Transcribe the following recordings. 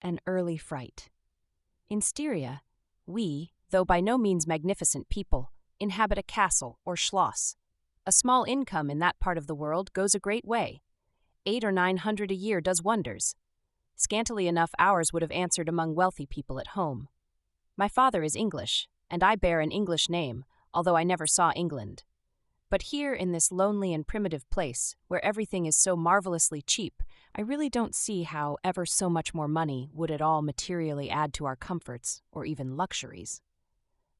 an early fright. In Styria, we, though by no means magnificent people, inhabit a castle or Schloss. A small income in that part of the world goes a great way. 800 or 900 a year does wonders. Scantily enough ours would have answered among wealthy people at home. My father is English, and I bear an English name, although I never saw England. But here in this lonely and primitive place, where everything is so marvelously cheap, I really don't see how ever so much more money would at all materially add to our comforts or even luxuries.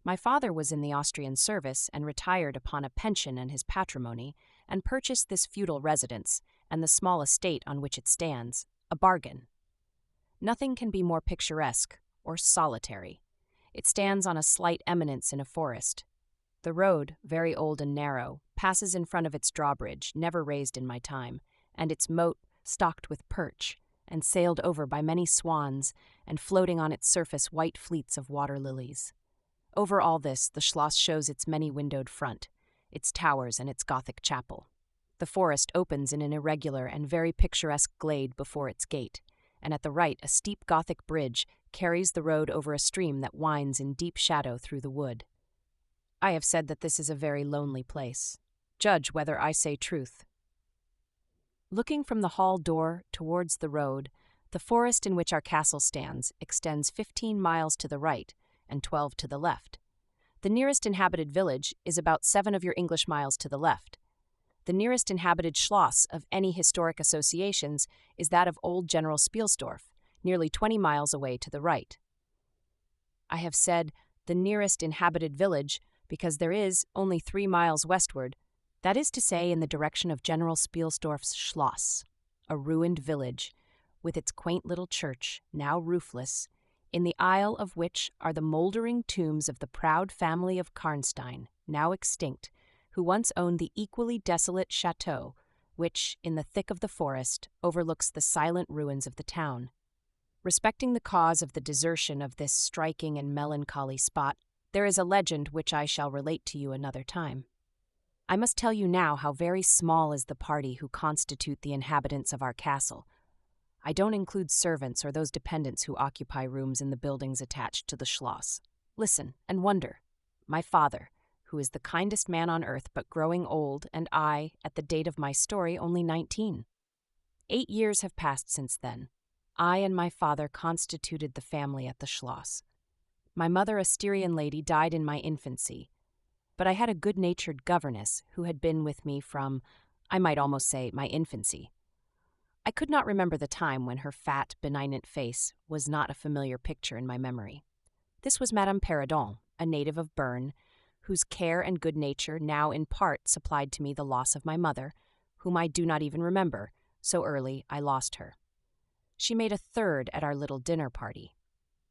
My father was in the Austrian service and retired upon a pension and his patrimony, and purchased this feudal residence and the small estate on which it stands, a bargain. Nothing can be more picturesque or solitary. It stands on a slight eminence in a forest. The road, very old and narrow, passes in front of its drawbridge, never raised in my time, and its moat stocked with perch, and sailed over by many swans, and floating on its surface white fleets of water lilies. Over all this, the Schloss shows its many-windowed front, its towers and its Gothic chapel. The forest opens in an irregular and very picturesque glade before its gate, and at the right a steep Gothic bridge carries the road over a stream that winds in deep shadow through the wood. I have said that this is a very lonely place. Judge whether I say truth. Looking from the hall door towards the road, the forest in which our castle stands extends 15 miles to the right and 12 to the left. The nearest inhabited village is about 7 of your English miles to the left. The nearest inhabited Schloss of any historic associations is that of Old General Spielsdorf, nearly 20 miles away to the right. I have said the nearest inhabited village because there is, only 3 miles westward, that is to say in the direction of General Spielsdorf's Schloss, a ruined village, with its quaint little church, now roofless, in the aisle of which are the mouldering tombs of the proud family of Karnstein, now extinct, who once owned the equally desolate chateau, which, in the thick of the forest, overlooks the silent ruins of the town. Respecting the cause of the desertion of this striking and melancholy spot, there is a legend which I shall relate to you another time. I must tell you now how very small is the party who constitute the inhabitants of our castle. I don't include servants or those dependents who occupy rooms in the buildings attached to the Schloss. Listen and wonder. My father, who is the kindest man on earth but growing old, and I, at the date of my story, only 19. 8 years have passed since then. I and my father constituted the family at the Schloss. My mother, a Styrian lady, died in my infancy, but I had a good-natured governess who had been with me from, I might almost say, my infancy. I could not remember the time when her fat, benignant face was not a familiar picture in my memory. This was Madame Perrodon, a native of Bern, whose care and good nature now in part supplied to me the loss of my mother, whom I do not even remember, so early I lost her. She made a third at our little dinner party.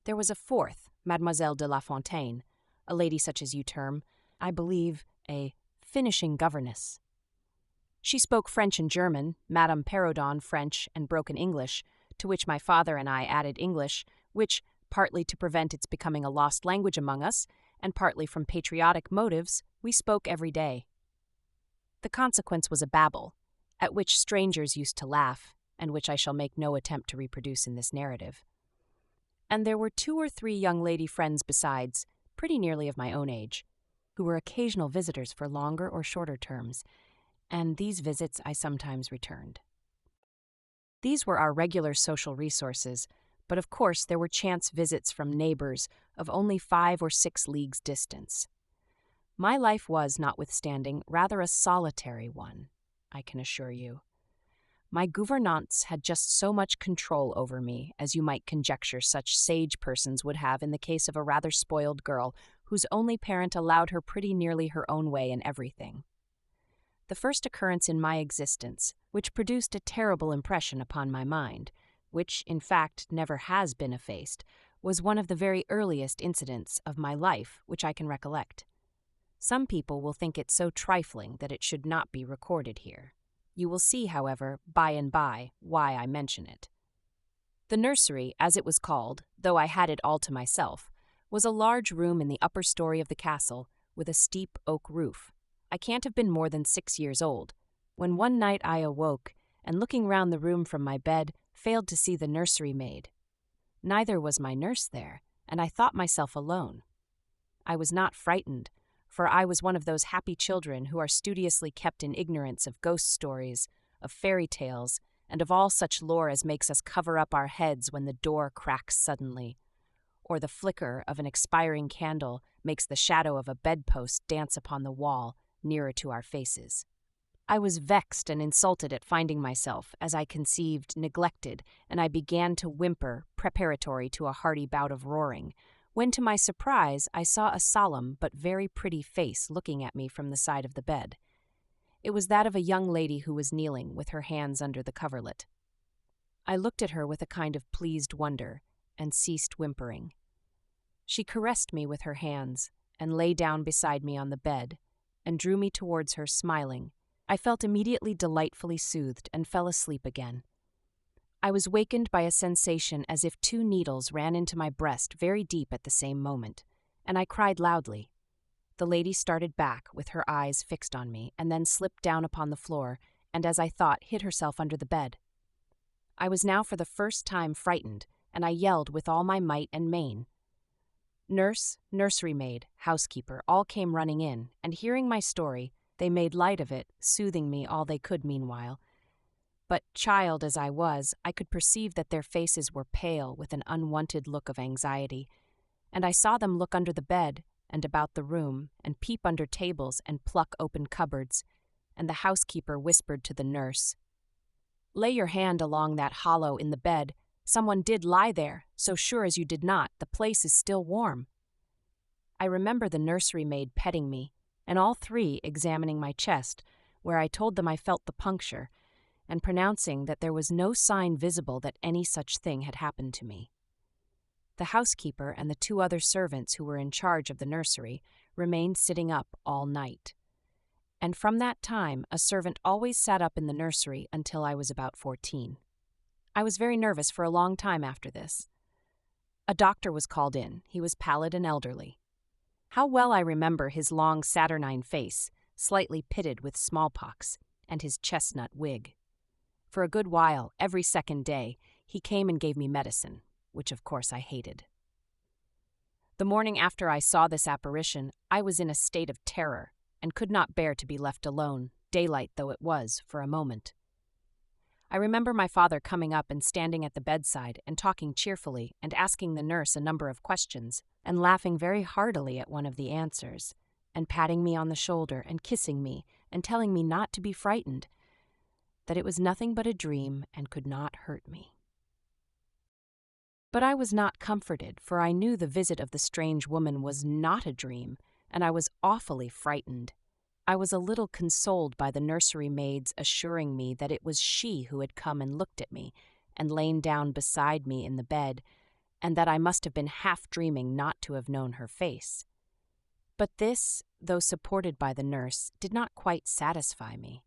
There was a fourth, Mademoiselle de La Fontaine, a lady such as you term, I believe, a finishing governess. She spoke French and German, Madame Perrodon French and broken English, to which my father and I added English, which, partly to prevent its becoming a lost language among us, and partly from patriotic motives, we spoke every day. The consequence was a babel, at which strangers used to laugh, and which I shall make no attempt to reproduce in this narrative. And there were 2 or 3 young lady friends besides, pretty nearly of my own age, who were occasional visitors for longer or shorter terms, and these visits I sometimes returned. These were our regular social resources, but of course there were chance visits from neighbors of only 5 or 6 leagues distance. My life was, notwithstanding, rather a solitary one, I can assure you. My gouvernantes had just so much control over me as you might conjecture such sage persons would have in the case of a rather spoiled girl whose only parent allowed her pretty nearly her own way in everything. The first occurrence in my existence, which produced a terrible impression upon my mind, which, in fact, never has been effaced, was one of the very earliest incidents of my life which I can recollect. Some people will think it so trifling that it should not be recorded here. You will see, however, by and by, why I mention it. The nursery, as it was called, though I had it all to myself, was a large room in the upper story of the castle, with a steep oak roof. I can't have been more than 6 years old, when one night I awoke, and looking round the room from my bed, failed to see the nursery maid. Neither was my nurse there, and I thought myself alone. I was not frightened, for I was one of those happy children who are studiously kept in ignorance of ghost stories, of fairy tales, and of all such lore as makes us cover up our heads when the door cracks suddenly, or the flicker of an expiring candle makes the shadow of a bedpost dance upon the wall nearer to our faces. I was vexed and insulted at finding myself, as I conceived, neglected, and I began to whimper, preparatory to a hearty bout of roaring, when to my surprise I saw a solemn but very pretty face looking at me from the side of the bed. It was that of a young lady who was kneeling, with her hands under the coverlet. I looked at her with a kind of pleased wonder, and ceased whimpering. She caressed me with her hands, and lay down beside me on the bed, and drew me towards her, smiling. I felt immediately delightfully soothed, and fell asleep again. I was wakened by a sensation as if 2 needles ran into my breast very deep at the same moment, and I cried loudly. The lady started back, with her eyes fixed on me, and then slipped down upon the floor, and, as I thought, hid herself under the bed. I was now for the first time frightened, and I yelled with all my might and main. Nurse, nursery maid, housekeeper, all came running in, and hearing my story, they made light of it, soothing me all they could meanwhile. But, child as I was, I could perceive that their faces were pale with an unwonted look of anxiety, and I saw them look under the bed, and about the room, and peep under tables, and pluck open cupboards, and the housekeeper whispered to the nurse, "Lay your hand along that hollow in the bed. Someone did lie there, so sure as you did not, the place is still warm." I remember the nursery maid petting me, and all 3 examining my chest, where I told them I felt the puncture, and pronouncing that there was no sign visible that any such thing had happened to me. The housekeeper and the 2 other servants who were in charge of the nursery remained sitting up all night. And from that time a servant always sat up in the nursery until I was about 14. I was very nervous for a long time after this. A doctor was called in. He was pallid and elderly. How well I remember his long saturnine face, slightly pitted with smallpox, and his chestnut wig. For a good while, every second day, he came and gave me medicine, which of course I hated. The morning after I saw this apparition, I was in a state of terror, and could not bear to be left alone, daylight though it was, for a moment. I remember my father coming up and standing at the bedside and talking cheerfully and asking the nurse a number of questions, and laughing very heartily at one of the answers, and patting me on the shoulder and kissing me and telling me not to be frightened, that it was nothing but a dream and could not hurt me. But I was not comforted, for I knew the visit of the strange woman was not a dream, and I was awfully frightened. I was a little consoled by the nursery maid's assuring me that it was she who had come and looked at me, and lain down beside me in the bed, and that I must have been half dreaming not to have known her face. But this, though supported by the nurse, did not quite satisfy me.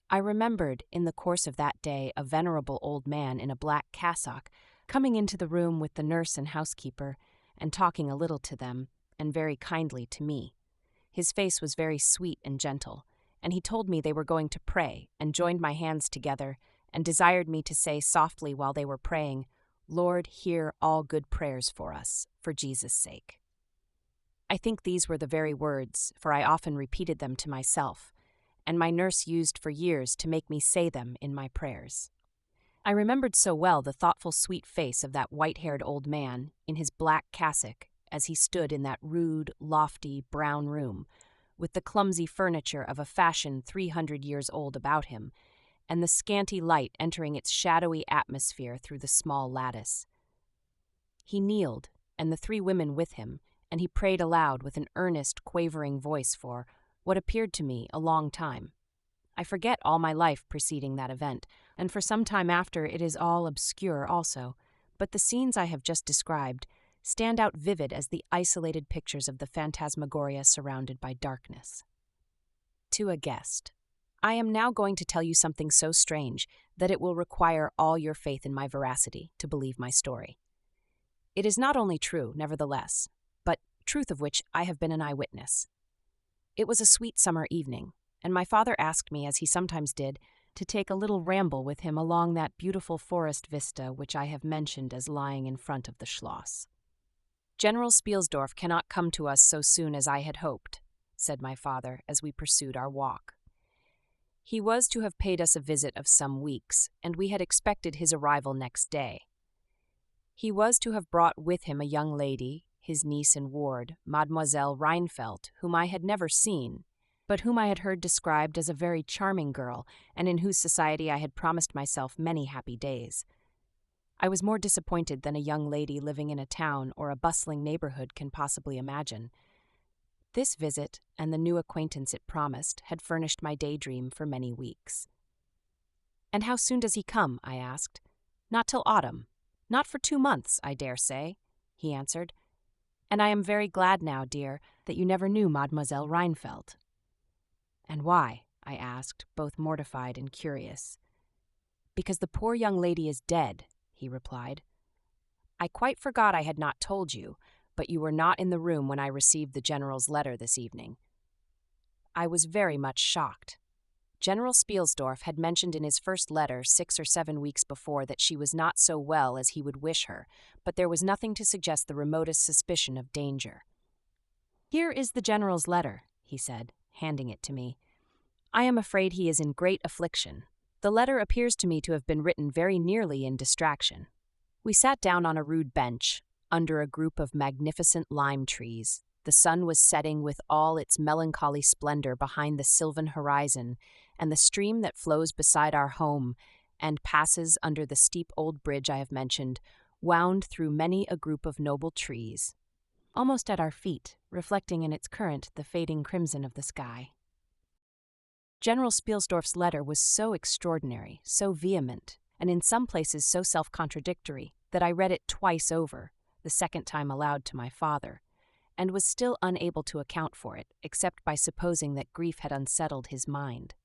I remembered, in the course of that day, a venerable old man in a black cassock coming into the room with the nurse and housekeeper, and talking a little to them, and very kindly to me. His face was very sweet and gentle, and he told me they were going to pray, and joined my hands together, and desired me to say softly while they were praying, "Lord, hear all good prayers for us, for Jesus' sake." I think these were the very words, for I often repeated them to myself, and my nurse used for years to make me say them in my prayers. I remembered so well the thoughtful sweet face of that white-haired old man in his black cassock as he stood in that rude, lofty, brown room, with the clumsy furniture of a fashion 300 years old about him, and the scanty light entering its shadowy atmosphere through the small lattice. He kneeled, and the 3 women with him, and he prayed aloud with an earnest, quavering voice for, what appeared to me, a long time. I forget all my life preceding that event, and for some time after it is all obscure also, but the scenes I have just described stand out vivid as the isolated pictures of the phantasmagoria surrounded by darkness. To a guest. I am now going to tell you something so strange that it will require all your faith in my veracity to believe my story. It is not only true, nevertheless, but truth of which I have been an eyewitness. It was a sweet summer evening, and my father asked me, as he sometimes did, to take a little ramble with him along that beautiful forest vista which I have mentioned as lying in front of the Schloss. "General Spielsdorf cannot come to us so soon as I had hoped," said my father as we pursued our walk. He was to have paid us a visit of some weeks, and we had expected his arrival next day. He was to have brought with him a young lady, his niece and ward, Mademoiselle Reinfeldt, whom I had never seen, but whom I had heard described as a very charming girl, and in whose society I had promised myself many happy days. I was more disappointed than a young lady living in a town or a bustling neighborhood can possibly imagine. This visit, and the new acquaintance it promised, had furnished my daydream for many weeks. "And how soon does he come?" I asked. "Not till autumn. Not for 2 months, I dare say," he answered. "And I am very glad now, dear, that you never knew Mademoiselle Reinfeldt." "And why?" I asked, both mortified and curious. "Because the poor young lady is dead," he replied. "I quite forgot I had not told you, but you were not in the room when I received the General's letter this evening." I was very much shocked. General Spielsdorf had mentioned in his first letter 6 or 7 weeks before that she was not so well as he would wish her, but there was nothing to suggest the remotest suspicion of danger. "Here is the General's letter," he said, handing it to me. "I am afraid he is in great affliction. The letter appears to me to have been written very nearly in distraction." We sat down on a rude bench, under a group of magnificent lime trees. The sun was setting with all its melancholy splendor behind the sylvan horizon, and the stream that flows beside our home and passes under the steep old bridge I have mentioned wound through many a group of noble trees, almost at our feet, reflecting in its current the fading crimson of the sky. General Spielsdorf's letter was so extraordinary, so vehement, and in some places so self-contradictory, that I read it twice over, the second time aloud to my father, and was still unable to account for it, except by supposing that grief had unsettled his mind.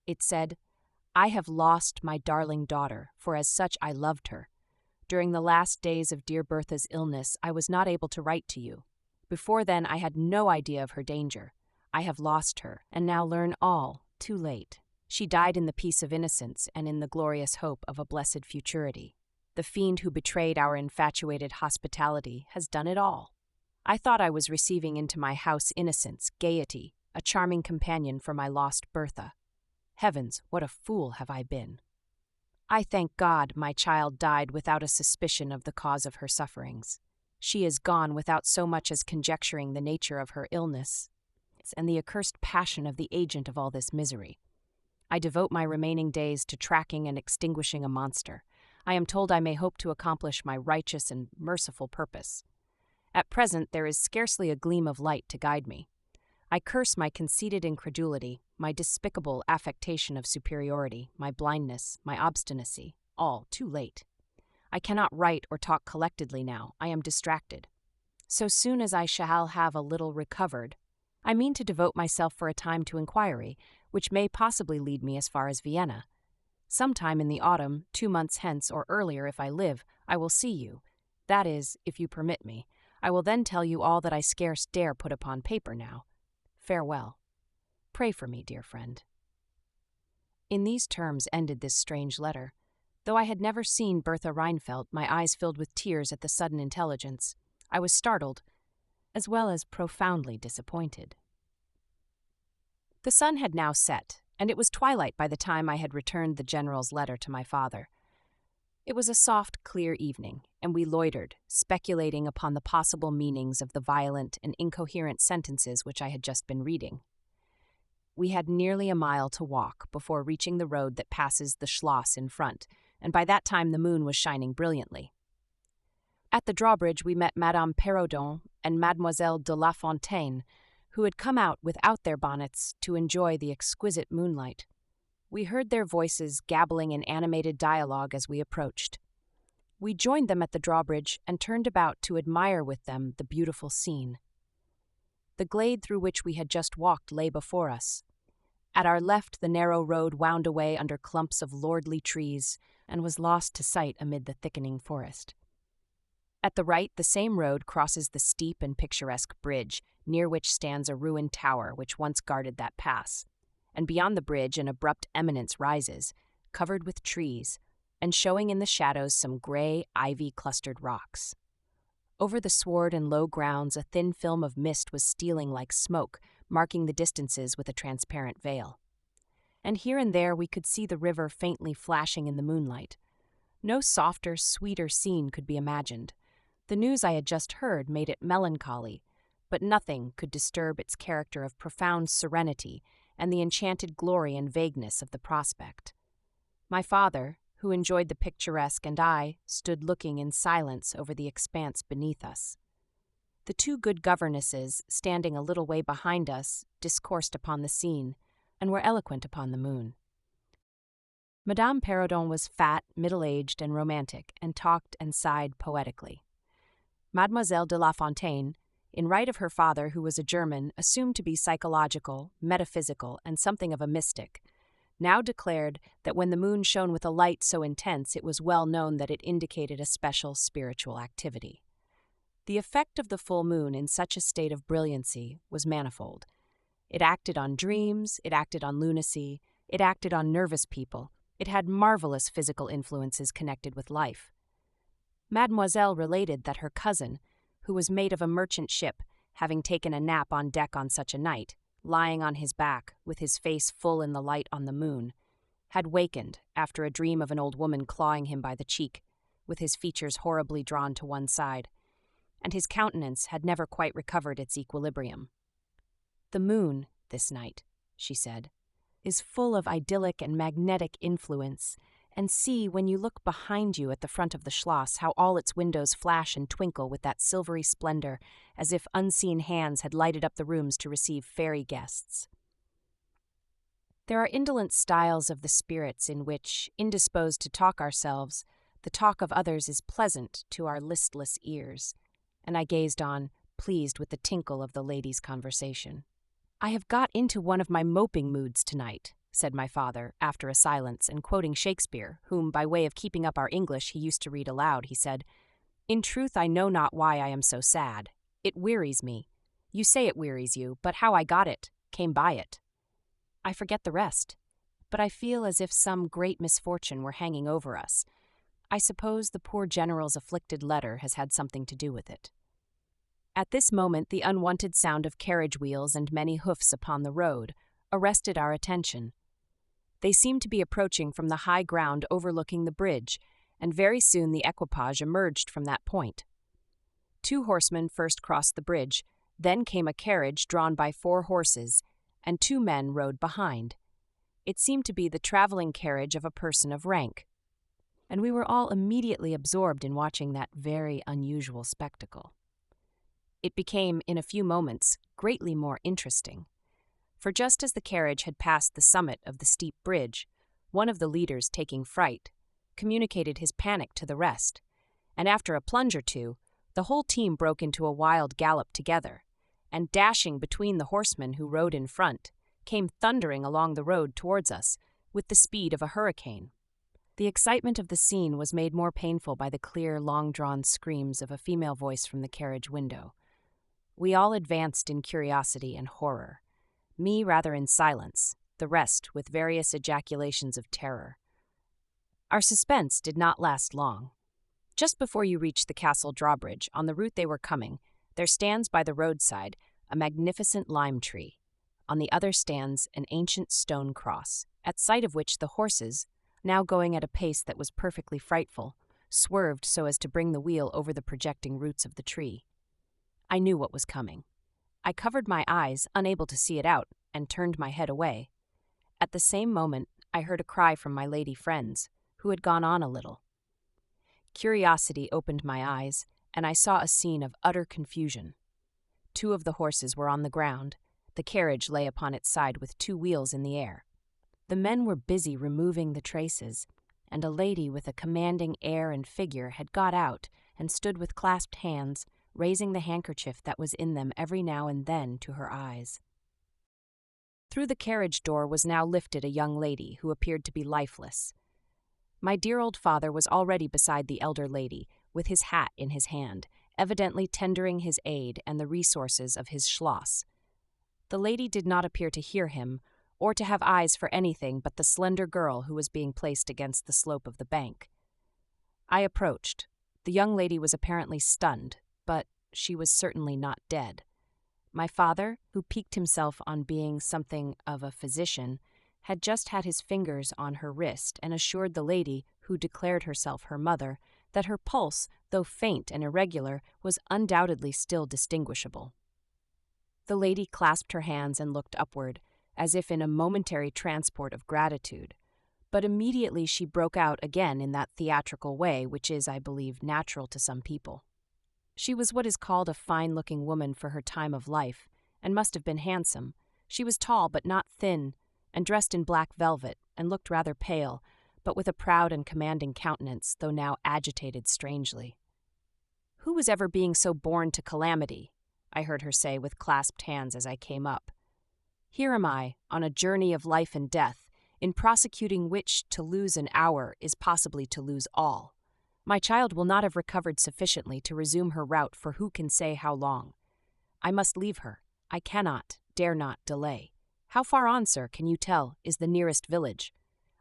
It said, "I have lost my darling daughter, for as such I loved her. During the last days of dear Bertha's illness, I was not able to write to you. Before then, I had no idea of her danger. I have lost her, and now learn all, too late. She died in the peace of innocence and in the glorious hope of a blessed futurity. The fiend who betrayed our infatuated hospitality has done it all. I thought I was receiving into my house innocence, gaiety, a charming companion for my lost Bertha. Heavens, what a fool have I been! I thank God my child died without a suspicion of the cause of her sufferings. She is gone without so much as conjecturing the nature of her illness, and the accursed passion of the agent of all this misery. I devote my remaining days to tracking and extinguishing a monster. I am told I may hope to accomplish my righteous and merciful purpose. At present there is scarcely a gleam of light to guide me. I curse my conceited incredulity, my despicable affectation of superiority, my blindness, my obstinacy, all too late. I cannot write or talk collectedly now. I am distracted. So soon as I shall have a little recovered, I mean to devote myself for a time to inquiry, which may possibly lead me as far as Vienna. Sometime in the autumn, 2 months hence, or earlier if I live, I will see you. That is, if you permit me. I will then tell you all that I scarce dare put upon paper now. Farewell. Pray for me, dear friend." In these terms ended this strange letter. Though I had never seen Bertha Reinfeldt, my eyes filled with tears at the sudden intelligence. I was startled, as well as profoundly disappointed. The sun had now set, and it was twilight by the time I had returned the General's letter to my father. It was a soft, clear evening, and we loitered, speculating upon the possible meanings of the violent and incoherent sentences which I had just been reading. We had nearly a mile to walk before reaching the road that passes the Schloss in front, and by that time the moon was shining brilliantly. At the drawbridge we met Madame Perrodon and Mademoiselle de La Fontaine, who had come out without their bonnets to enjoy the exquisite moonlight. We heard their voices gabbling in animated dialogue as we approached. We joined them at the drawbridge and turned about to admire with them the beautiful scene. The glade through which we had just walked lay before us. At our left the narrow road wound away under clumps of lordly trees and was lost to sight amid the thickening forest. At the right the same road crosses the steep and picturesque bridge, near which stands a ruined tower which once guarded that pass, and beyond the bridge an abrupt eminence rises, covered with trees, and showing in the shadows some gray, ivy-clustered rocks. Over the sward and low grounds a thin film of mist was stealing like smoke, marking the distances with a transparent veil. And here and there we could see the river faintly flashing in the moonlight. No softer, sweeter scene could be imagined. The news I had just heard made it melancholy, but nothing could disturb its character of profound serenity and the enchanted glory and vagueness of the prospect. My father, who enjoyed the picturesque, and I stood looking in silence over the expanse beneath us. The two good governesses, standing a little way behind us, discoursed upon the scene, and were eloquent upon the moon. Madame Perrodon was fat, middle-aged, and romantic, and talked and sighed poetically. Mademoiselle de La Fontaine, in right of her father, who was a German, assumed to be psychological, metaphysical, and something of a mystic, now declared that when the moon shone with a light so intense it was well known that it indicated a special spiritual activity. The effect of the full moon in such a state of brilliancy was manifold. It acted on dreams, it acted on lunacy, it acted on nervous people, it had marvelous physical influences connected with life. Mademoiselle related that her cousin, who was mate of a merchant ship, having taken a nap on deck on such a night, lying on his back, with his face full in the light on the moon, had wakened after a dream of an old woman clawing him by the cheek, with his features horribly drawn to one side, and his countenance had never quite recovered its equilibrium. "The moon, this night," she said, "is full of idyllic and magnetic influence, and see, when you look behind you at the front of the Schloss, how all its windows flash and twinkle with that silvery splendor, as if unseen hands had lighted up the rooms to receive fairy guests. There are indolent styles of the spirits in which, indisposed to talk ourselves, the talk of others is pleasant to our listless ears," and I gazed on, pleased with the tinkle of the ladies' conversation. "I have got into one of my moping moods tonight," said my father, after a silence, and quoting Shakespeare, whom, by way of keeping up our English, he used to read aloud, he said, "In truth, I know not why I am so sad. It wearies me. You say it wearies you, but how I got it, came by it. I forget the rest, but I feel as if some great misfortune were hanging over us. I suppose the poor general's afflicted letter has had something to do with it." At this moment the unwonted sound of carriage wheels and many hoofs upon the road arrested our attention. They seemed to be approaching from the high ground overlooking the bridge, and very soon the equipage emerged from that point. 2 horsemen first crossed the bridge, then came a carriage drawn by 4 horses, and 2 men rode behind. It seemed to be the traveling carriage of a person of rank, and we were all immediately absorbed in watching that very unusual spectacle. It became, in a few moments, greatly more interesting, for just as the carriage had passed the summit of the steep bridge, one of the leaders, taking fright, communicated his panic to the rest, and after a plunge or two, the whole team broke into a wild gallop together, and dashing between the horsemen who rode in front, came thundering along the road towards us, with the speed of a hurricane. The excitement of the scene was made more painful by the clear, long-drawn screams of a female voice from the carriage window. We all advanced in curiosity and horror, me rather in silence, the rest with various ejaculations of terror. Our suspense did not last long. Just before you reach the castle drawbridge, on the route they were coming, there stands by the roadside a magnificent lime tree. On the other stands an ancient stone cross, at sight of which the horses, now going at a pace that was perfectly frightful, swerved so as to bring the wheel over the projecting roots of the tree. I knew what was coming. I covered my eyes, unable to see it out, and turned my head away. At the same moment, I heard a cry from my lady friends, who had gone on a little. Curiosity opened my eyes, and I saw a scene of utter confusion. 2 of the horses were on the ground. The carriage lay upon its side with 2 wheels in the air. The men were busy removing the traces, and a lady with a commanding air and figure had got out and stood with clasped hands, raising the handkerchief that was in them every now and then to her eyes. Through the carriage door was now lifted a young lady who appeared to be lifeless. My dear old father was already beside the elder lady, with his hat in his hand, evidently tendering his aid and the resources of his Schloss. The lady did not appear to hear him, or to have eyes for anything but the slender girl who was being placed against the slope of the bank. I approached. The young lady was apparently stunned, but she was certainly not dead. My father, who piqued himself on being something of a physician, had just had his fingers on her wrist and assured the lady, who declared herself her mother, that her pulse, though faint and irregular, was undoubtedly still distinguishable. The lady clasped her hands and looked upward, as if in a momentary transport of gratitude, but immediately she broke out again in that theatrical way which is, I believe, natural to some people. She was what is called a fine-looking woman for her time of life, and must have been handsome. She was tall but not thin, and dressed in black velvet, and looked rather pale, but with a proud and commanding countenance, though now agitated strangely. "Who was ever being so born to calamity?" I heard her say with clasped hands as I came up. "Here am I, on a journey of life and death, in prosecuting which to lose an hour is possibly to lose all. My child will not have recovered sufficiently to resume her route for who can say how long. I must leave her. I cannot, dare not, delay. How far on, sir, can you tell, is the nearest village?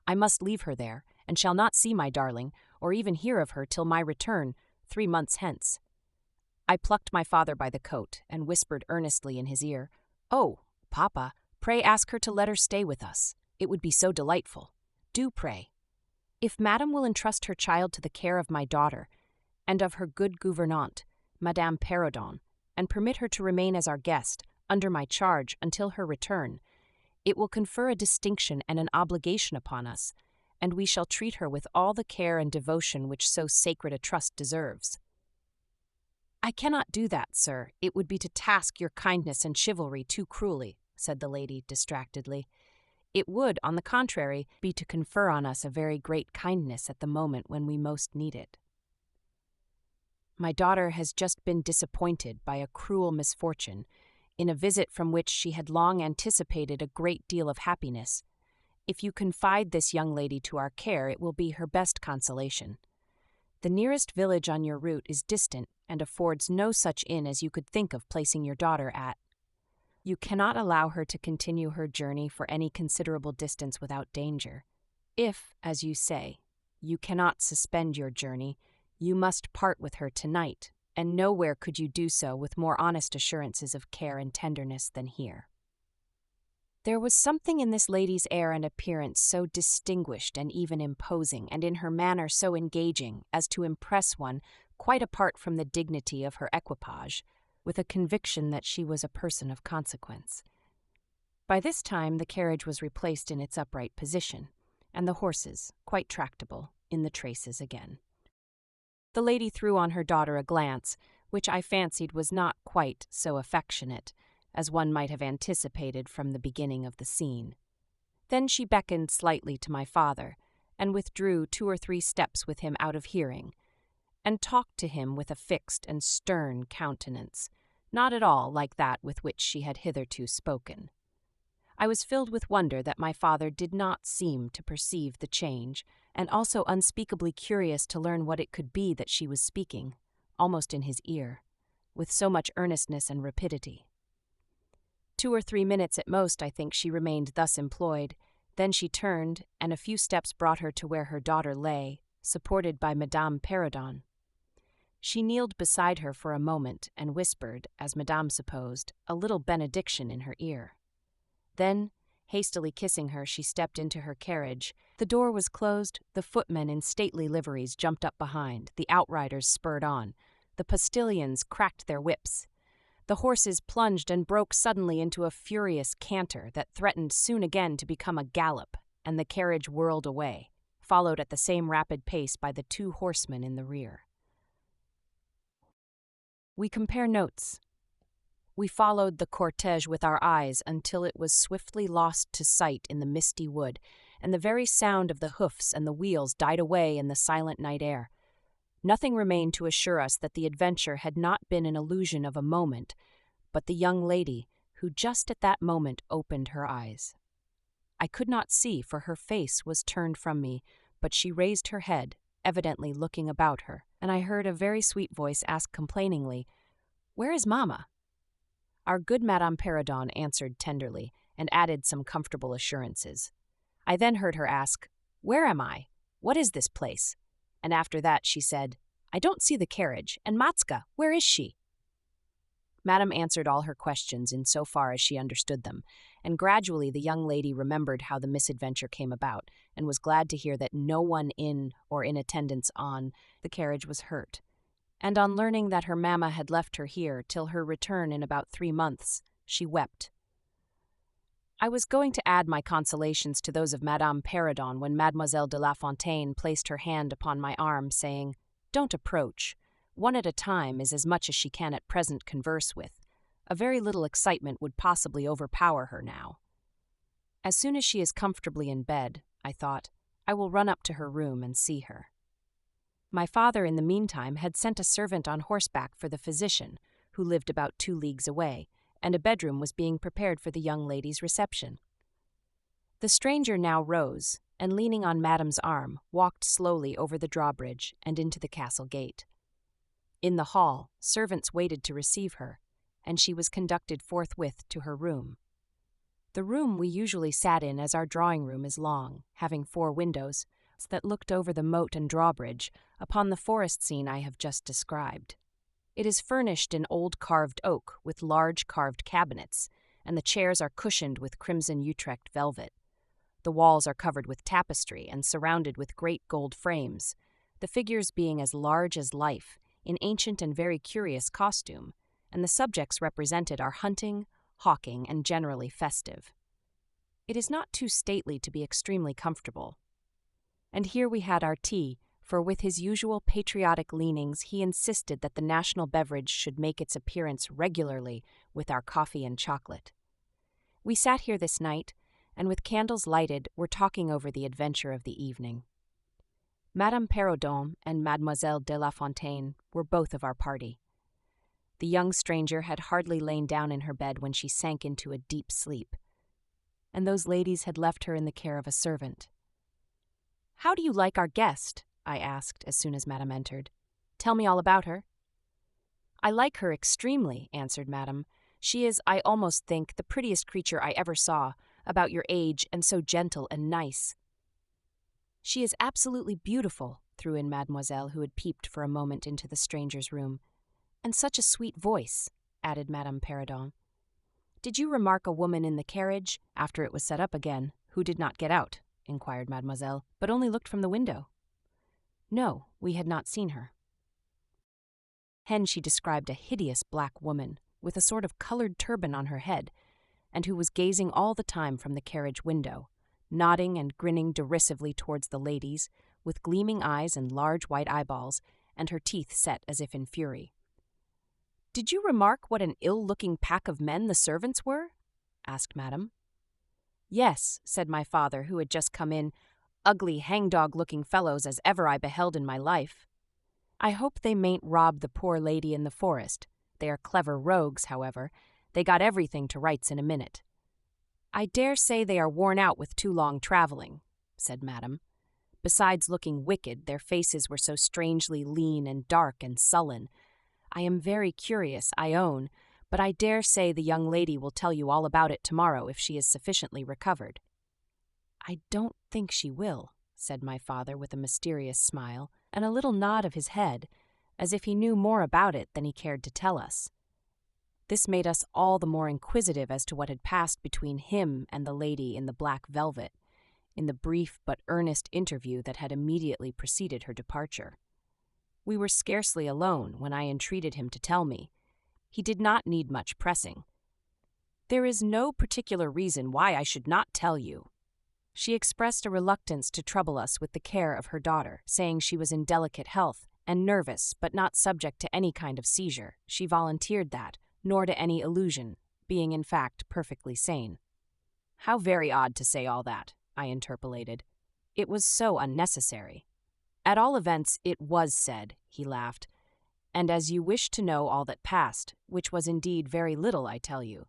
I must leave her there, and shall not see my darling, or even hear of her till my return, 3 months hence." I plucked my father by the coat, and whispered earnestly in his ear, "Oh, papa, pray ask her to let her stay with us. It would be so delightful. Do pray. If madame will entrust her child to the care of my daughter, and of her good gouvernante, Madame Perrodon, and permit her to remain as our guest, under my charge, until her return, it will confer a distinction and an obligation upon us, and we shall treat her with all the care and devotion which so sacred a trust deserves." "I cannot do that, sir. It would be to task your kindness and chivalry too cruelly," said the lady distractedly. "It would, on the contrary, be to confer on us a very great kindness at the moment when we most need it. My daughter has just been disappointed by a cruel misfortune, in a visit from which she had long anticipated a great deal of happiness. If you confide this young lady to our care, it will be her best consolation. The nearest village on your route is distant and affords no such inn as you could think of placing your daughter at. You cannot allow her to continue her journey for any considerable distance without danger. If, as you say, you cannot suspend your journey, you must part with her tonight, and nowhere could you do so with more honest assurances of care and tenderness than here." There was something in this lady's air and appearance so distinguished and even imposing, and in her manner so engaging, as to impress one, quite apart from the dignity of her equipage, with a conviction that she was a person of consequence. By this time the carriage was replaced in its upright position, and the horses, quite tractable, in the traces again. The lady threw on her daughter a glance, which I fancied was not quite so affectionate, as one might have anticipated from the beginning of the scene. Then she beckoned slightly to my father, and withdrew 2 or 3 steps with him out of hearing, and talked to him with a fixed and stern countenance, not at all like that with which she had hitherto spoken. I was filled with wonder that my father did not seem to perceive the change, and also unspeakably curious to learn what it could be that she was speaking, almost in his ear, with so much earnestness and rapidity. 2 or 3 minutes at most, I think, she remained thus employed. Then she turned, and a few steps brought her to where her daughter lay, supported by Madame Perrodon. She kneeled beside her for a moment and whispered, as Madame supposed, a little benediction in her ear. Then, hastily kissing her, she stepped into her carriage. The door was closed, the footmen in stately liveries jumped up behind, the outriders spurred on, the postilions cracked their whips. The horses plunged and broke suddenly into a furious canter that threatened soon again to become a gallop, and the carriage whirled away, followed at the same rapid pace by the 2 horsemen in the rear. We compare notes. We followed the cortege with our eyes until it was swiftly lost to sight in the misty wood, and the very sound of the hoofs and the wheels died away in the silent night air. Nothing remained to assure us that the adventure had not been an illusion of a moment, but the young lady, who just at that moment opened her eyes. I could not see, for her face was turned from me, but she raised her head, evidently looking about her, and I heard a very sweet voice ask complainingly, "Where is Mamma?" Our good Madame Perrodon answered tenderly, and added some comfortable assurances. I then heard her ask, "Where am I? What is this place?" And after that she said, "I don't see the carriage, and Matska, where is she?" Madame answered all her questions in so far as she understood them, and gradually the young lady remembered how the misadventure came about, and was glad to hear that no one in or in attendance on the carriage was hurt. And on learning that her mamma had left her here till her return in about 3 months, she wept. I was going to add my consolations to those of Madame Perrodon when Mademoiselle de La Fontaine placed her hand upon my arm, saying, "Don't approach. One at a time is as much as she can at present converse with. A very little excitement would possibly overpower her now. As soon as she is comfortably in bed," I thought, "I will run up to her room and see her." My father, in the meantime, had sent a servant on horseback for the physician, who lived about 2 leagues away, and a bedroom was being prepared for the young lady's reception. The stranger now rose, and leaning on Madame's arm, walked slowly over the drawbridge and into the castle gate. In the hall, servants waited to receive her, and she was conducted forthwith to her room. The room we usually sat in as our drawing-room is long, having 4 windows that looked over the moat and drawbridge upon the forest scene I have just described. It is furnished in old carved oak with large carved cabinets, and the chairs are cushioned with crimson Utrecht velvet. The walls are covered with tapestry and surrounded with great gold frames, the figures being as large as life, in ancient and very curious costume, and the subjects represented are hunting, hawking, and generally festive. It is not too stately to be extremely comfortable. And here we had our tea, for with his usual patriotic leanings he insisted that the national beverage should make its appearance regularly with our coffee and chocolate. We sat here this night, and with candles lighted were talking over the adventure of the evening. Madame Perrodon and Mademoiselle de La Fontaine were both of our party. The young stranger had hardly lain down in her bed when she sank into a deep sleep, and those ladies had left her in the care of a servant. "How do you like our guest?" I asked as soon as Madame entered. "Tell me all about her." "I like her extremely," answered Madame. "She is, I almost think, the prettiest creature I ever saw, about your age, and so gentle and nice." "She is absolutely beautiful," threw in Mademoiselle, who had peeped for a moment into the stranger's room. "And such a sweet voice," added Madame Perrodon. "Did you remark a woman in the carriage, after it was set up again, who did not get out?" inquired Mademoiselle, "but only looked from the window." "No, we had not seen her." Hen she described a hideous black woman, with a sort of colored turban on her head, and who was gazing all the time from the carriage window, nodding and grinning derisively towards the ladies, with gleaming eyes and large white eyeballs, and her teeth set as if in fury. "Did you remark what an ill-looking pack of men the servants were?" asked Madame. "Yes," said my father, who had just come in, "ugly hangdog-looking fellows as ever I beheld in my life. I hope they mayn't rob the poor lady in the forest. They are clever rogues, however. They got everything to rights in a minute." "I dare say they are worn out with too long traveling," said Madame. "Besides looking wicked, their faces were so strangely lean and dark and sullen. I am very curious, I own, but I dare say the young lady will tell you all about it tomorrow if she is sufficiently recovered." "I don't think she will," said my father with a mysterious smile, and a little nod of his head, as if he knew more about it than he cared to tell us. This made us all the more inquisitive as to what had passed between him and the lady in the black velvet, in the brief but earnest interview that had immediately preceded her departure. We were scarcely alone when I entreated him to tell me. He did not need much pressing. "There is no particular reason why I should not tell you." She expressed a reluctance to trouble us with the care of her daughter, saying she was in delicate health and nervous but not subject to any kind of seizure. She volunteered that, nor to any illusion, being in fact perfectly sane. "How very odd to say all that," I interpolated. "It was so unnecessary." "At all events, it was said," he laughed. "And as you wish to know all that passed, which was indeed very little, I tell you."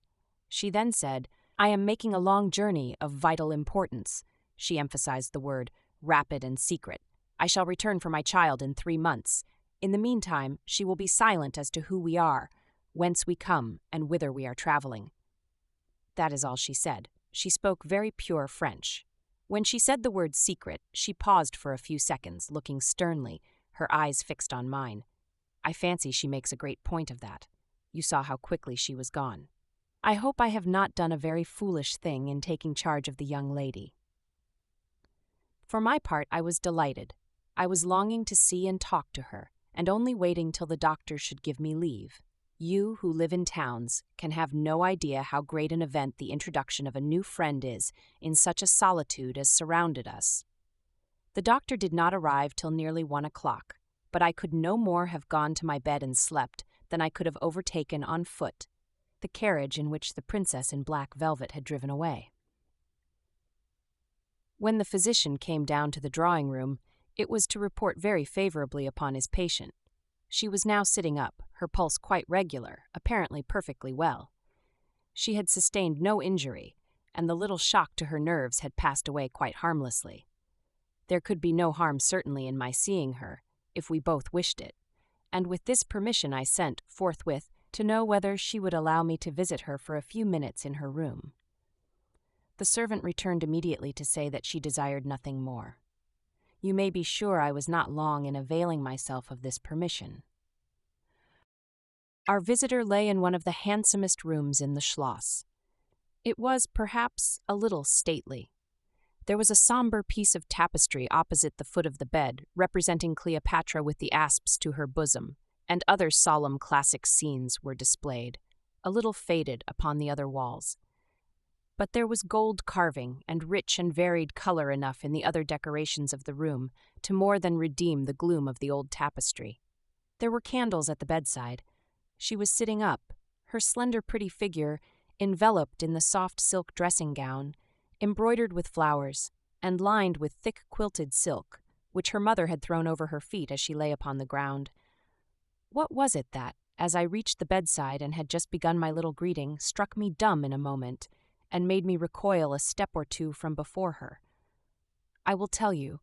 She then said, "I am making a long journey of vital importance." She emphasized the word rapid and secret. "I shall return for my child in 3 months. In the meantime, she will be silent as to who we are, whence we come, and whither we are traveling." That is all she said. She spoke very pure French. When she said the word secret, she paused for a few seconds, looking sternly, her eyes fixed on mine. I fancy she makes a great point of that. You saw how quickly she was gone. I hope I have not done a very foolish thing in taking charge of the young lady. For my part, I was delighted. I was longing to see and talk to her, and only waiting till the doctor should give me leave. You, who live in towns, can have no idea how great an event the introduction of a new friend is in such a solitude as surrounded us. The doctor did not arrive till nearly 1 o'clock, but I could no more have gone to my bed and slept than I could have overtaken on foot the carriage in which the princess in black velvet had driven away. When the physician came down to the drawing-room, it was to report very favorably upon his patient. She was now sitting up, her pulse quite regular, apparently perfectly well. She had sustained no injury, and the little shock to her nerves had passed away quite harmlessly. There could be no harm certainly in my seeing her, if we both wished it, and with this permission I sent, forthwith, to know whether she would allow me to visit her for a few minutes in her room. The servant returned immediately to say that she desired nothing more. You may be sure I was not long in availing myself of this permission. Our visitor lay in one of the handsomest rooms in the Schloss. It was, perhaps, a little stately. There was a somber piece of tapestry opposite the foot of the bed, representing Cleopatra with the asps to her bosom, and other solemn classic scenes were displayed, a little faded, upon the other walls. But there was gold carving and rich and varied color enough in the other decorations of the room to more than redeem the gloom of the old tapestry. There were candles at the bedside. She was sitting up, her slender pretty figure enveloped in the soft silk dressing gown, embroidered with flowers, and lined with thick quilted silk, which her mother had thrown over her feet as she lay upon the ground. What was it that, as I reached the bedside and had just begun my little greeting, struck me dumb in a moment, and made me recoil a step or two from before her? I will tell you.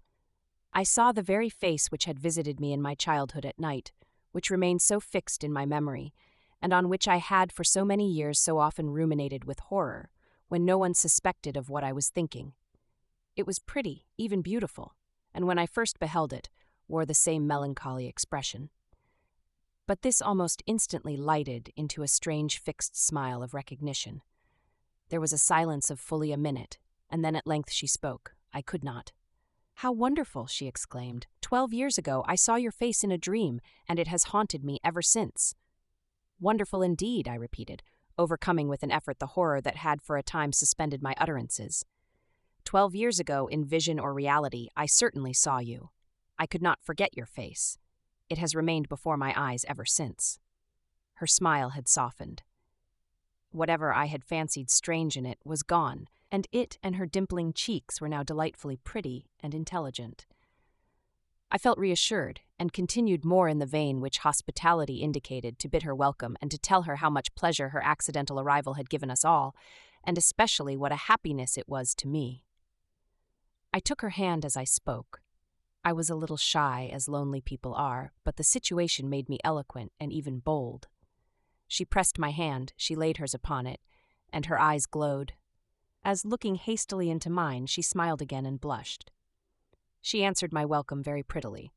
I saw the very face which had visited me in my childhood at night, which remained so fixed in my memory, and on which I had for so many years so often ruminated with horror, when no one suspected of what I was thinking. It was pretty, even beautiful, and when I first beheld it, wore the same melancholy expression. But this almost instantly lighted into a strange fixed smile of recognition. There was a silence of fully a minute, and then at length she spoke. I could not. "How wonderful!" she exclaimed. "12 years ago I saw your face in a dream, and it has haunted me ever since." "Wonderful indeed," I repeated, overcoming with an effort the horror that had for a time suspended my utterances. 12 years ago, in vision or reality, I certainly saw you. I could not forget your face. It has remained before my eyes ever since." Her smile had softened. Whatever I had fancied strange in it was gone, and it and her dimpling cheeks were now delightfully pretty and intelligent. I felt reassured, and continued more in the vein which hospitality indicated to bid her welcome and to tell her how much pleasure her accidental arrival had given us all, and especially what a happiness it was to me. I took her hand as I spoke. I was a little shy, as lonely people are, but the situation made me eloquent and even bold. She pressed my hand, she laid hers upon it, and her eyes glowed. As, looking hastily into mine, she smiled again and blushed. She answered my welcome very prettily.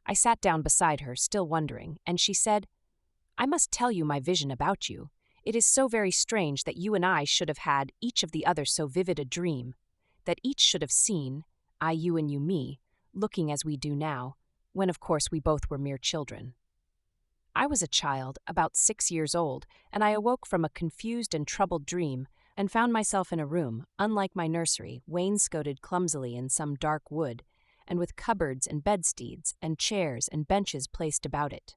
I sat down beside her, still wondering, and she said, "I must tell you my vision about you. It is so very strange that you and I should have had each of the other so vivid a dream, that each should have seen, I you and you me, looking as we do now, when of course we both were mere children. I was a child, about 6 years old, and I awoke from a confused and troubled dream, and found myself in a room, unlike my nursery, wainscoted clumsily in some dark wood, and with cupboards and bedsteads and chairs and benches placed about it.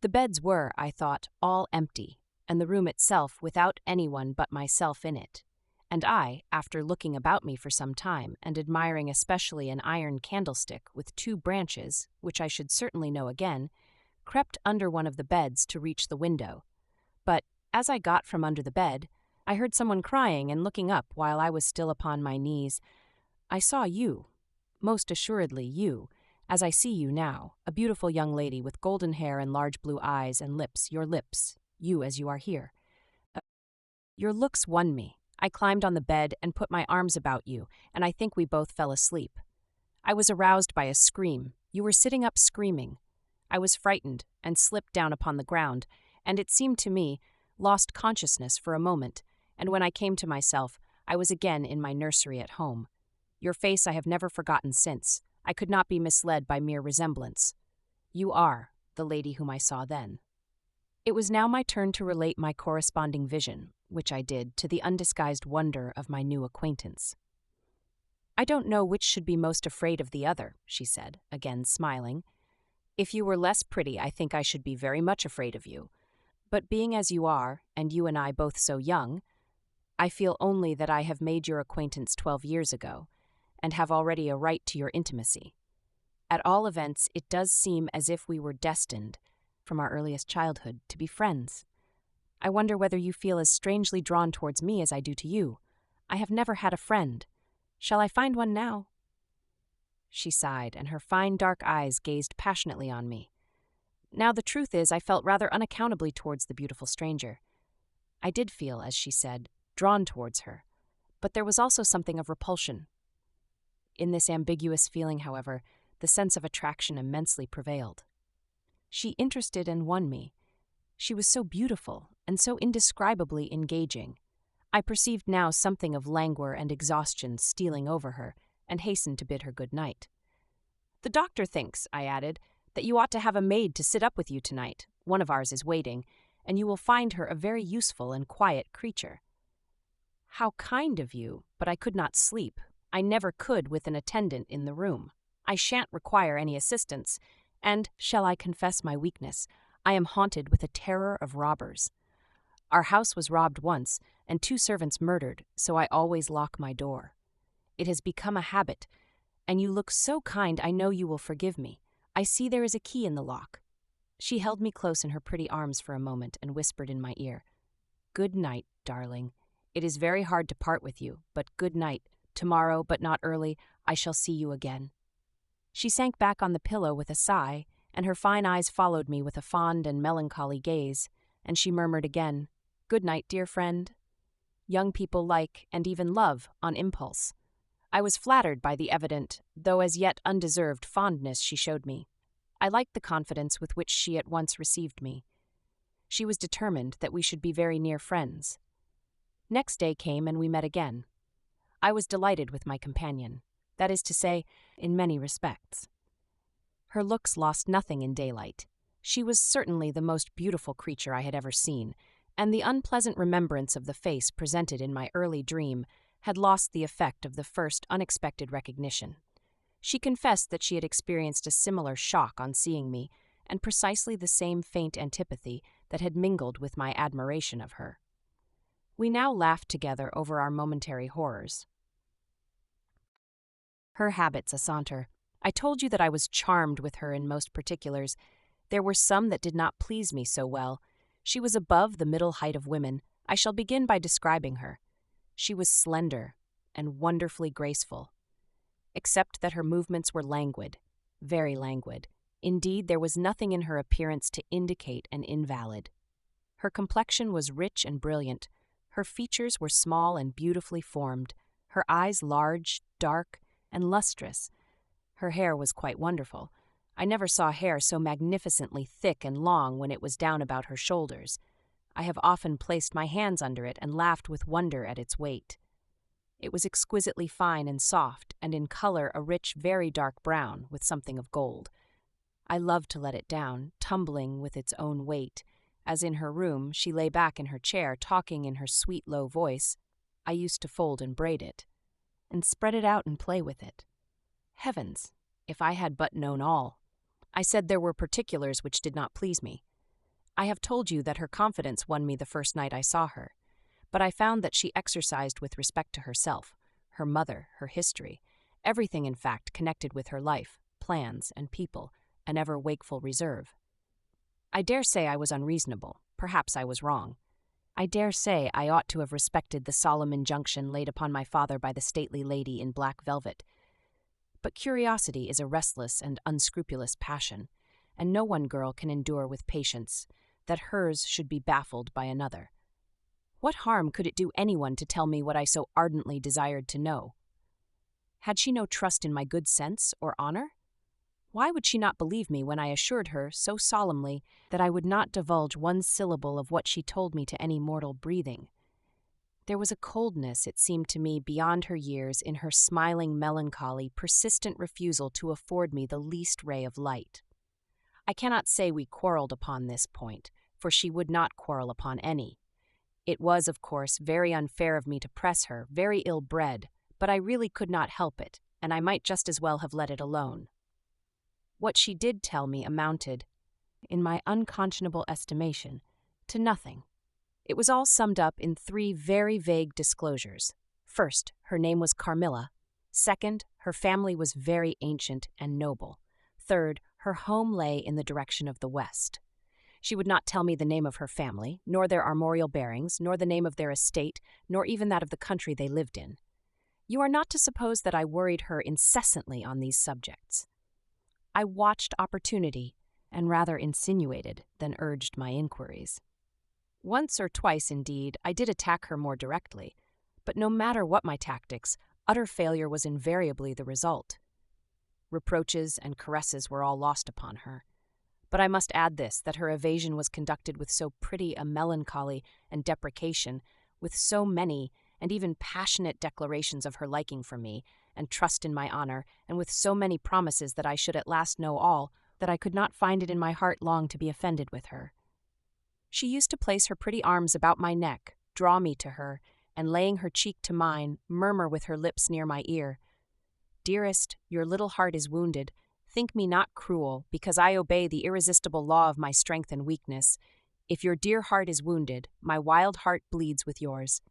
The beds were, I thought, all empty, and the room itself without anyone but myself in it. And I, after looking about me for some time, and admiring especially an iron candlestick with 2 branches, which I should certainly know again, crept under one of the beds to reach the window. But, as I got from under the bed, I heard someone crying, and looking up while I was still upon my knees, I saw you, most assuredly you, as I see you now, a beautiful young lady with golden hair and large blue eyes and lips, you as you are here. Your looks won me. I climbed on the bed and put my arms about you, and I think we both fell asleep. I was aroused by a scream. You were sitting up screaming. I was frightened and slipped down upon the ground, and it seemed to me, lost consciousness for a moment, and when I came to myself, I was again in my nursery at home. Your face I have never forgotten since. I could not be misled by mere resemblance. You are the lady whom I saw then. It was now my turn to relate my corresponding vision, which I did to the undisguised wonder of my new acquaintance. I don't know which should be most afraid of the other, she said, again smiling. If you were less pretty, I think I should be very much afraid of you. But being as you are, and you and I both so young, I feel only that I have made your acquaintance 12 years ago, and have already a right to your intimacy. At all events, it does seem as if we were destined, from our earliest childhood, to be friends. I wonder whether you feel as strangely drawn towards me as I do to you. I have never had a friend. Shall I find one now? She sighed, and her fine dark eyes gazed passionately on me. Now the truth is, I felt rather unaccountably towards the beautiful stranger. I did feel, as she said, drawn towards her, but there was also something of repulsion. In this ambiguous feeling, however, the sense of attraction immensely prevailed. She interested and won me. She was so beautiful and so indescribably engaging. I perceived now something of languor and exhaustion stealing over her, and hastened to bid her good night. The doctor thinks, I added, that you ought to have a maid to sit up with you tonight. One of ours is waiting, and you will find her a very useful and quiet creature. How kind of you, but I could not sleep. I never could with an attendant in the room. I shan't require any assistance, and, shall I confess my weakness, I am haunted with a terror of robbers. Our house was robbed once, and 2 servants murdered, so I always lock my door. It has become a habit, and you look so kind I know you will forgive me. I see there is a key in the lock. She held me close in her pretty arms for a moment and whispered in my ear, Good night, darling. It is very hard to part with you, but good night. Tomorrow, but not early, I shall see you again. She sank back on the pillow with a sigh, and her fine eyes followed me with a fond and melancholy gaze, and she murmured again, Good night, dear friend. Young people like, and even love, on impulse. I was flattered by the evident, though as yet undeserved, fondness she showed me. I liked the confidence with which she at once received me. She was determined that we should be very near friends. Next day came, and we met again. I was delighted with my companion, that is to say, in many respects. Her looks lost nothing in daylight. She was certainly the most beautiful creature I had ever seen, and the unpleasant remembrance of the face presented in my early dream had lost the effect of the first unexpected recognition. She confessed that she had experienced a similar shock on seeing me, and precisely the same faint antipathy that had mingled with my admiration of her. We now laughed together over our momentary horrors. Her habits a saunter. I told you that I was charmed with her in most particulars. There were some that did not please me so well. She was above the middle height of women. I shall begin by describing her. She was slender and wonderfully graceful, except that her movements were languid, very languid. Indeed, there was nothing in her appearance to indicate an invalid. Her complexion was rich and brilliant. Her features were small and beautifully formed, her eyes large, dark, and lustrous. Her hair was quite wonderful. I never saw hair so magnificently thick and long when it was down about her shoulders. I have often placed my hands under it and laughed with wonder at its weight. It was exquisitely fine and soft, and in color a rich, very dark brown with something of gold. I loved to let it down, tumbling with its own weight. As in her room, she lay back in her chair, talking in her sweet, low voice. I used to fold and braid it, and spread it out and play with it. Heavens, if I had but known all! I said there were particulars which did not please me. I have told you that her confidence won me the first night I saw her, but I found that she exercised with respect to herself, her mother, her history, everything in fact connected with her life, plans, and people, an ever-wakeful reserve. I dare say I was unreasonable. Perhaps I was wrong. I dare say I ought to have respected the solemn injunction laid upon my father by the stately lady in black velvet. But curiosity is a restless and unscrupulous passion, and no one girl can endure with patience that hers should be baffled by another. What harm could it do anyone to tell me what I so ardently desired to know? Had she no trust in my good sense or honor? Why would she not believe me when I assured her so solemnly that I would not divulge one syllable of what she told me to any mortal breathing? There was a coldness, it seemed to me, beyond her years in her smiling melancholy, persistent refusal to afford me the least ray of light. I cannot say we quarreled upon this point, for she would not quarrel upon any. It was, of course, very unfair of me to press her, very ill-bred, but I really could not help it, and I might just as well have let it alone. What she did tell me amounted, in my unconscionable estimation, to nothing. It was all summed up in 3 very vague disclosures. First, her name was Carmilla. Second, her family was very ancient and noble. Third, her home lay in the direction of the west. She would not tell me the name of her family, nor their armorial bearings, nor the name of their estate, nor even that of the country they lived in. You are not to suppose that I worried her incessantly on these subjects. I watched opportunity, and rather insinuated than urged my inquiries. Once or twice, indeed, I did attack her more directly, but no matter what my tactics, utter failure was invariably the result. Reproaches and caresses were all lost upon her. But I must add this, that her evasion was conducted with so pretty a melancholy and deprecation, with so many and even passionate declarations of her liking for me, and trust in my honor, and with so many promises that I should at last know all, that I could not find it in my heart long to be offended with her. She used to place her pretty arms about my neck, draw me to her, and laying her cheek to mine, murmur with her lips near my ear, "Dearest, your little heart is wounded. Think me not cruel, because I obey the irresistible law of my strength and weakness. If your dear heart is wounded, my wild heart bleeds with yours.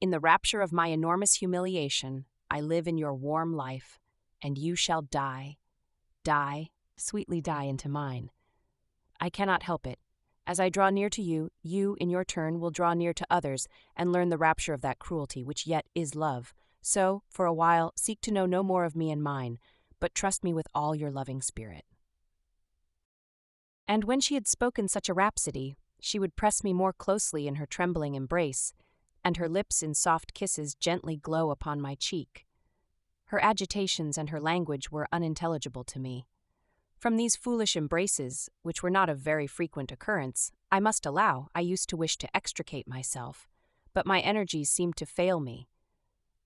In the rapture of my enormous humiliation, I live in your warm life, and you shall die, sweetly die into mine. I cannot help it. As I draw near to you, you, in your turn, will draw near to others, and learn the rapture of that cruelty, which yet is love. So, for a while, seek to know no more of me and mine, but trust me with all your loving spirit." And when she had spoken such a rhapsody, she would press me more closely in her trembling embrace, and her lips in soft kisses gently glow upon my cheek. Her agitations and her language were unintelligible to me. From these foolish embraces, which were not of very frequent occurrence, I must allow I used to wish to extricate myself, but my energies seemed to fail me.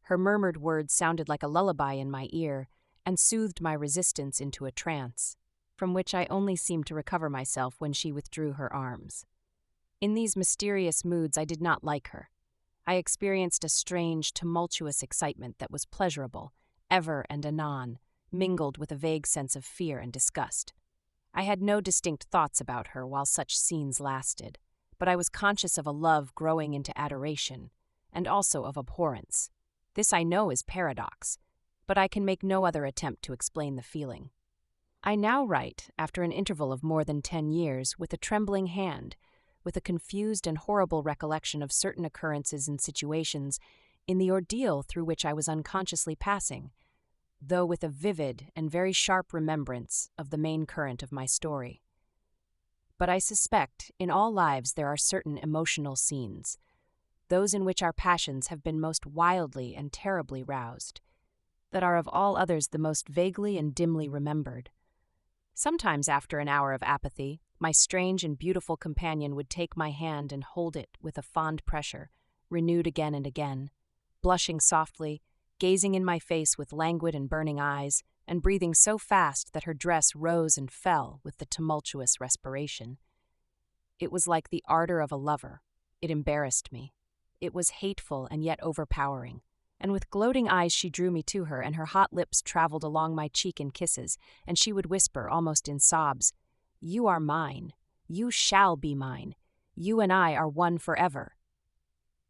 Her murmured words sounded like a lullaby in my ear, and soothed my resistance into a trance, from which I only seemed to recover myself when she withdrew her arms. In these mysterious moods I did not like her. I experienced a strange, tumultuous excitement that was pleasurable, ever and anon, mingled with a vague sense of fear and disgust. I had no distinct thoughts about her while such scenes lasted, but I was conscious of a love growing into adoration, and also of abhorrence. This I know is paradox, but I can make no other attempt to explain the feeling. I now write, after an interval of more than 10 years, with a trembling hand, with a confused and horrible recollection of certain occurrences and situations in the ordeal through which I was unconsciously passing, though with a vivid and very sharp remembrance of the main current of my story. But I suspect in all lives there are certain emotional scenes, those in which our passions have been most wildly and terribly roused, that are of all others the most vaguely and dimly remembered. Sometimes after an hour of apathy, my strange and beautiful companion would take my hand and hold it with a fond pressure, renewed again and again, blushing softly, gazing in my face with languid and burning eyes, and breathing so fast that her dress rose and fell with the tumultuous respiration. It was like the ardor of a lover. It embarrassed me. It was hateful and yet overpowering. And with gloating eyes she drew me to her, and her hot lips traveled along my cheek in kisses, and she would whisper, almost in sobs, "You are mine. You shall be mine. You and I are one forever."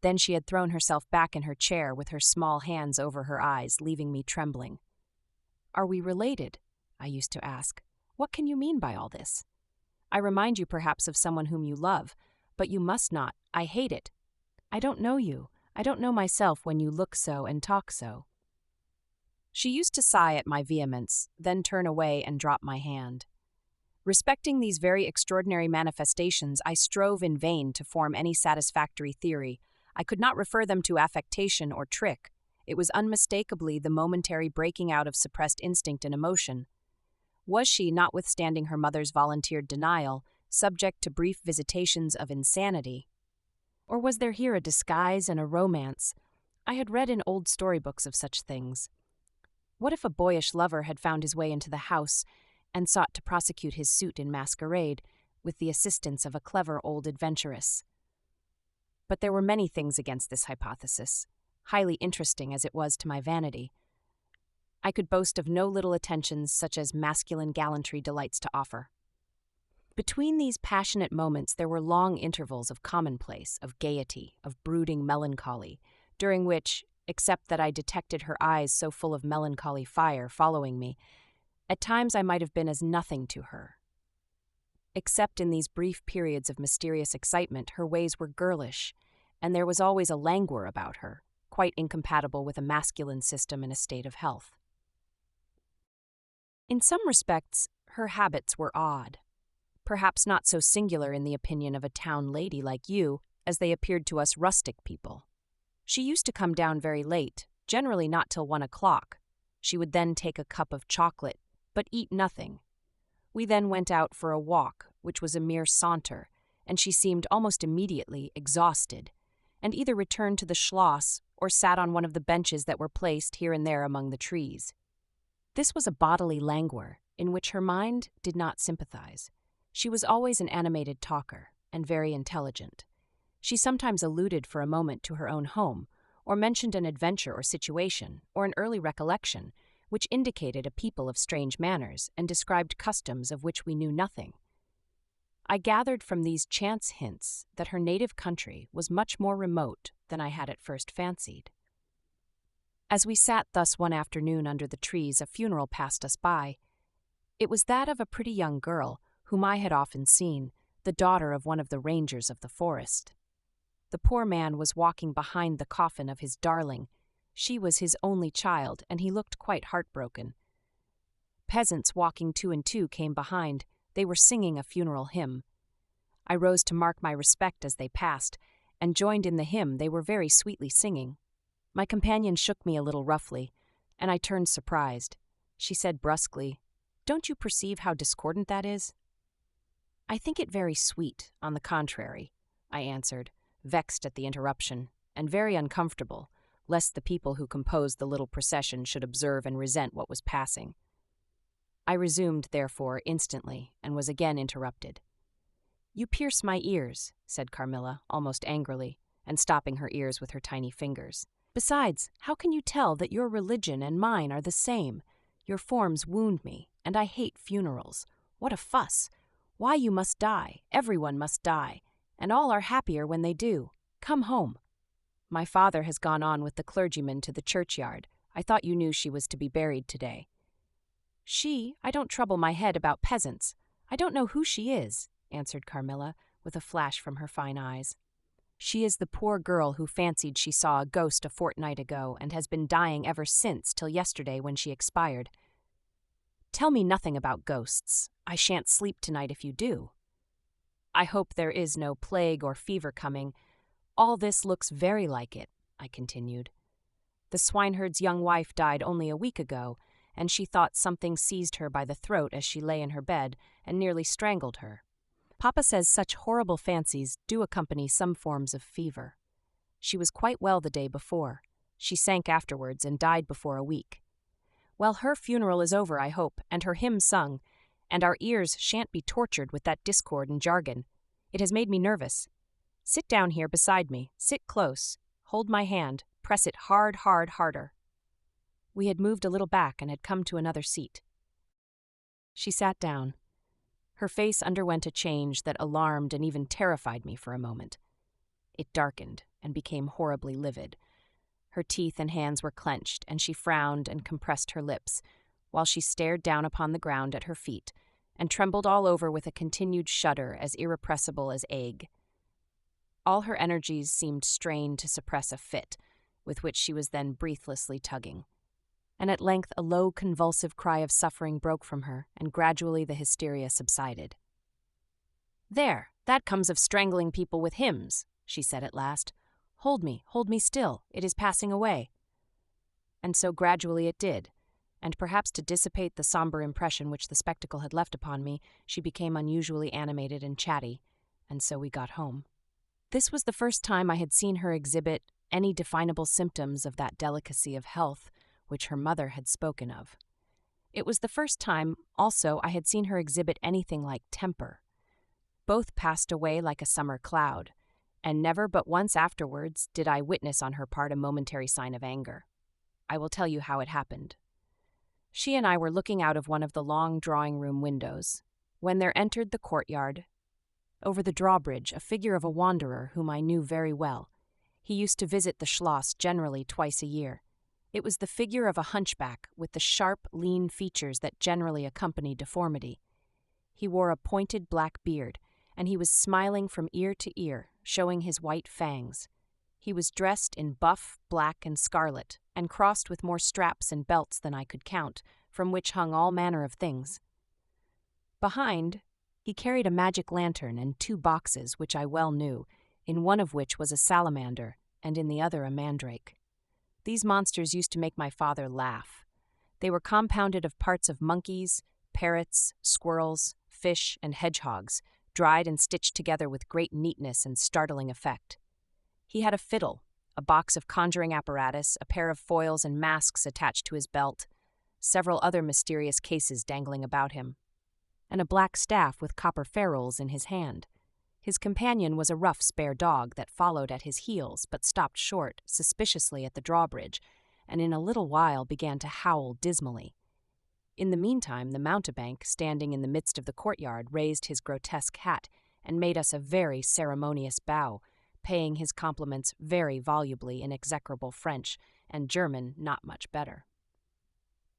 Then she had thrown herself back in her chair with her small hands over her eyes, leaving me trembling. "Are we related?" I used to ask. "What can you mean by all this? I remind you perhaps of someone whom you love, but you must not. I hate it. I don't know you. I don't know myself when you look so and talk so." She used to sigh at my vehemence, then turn away and drop my hand. Respecting these very extraordinary manifestations, I strove in vain to form any satisfactory theory. I could not refer them to affectation or trick. It was unmistakably the momentary breaking out of suppressed instinct and emotion. Was she, notwithstanding her mother's volunteered denial, subject to brief visitations of insanity? Or was there here a disguise and a romance? I had read in old storybooks of such things. What if a boyish lover had found his way into the house and sought to prosecute his suit in masquerade, with the assistance of a clever old adventuress? But there were many things against this hypothesis, highly interesting as it was to my vanity. I could boast of no little attentions such as masculine gallantry delights to offer. Between these passionate moments there were long intervals of commonplace, of gaiety, of brooding melancholy, during which, except that I detected her eyes so full of melancholy fire following me, at times I might have been as nothing to her. Except in these brief periods of mysterious excitement, her ways were girlish, and there was always a languor about her, quite incompatible with a masculine system in a state of health. In some respects, her habits were odd, perhaps not so singular in the opinion of a town lady like you as they appeared to us rustic people. She used to come down very late, generally not till 1 o'clock. She would then take a cup of chocolate, but eat nothing. We then went out for a walk, which was a mere saunter, and she seemed almost immediately exhausted, and either returned to the Schloss or sat on one of the benches that were placed here and there among the trees. This was a bodily languor, in which her mind did not sympathize. She was always an animated talker, and very intelligent. She sometimes alluded for a moment to her own home, or mentioned an adventure or situation, or an early recollection, which indicated a people of strange manners and described customs of which we knew nothing. I gathered from these chance hints that her native country was much more remote than I had at first fancied. As we sat thus one afternoon under the trees, a funeral passed us by. It was that of a pretty young girl, whom I had often seen, the daughter of one of the rangers of the forest. The poor man was walking behind the coffin of his darling. She was his only child, and he looked quite heartbroken. Peasants walking 2 and 2 came behind. They were singing a funeral hymn. I rose to mark my respect as they passed, and joined in the hymn they were very sweetly singing. My companion shook me a little roughly, and I turned surprised. She said brusquely, "Don't you perceive how discordant that is?" "I think it very sweet, on the contrary," I answered, vexed at the interruption, and very uncomfortable, lest the people who composed the little procession should observe and resent what was passing. I resumed, therefore, instantly, and was again interrupted. "You pierce my ears," said Carmilla, almost angrily, and stopping her ears with her tiny fingers. "Besides, how can you tell that your religion and mine are the same? Your forms wound me, and I hate funerals. What a fuss! Why, you must die, everyone must die, and all are happier when they do. Come home." "My father has gone on with the clergyman to the churchyard. I thought you knew she was to be buried today." I don't trouble my head about peasants. I don't know who she is," answered Carmilla, with a flash from her fine eyes. "She is the poor girl who fancied she saw a ghost a fortnight ago and has been dying ever since till yesterday when she expired." "Tell me nothing about ghosts. I shan't sleep tonight if you do." "I hope there is no plague or fever coming. All this looks very like it," I continued. "The swineherd's young wife died only a week ago, and she thought something seized her by the throat as she lay in her bed and nearly strangled her. Papa says such horrible fancies do accompany some forms of fever. She was quite well the day before. She sank afterwards and died before a week. Well, her funeral is over, I hope, and her hymn sung, and our ears shan't be tortured with that discord and jargon. It has made me nervous. Sit down here beside me, sit close, hold my hand, press it harder." We had moved a little back and had come to another seat. She sat down. Her face underwent a change that alarmed and even terrified me for a moment. It darkened and became horribly livid. Her teeth and hands were clenched, and she frowned and compressed her lips, while she stared down upon the ground at her feet, and trembled all over with a continued shudder as irrepressible as ague. All her energies seemed strained to suppress a fit, with which she was then breathlessly tugging. And at length a low convulsive cry of suffering broke from her, and gradually the hysteria subsided. "There, that comes of strangling people with hymns," she said at last. hold me still, it is passing away." And so gradually it did, and perhaps to dissipate the somber impression which the spectacle had left upon me, she became unusually animated and chatty, and so we got home. This was the first time I had seen her exhibit any definable symptoms of that delicacy of health which her mother had spoken of. It was the first time, also, I had seen her exhibit anything like temper. Both passed away like a summer cloud, and never but once afterwards did I witness on her part a momentary sign of anger. I will tell you how it happened. She and I were looking out of one of the long drawing-room windows, when there entered the courtyard, over the drawbridge, a figure of a wanderer whom I knew very well. He used to visit the Schloss generally twice a year. It was the figure of a hunchback with the sharp, lean features that generally accompany deformity. He wore a pointed black beard, and he was smiling from ear to ear, showing his white fangs. He was dressed in buff, black, and scarlet, and crossed with more straps and belts than I could count, from which hung all manner of things. Behind, he carried a magic lantern and 2 boxes which I well knew, in one of which was a salamander, and in the other a mandrake. These monsters used to make my father laugh. They were compounded of parts of monkeys, parrots, squirrels, fish, and hedgehogs, dried and stitched together with great neatness and startling effect. He had a fiddle, a box of conjuring apparatus, a pair of foils and masks attached to his belt, several other mysterious cases dangling about him, and a black staff with copper ferrules in his hand. His companion was a rough, spare dog that followed at his heels but stopped short, suspiciously, at the drawbridge, and in a little while began to howl dismally. In the meantime, the mountebank, standing in the midst of the courtyard, raised his grotesque hat and made us a very ceremonious bow, paying his compliments very volubly in execrable French, and German not much better.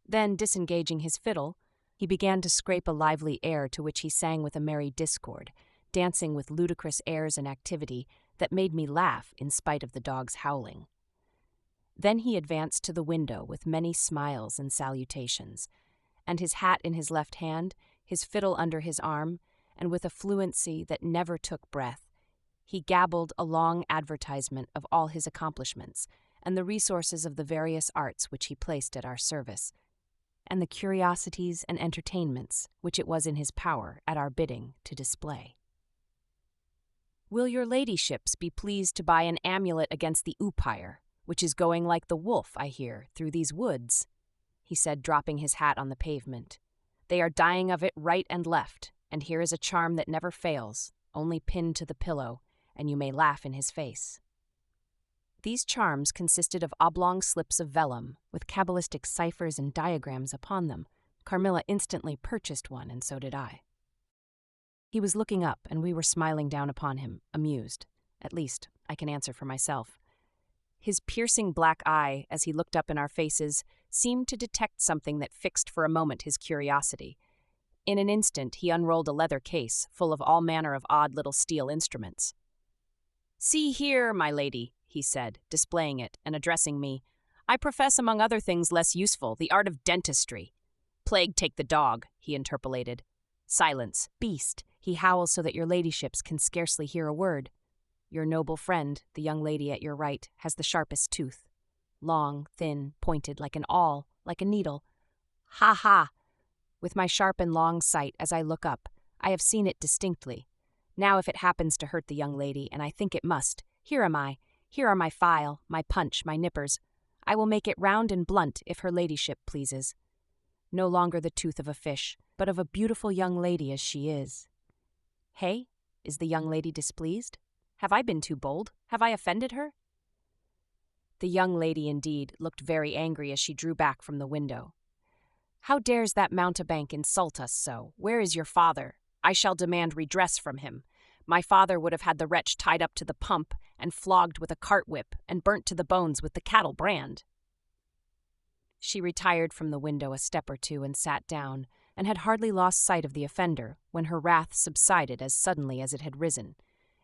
Then, disengaging his fiddle, he began to scrape a lively air to which he sang with a merry discord, dancing with ludicrous airs and activity that made me laugh in spite of the dog's howling. Then he advanced to the window with many smiles and salutations, and his hat in his left hand, his fiddle under his arm, and with a fluency that never took breath, he gabbled a long advertisement of all his accomplishments and the resources of the various arts which he placed at our service, and the curiosities and entertainments which it was in his power, at our bidding, to display. "Will your ladyships be pleased to buy an amulet against the umpire, which is going like the wolf, I hear, through these woods?" he said, dropping his hat on the pavement. "They are dying of it right and left, and here is a charm that never fails, only pinned to the pillow, and you may laugh in his face." These charms consisted of oblong slips of vellum, with cabalistic ciphers and diagrams upon them. Carmilla instantly purchased one, and so did I. He was looking up, and we were smiling down upon him, amused. At least, I can answer for myself. His piercing black eye, as he looked up in our faces, seemed to detect something that fixed for a moment his curiosity. In an instant, he unrolled a leather case, full of all manner of odd little steel instruments. "See here, my lady," he said, displaying it, and addressing me. "I profess, among other things less useful, the art of dentistry." "Plague take the dog," he interpolated. "Silence, beast. He howls so that your ladyships can scarcely hear a word. Your noble friend, the young lady at your right, has the sharpest tooth. Long, thin, pointed, like an awl, like a needle. Ha ha! With my sharp and long sight, as I look up, I have seen it distinctly. Now if it happens to hurt the young lady, and I think it must, here am I. Here are my file, my punch, my nippers. I will make it round and blunt, if her ladyship pleases. No longer the tooth of a fish, but of a beautiful young lady as she is. Hey, is the young lady displeased? Have I been too bold? Have I offended her?" The young lady, indeed, looked very angry as she drew back from the window. "How dares that mountebank insult us so? Where is your father? I shall demand redress from him. My father would have had the wretch tied up to the pump and flogged with a cart whip and burnt to the bones with the cattle brand." She retired from the window a step or two and sat down, and had hardly lost sight of the offender when her wrath subsided as suddenly as it had risen,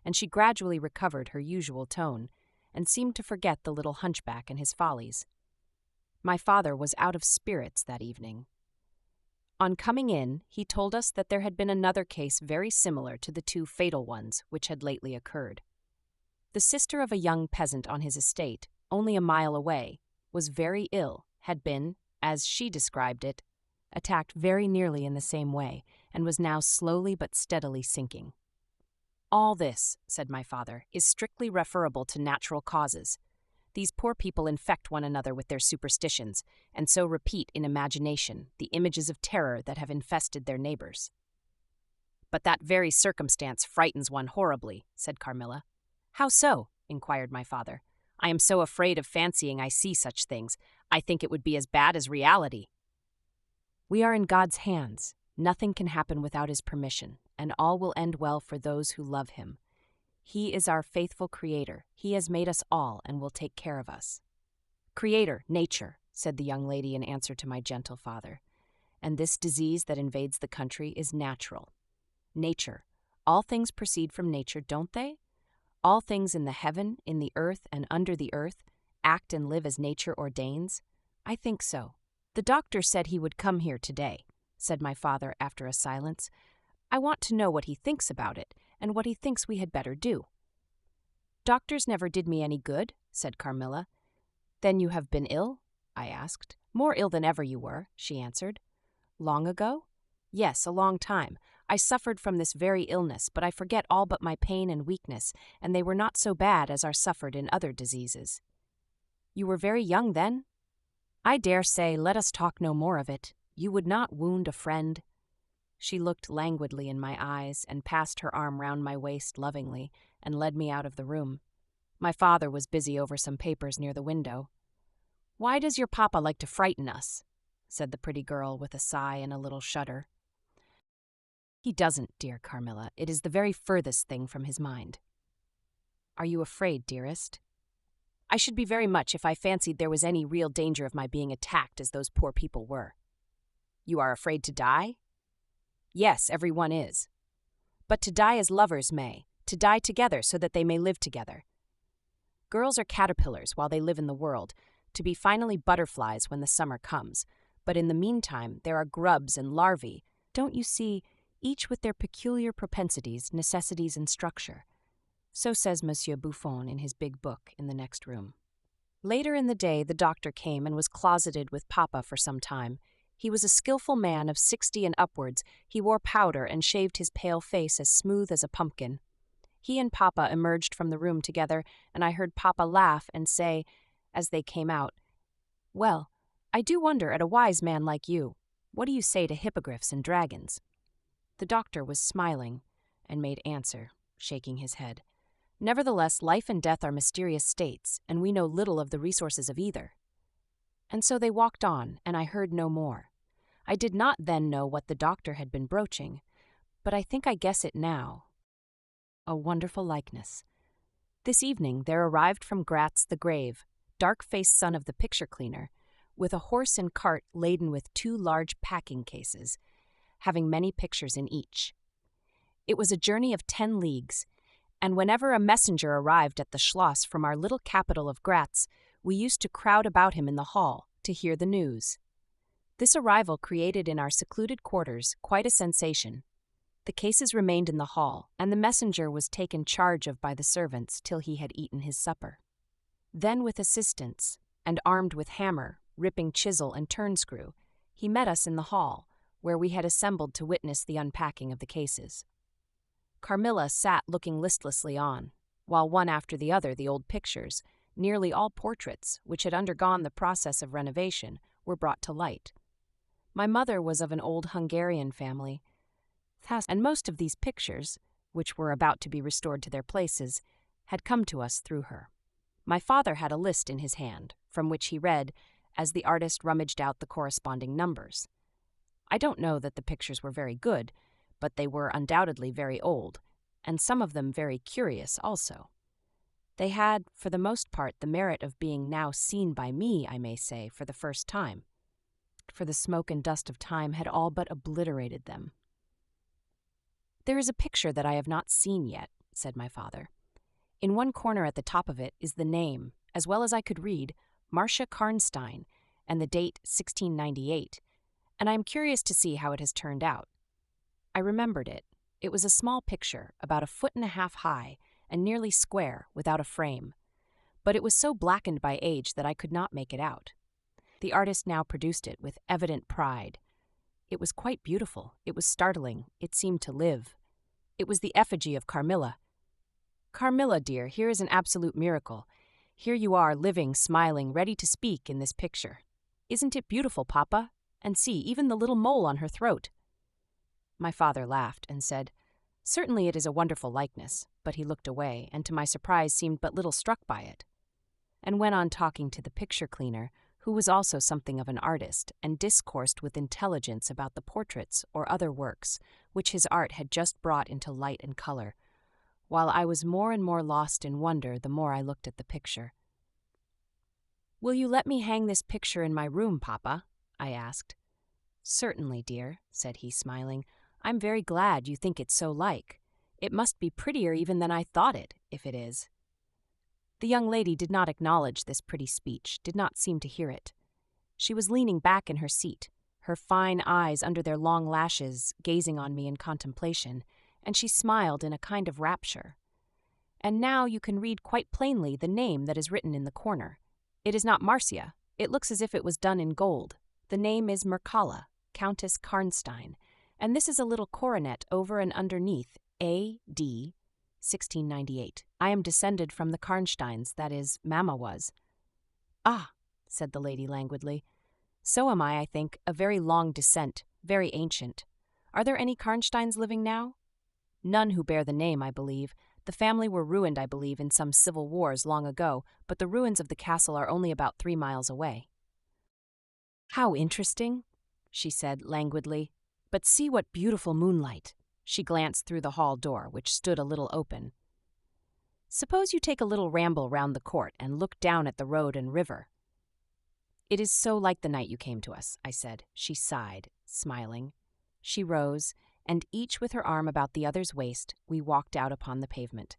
and she gradually recovered her usual tone, and seemed to forget the little hunchback and his follies. My father was out of spirits that evening. On coming in, he told us that there had been another case very similar to the 2 fatal ones which had lately occurred. The sister of a young peasant on his estate, only a mile away, was very ill, had been, as she described it, attacked very nearly in the same way, and was now slowly but steadily sinking. All this, said my father, is strictly referable to natural causes. These poor people infect one another with their superstitions, and so repeat in imagination the images of terror that have infested their neighbors. But that very circumstance frightens one horribly, said Carmilla. How so? Inquired my father. I am so afraid of fancying I see such things. I think it would be as bad as reality. We are in God's hands. Nothing can happen without his permission, and all will end well for those who love him. He is our faithful creator. He has made us all and will take care of us. Creator, nature, said the young lady in answer to my gentle father. And this disease that invades the country is natural. Nature. All things proceed from nature, don't they? All things in the heaven, in the earth, and under the earth act and live as nature ordains? I think so. The doctor said he would come here today, said my father after a silence. I want to know what he thinks about it, and what he thinks we had better do. Doctors never did me any good, said Carmilla. Then you have been ill? I asked. More ill than ever you were, she answered. Long ago? Yes, a long time. I suffered from this very illness, but I forget all but my pain and weakness, and they were not so bad as are suffered in other diseases. You were very young then? I dare say, let us talk no more of it. You would not wound a friend. She looked languidly in my eyes and passed her arm round my waist lovingly and led me out of the room. My father was busy over some papers near the window. Why does your papa like to frighten us? Said the pretty girl with a sigh and a little shudder. He doesn't, dear Carmilla. It is the very furthest thing from his mind. Are you afraid, dearest? I should be very much if I fancied there was any real danger of my being attacked as those poor people were. You are afraid to die? Yes, every one is. But to die as lovers may, to die together so that they may live together. Girls are caterpillars while they live in the world, to be finally butterflies when the summer comes. But in the meantime, there are grubs and larvae, don't you see, each with their peculiar propensities, necessities, and structure. So says Monsieur Buffon in his big book in the next room. Later in the day, the doctor came and was closeted with Papa for some time. He was a skillful man of 60 and upwards. He wore powder and shaved his pale face as smooth as a pumpkin. He and Papa emerged from the room together, and I heard Papa laugh and say, as they came out, "Well, I do wonder at a wise man like you. What do you say to hippogriffs and dragons?" The doctor was smiling and made answer, shaking his head. Nevertheless, life and death are mysterious states, and we know little of the resources of either. And so they walked on, and I heard no more. I did not then know what the doctor had been broaching, but I think I guess it now. A wonderful likeness. This evening there arrived from Gratz the grave, dark-faced son of the picture cleaner, with a horse and cart laden with 2 large packing cases, having many pictures in each. It was a journey of 10 leagues, and whenever a messenger arrived at the Schloss from our little capital of Gratz, we used to crowd about him in the hall to hear the news. This arrival created in our secluded quarters quite a sensation. The cases remained in the hall, and the messenger was taken charge of by the servants till he had eaten his supper. Then with assistants, and armed with hammer, ripping chisel, and turnscrew, he met us in the hall, where we had assembled to witness the unpacking of the cases. Carmilla sat looking listlessly on, while one after the other the old pictures, nearly all portraits, which had undergone the process of renovation, were brought to light. My mother was of an old Hungarian family, and most of these pictures, which were about to be restored to their places, had come to us through her. My father had a list in his hand, from which he read, as the artist rummaged out the corresponding numbers. I don't know that the pictures were very good, but they were undoubtedly very old, and some of them very curious also. They had, for the most part, the merit of being now seen by me, I may say, for the first time, for the smoke and dust of time had all but obliterated them. There is a picture that I have not seen yet, said my father. In one corner at the top of it is the name, as well as I could read, Marcia Karnstein, and the date 1698, and I am curious to see how it has turned out. I remembered it. It was a small picture, about 1.5 feet high, and nearly square, without a frame. But it was so blackened by age that I could not make it out. The artist now produced it with evident pride. It was quite beautiful. It was startling. It seemed to live. It was the effigy of Carmilla. Carmilla, dear, here is an absolute miracle. Here you are, living, smiling, ready to speak in this picture. Isn't it beautiful, Papa? And see, even the little mole on her throat. My father laughed and said, "Certainly it is a wonderful likeness," but he looked away, and to my surprise seemed but little struck by it, and went on talking to the picture cleaner, who was also something of an artist, and discoursed with intelligence about the portraits or other works which his art had just brought into light and color, while I was more and more lost in wonder the more I looked at the picture. "Will you let me hang this picture in my room, Papa?" I asked. "Certainly, dear," said he, smiling. "I'm very glad you think it so like. It must be prettier even than I thought it, if it is." The young lady did not acknowledge this pretty speech, did not seem to hear it. She was leaning back in her seat, her fine eyes under their long lashes gazing on me in contemplation, and she smiled in a kind of rapture. "And now you can read quite plainly the name that is written in the corner. It is not Marcia. It looks as if it was done in gold. The name is Mircalla, Countess Karnstein, and this is a little coronet over and underneath, A.D. 1698. I am descended from the Karnsteins, that is, Mamma was." "Ah," said the lady languidly. "So am I think, a very long descent, very ancient. Are there any Karnsteins living now?" "None who bear the name, I believe. The family were ruined, I believe, in some civil wars long ago, but the ruins of the castle are only about 3 miles away." "How interesting," she said languidly. "But see what beautiful moonlight." She glanced through the hall door, which stood a little open. "Suppose you take a little ramble round the court and look down at the road and river." "It is so like the night you came to us," I said. She sighed, smiling. She rose, and each with her arm about the other's waist, we walked out upon the pavement.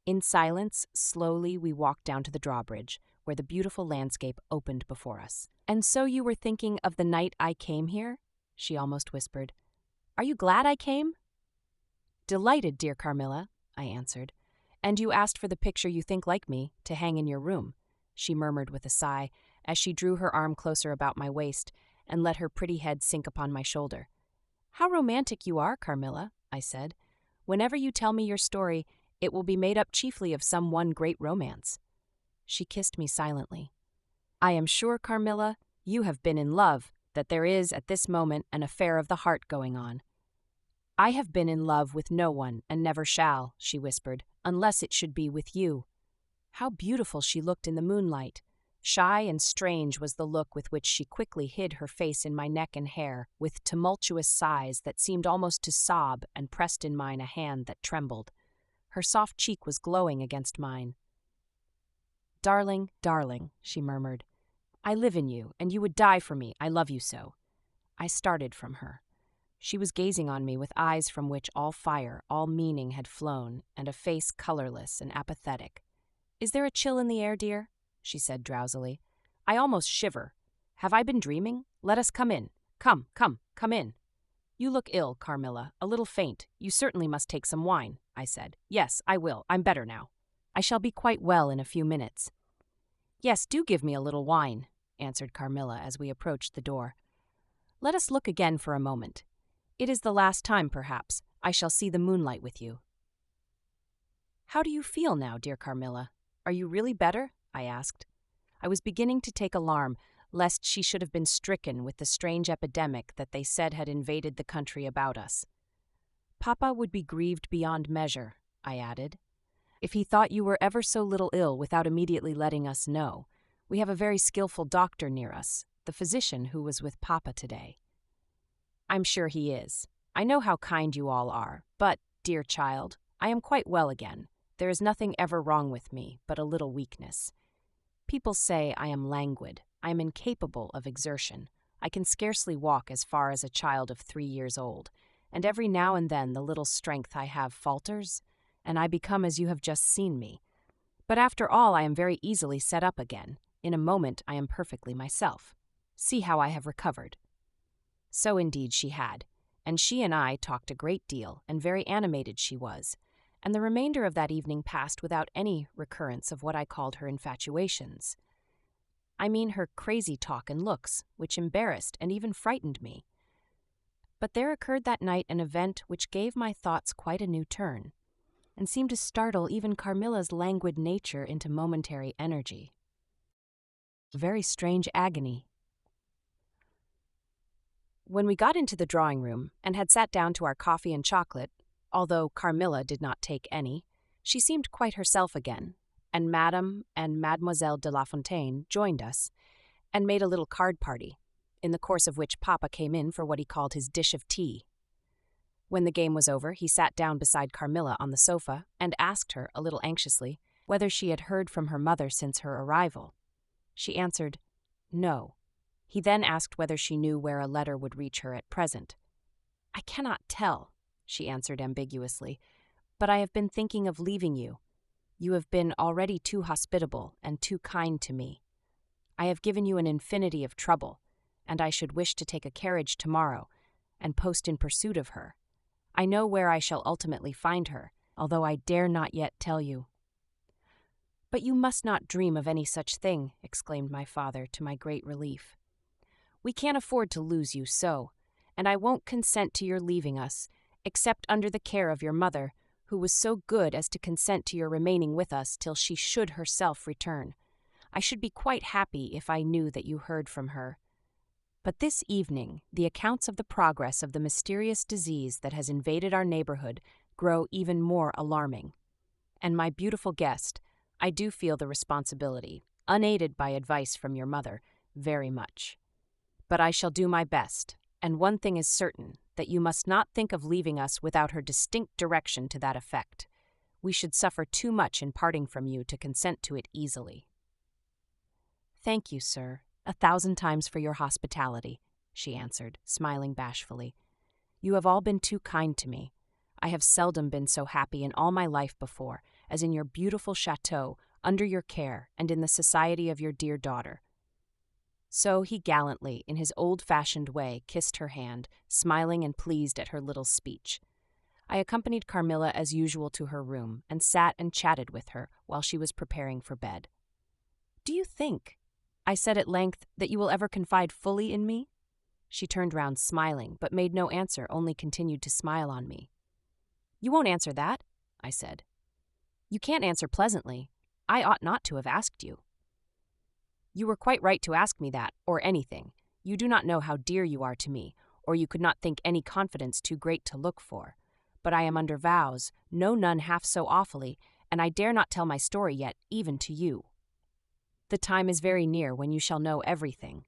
In silence, slowly we walked down to the drawbridge, where the beautiful landscape opened before us. "And so you were thinking of the night I came here?" she almost whispered. "Are you glad I came?" "Delighted, dear Carmilla," I answered. "And you asked for the picture you think like me, to hang in your room," she murmured with a sigh, as she drew her arm closer about my waist and let her pretty head sink upon my shoulder. "How romantic you are, Carmilla," I said. "Whenever you tell me your story, it will be made up chiefly of some one great romance." She kissed me silently. "I am sure, Carmilla, you have been in love, that there is, at this moment, an affair of the heart going on." "I have been in love with no one, and never shall," she whispered, "unless it should be with you." How beautiful she looked in the moonlight! Shy and strange was the look with which she quickly hid her face in my neck and hair, with tumultuous sighs that seemed almost to sob, and pressed in mine a hand that trembled. Her soft cheek was glowing against mine. "Darling, darling," she murmured, "I live in you, and you would die for me, I love you so." I started from her. She was gazing on me with eyes from which all fire, all meaning had flown, and a face colorless and apathetic. "Is there a chill in the air, dear?" she said drowsily. "I almost shiver. Have I been dreaming? Let us come in. Come in." "You look ill, Carmilla, a little faint. You certainly must take some wine," I said. "Yes, I will. I'm better now. I shall be quite well in a few minutes." "Yes, do give me a little wine," answered Carmilla as we approached the door. "Let us look again for a moment. It is the last time, perhaps, I shall see the moonlight with you." "How do you feel now, dear Carmilla? Are you really better?" I asked. I was beginning to take alarm, lest she should have been stricken with the strange epidemic that they said had invaded the country about us. "Papa would be grieved beyond measure," I added, "if he thought you were ever so little ill without immediately letting us know. We have a very skillful doctor near us, the physician who was with Papa today." "I'm sure he is. I know how kind you all are, but, dear child, I am quite well again. There is nothing ever wrong with me, but a little weakness. People say I am languid. I am incapable of exertion. I can scarcely walk as far as a child of 3 years old, and every now and then the little strength I have falters, and I become as you have just seen me. But after all, I am very easily set up again. In a moment I am perfectly myself. See how I have recovered." So indeed she had, and she and I talked a great deal, and very animated she was, and the remainder of that evening passed without any recurrence of what I called her infatuations. I mean her crazy talk and looks, which embarrassed and even frightened me. But there occurred that night an event which gave my thoughts quite a new turn, and seemed to startle even Carmilla's languid nature into momentary energy. A very strange agony. When we got into the drawing room and had sat down to our coffee and chocolate, although Carmilla did not take any, she seemed quite herself again, and Madame and Mademoiselle de La Fontaine joined us and made a little card party, in the course of which Papa came in for what he called his dish of tea. When the game was over, he sat down beside Carmilla on the sofa and asked her, a little anxiously, whether she had heard from her mother since her arrival. She answered, no. He then asked whether she knew where a letter would reach her at present. I cannot tell, she answered ambiguously, but I have been thinking of leaving you. You have been already too hospitable and too kind to me. I have given you an infinity of trouble, and I should wish to take a carriage tomorrow and post in pursuit of her. I know where I shall ultimately find her, although I dare not yet tell you. But you must not dream of any such thing, exclaimed my father, to my great relief. We can't afford to lose you so, and I won't consent to your leaving us, except under the care of your mother, who was so good as to consent to your remaining with us till she should herself return. I should be quite happy if I knew that you heard from her. But this evening, the accounts of the progress of the mysterious disease that has invaded our neighborhood grow even more alarming. And my beautiful guest, I do feel the responsibility, unaided by advice from your mother, very much. But I shall do my best, and one thing is certain, that you must not think of leaving us without her distinct direction to that effect. We should suffer too much in parting from you to consent to it easily. Thank you, sir, 1,000 times for your hospitality, she answered, smiling bashfully. You have all been too kind to me. I have seldom been so happy in all my life before, as in your beautiful chateau, under your care, and in the society of your dear daughter. So he gallantly, in his old-fashioned way, kissed her hand, smiling and pleased at her little speech. I accompanied Carmilla as usual to her room, and sat and chatted with her while she was preparing for bed. Do you think, I said at length, that you will ever confide fully in me? She turned round smiling, but made no answer, only continued to smile on me. You won't answer that, I said. You can't answer pleasantly. I ought not to have asked you. You were quite right to ask me that, or anything. You do not know how dear you are to me, or you could not think any confidence too great to look for. But I am under vows, no none half so awfully, and I dare not tell my story yet, even to you. The time is very near when you shall know everything.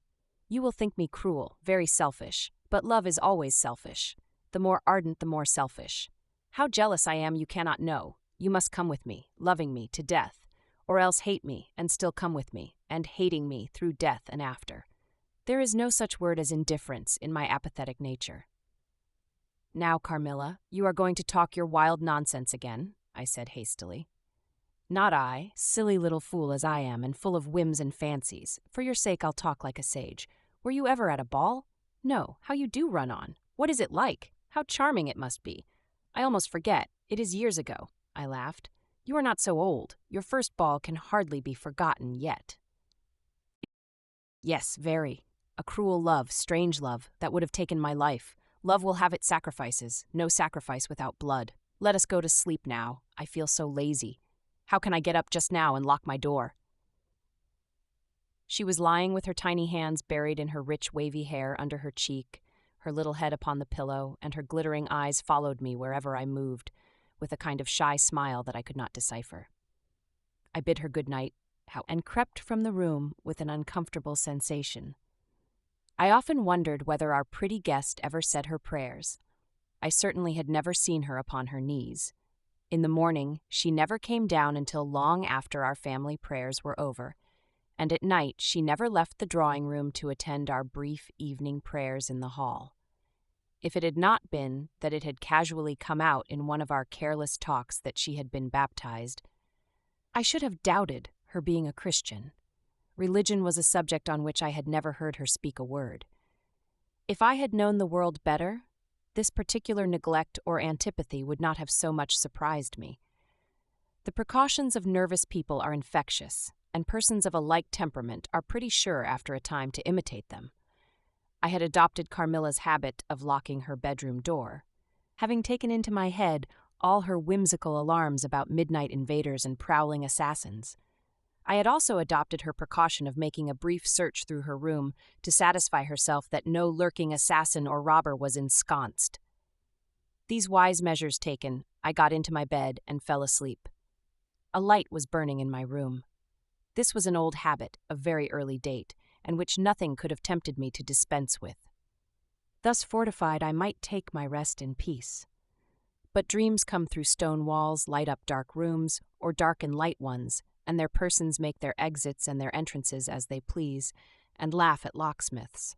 You will think me cruel, very selfish, but love is always selfish. The more ardent, the more selfish. How jealous I am you cannot know. You must come with me, loving me to death, or else hate me and still come with me, and hating me through death and after. There is no such word as indifference in my apathetic nature. Now, Carmilla, you are going to talk your wild nonsense again, I said hastily. Not I, silly little fool as I am and full of whims and fancies. For your sake I'll talk like a sage. Were you ever at a ball? No, how you do run on. What is it like? How charming it must be. I almost forget. It is years ago, I laughed. You are not so old. Your first ball can hardly be forgotten yet. Yes, very. A cruel love, strange love, that would have taken my life. Love will have its sacrifices, no sacrifice without blood. Let us go to sleep now. I feel so lazy. How can I get up just now and lock my door? She was lying with her tiny hands buried in her rich wavy hair under her cheek, her little head upon the pillow, and her glittering eyes followed me wherever I moved, with a kind of shy smile that I could not decipher. I bid her good night, and crept from the room with an uncomfortable sensation. I often wondered whether our pretty guest ever said her prayers. I certainly had never seen her upon her knees. In the morning, she never came down until long after our family prayers were over, and at night she never left the drawing room to attend our brief evening prayers in the hall. If it had not been that it had casually come out in one of our careless talks that she had been baptized, I should have doubted her being a Christian. Religion was a subject on which I had never heard her speak a word. If I had known the world better, this particular neglect or antipathy would not have so much surprised me. The precautions of nervous people are infectious, and persons of a like temperament are pretty sure after a time to imitate them. I had adopted Carmilla's habit of locking her bedroom door, having taken into my head all her whimsical alarms about midnight invaders and prowling assassins. I had also adopted her precaution of making a brief search through her room to satisfy herself that no lurking assassin or robber was ensconced. These wise measures taken, I got into my bed and fell asleep. A light was burning in my room. This was an old habit of very early date, and which nothing could have tempted me to dispense with. Thus fortified, I might take my rest in peace. But dreams come through stone walls, light up dark rooms, or darken light ones, and their persons make their exits and their entrances as they please, and laugh at locksmiths.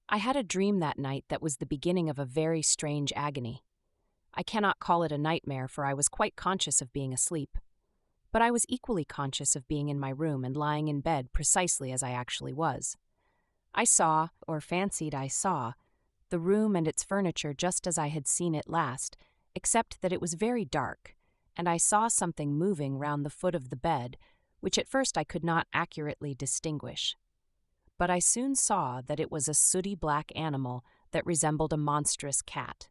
I had a dream that night that was the beginning of a very strange agony. I cannot call it a nightmare, for I was quite conscious of being asleep. But I was equally conscious of being in my room and lying in bed precisely as I actually was. I saw, or fancied I saw, the room and its furniture just as I had seen it last, except that it was very dark, and I saw something moving round the foot of the bed, which at first I could not accurately distinguish. But I soon saw that it was a sooty black animal that resembled a monstrous cat.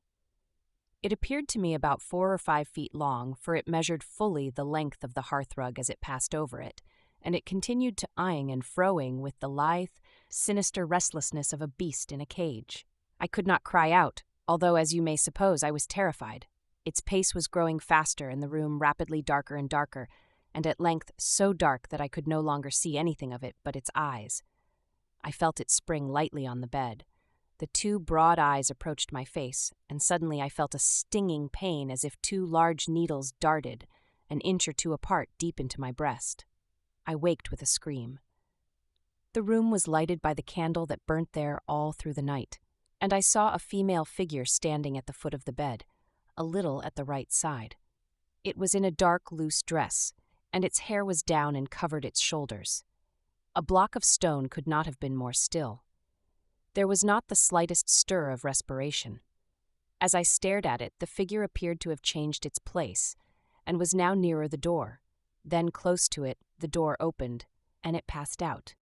It appeared to me about 4 or 5 feet long, for it measured fully the length of the hearthrug as it passed over it, and it continued to eyeing and froing with the lithe, sinister restlessness of a beast in a cage. I could not cry out, although, as you may suppose, I was terrified. Its pace was growing faster and the room rapidly darker and darker, and at length so dark that I could no longer see anything of it but its eyes. I felt it spring lightly on the bed. The 2 broad eyes approached my face, and suddenly I felt a stinging pain as if 2 large needles darted, an inch or 2 apart, deep into my breast. I waked with a scream. The room was lighted by the candle that burnt there all through the night, and I saw a female figure standing at the foot of the bed, a little at the right side. It was in a dark, loose dress, and its hair was down and covered its shoulders. A block of stone could not have been more still. There was not the slightest stir of respiration. As I stared at it, the figure appeared to have changed its place, and was now nearer the door. Then, close to it, the door opened, and it passed out.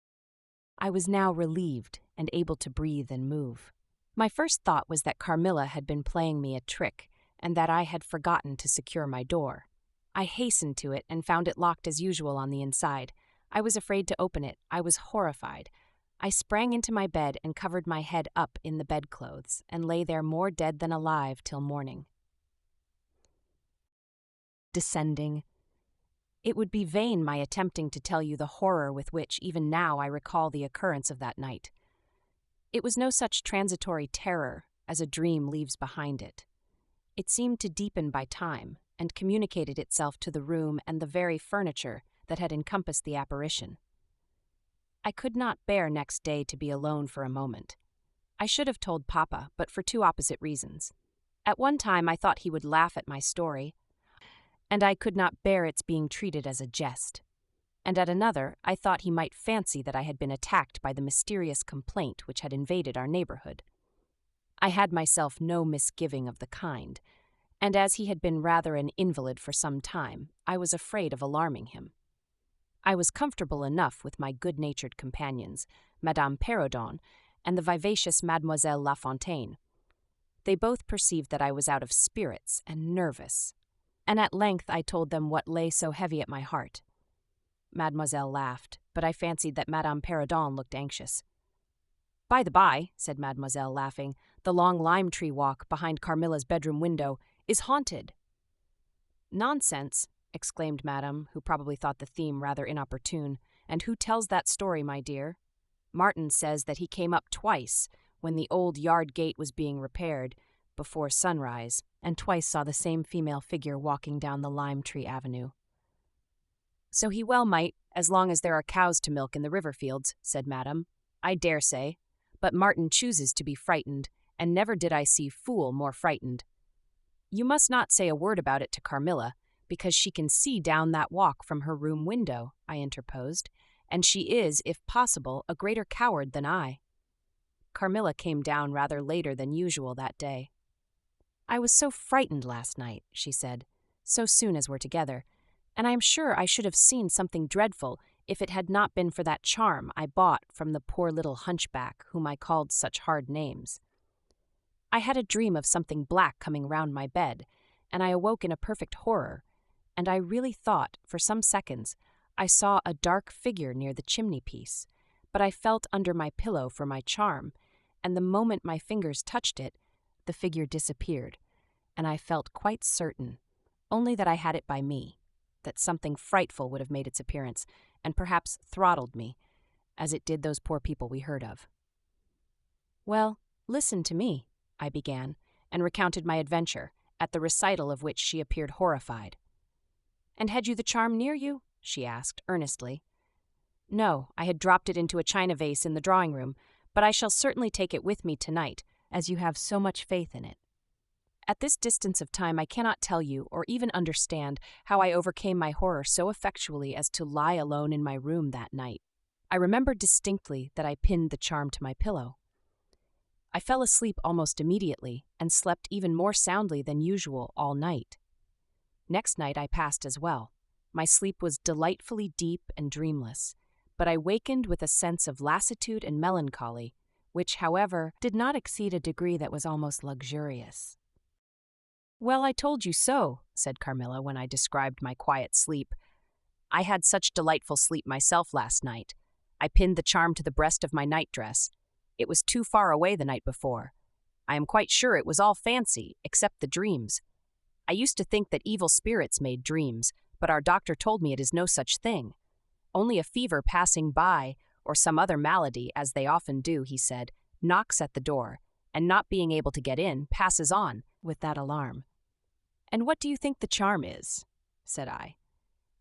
I was now relieved and able to breathe and move. My first thought was that Carmilla had been playing me a trick, and that I had forgotten to secure my door. I hastened to it and found it locked as usual on the inside. I was afraid to open it. I was horrified. I sprang into my bed and covered my head up in the bedclothes, and lay there more dead than alive till morning. Descending. It would be vain my attempting to tell you the horror with which even now I recall the occurrence of that night. It was no such transitory terror as a dream leaves behind it. It seemed to deepen by time, and communicated itself to the room and the very furniture that had encompassed the apparition. I could not bear next day to be alone for a moment. I should have told Papa, but for 2 opposite reasons. At one time I thought he would laugh at my story, and I could not bear its being treated as a jest. And at another, I thought he might fancy that I had been attacked by the mysterious complaint which had invaded our neighborhood. I had myself no misgiving of the kind, and as he had been rather an invalid for some time, I was afraid of alarming him. I was comfortable enough with my good-natured companions, Madame Perrodon and the vivacious Mademoiselle La Fontaine. They both perceived that I was out of spirits and nervous, and at length I told them what lay so heavy at my heart. Mademoiselle laughed, but I fancied that Madame Perrodon looked anxious. "By the by," said Mademoiselle, laughing, "the long lime-tree walk behind Carmilla's bedroom window is haunted." "Nonsense," exclaimed Madame, who probably thought the theme rather inopportune. "And who tells that story, my dear? Martin says that he came up twice, when the old yard gate was being repaired, before sunrise, and twice saw the same female figure walking down the lime-tree avenue." "So he well might, as long as there are cows to milk in the river fields," said Madame. "I dare say. But Martin chooses to be frightened, and never did I see fool more frightened." "You must not say a word about it to Carmilla, because she can see down that walk from her room window," I interposed, "and she is, if possible, a greater coward than I." Carmilla came down rather later than usual that day. "I was so frightened last night," she said, "so soon as we're together, and I am sure I should have seen something dreadful if it had not been for that charm I bought from the poor little hunchback whom I called such hard names. I had a dream of something black coming round my bed, and I awoke in a perfect horror, and I really thought, for some seconds, I saw a dark figure near the chimney-piece, but I felt under my pillow for my charm, and the moment my fingers touched it, the figure disappeared, and I felt quite certain, only that I had it by me, that something frightful would have made its appearance, and perhaps throttled me, as it did those poor people we heard of. "Well, listen to me," I began, and recounted my adventure, at the recital of which she appeared horrified. "And had you the charm near you?" she asked, earnestly. "No, I had dropped it into a china vase in the drawing-room, but I shall certainly take it with me tonight, as you have so much faith in it." At this distance of time I cannot tell you, or even understand, how I overcame my horror so effectually as to lie alone in my room that night. I remember distinctly that I pinned the charm to my pillow. I fell asleep almost immediately, and slept even more soundly than usual all night. Next night I passed as well. My sleep was delightfully deep and dreamless, but I wakened with a sense of lassitude and melancholy, which, however, did not exceed a degree that was almost luxurious. "Well, I told you so," said Carmilla when I described my quiet sleep. "I had such delightful sleep myself last night. I pinned the charm to the breast of my nightdress. It was too far away the night before. I am quite sure it was all fancy, except the dreams. I used to think that evil spirits made dreams, but our doctor told me it is no such thing. Only a fever passing by, or some other malady, as they often do, he said, knocks at the door, and not being able to get in, passes on, with that alarm." "And what do you think the charm is?" said I.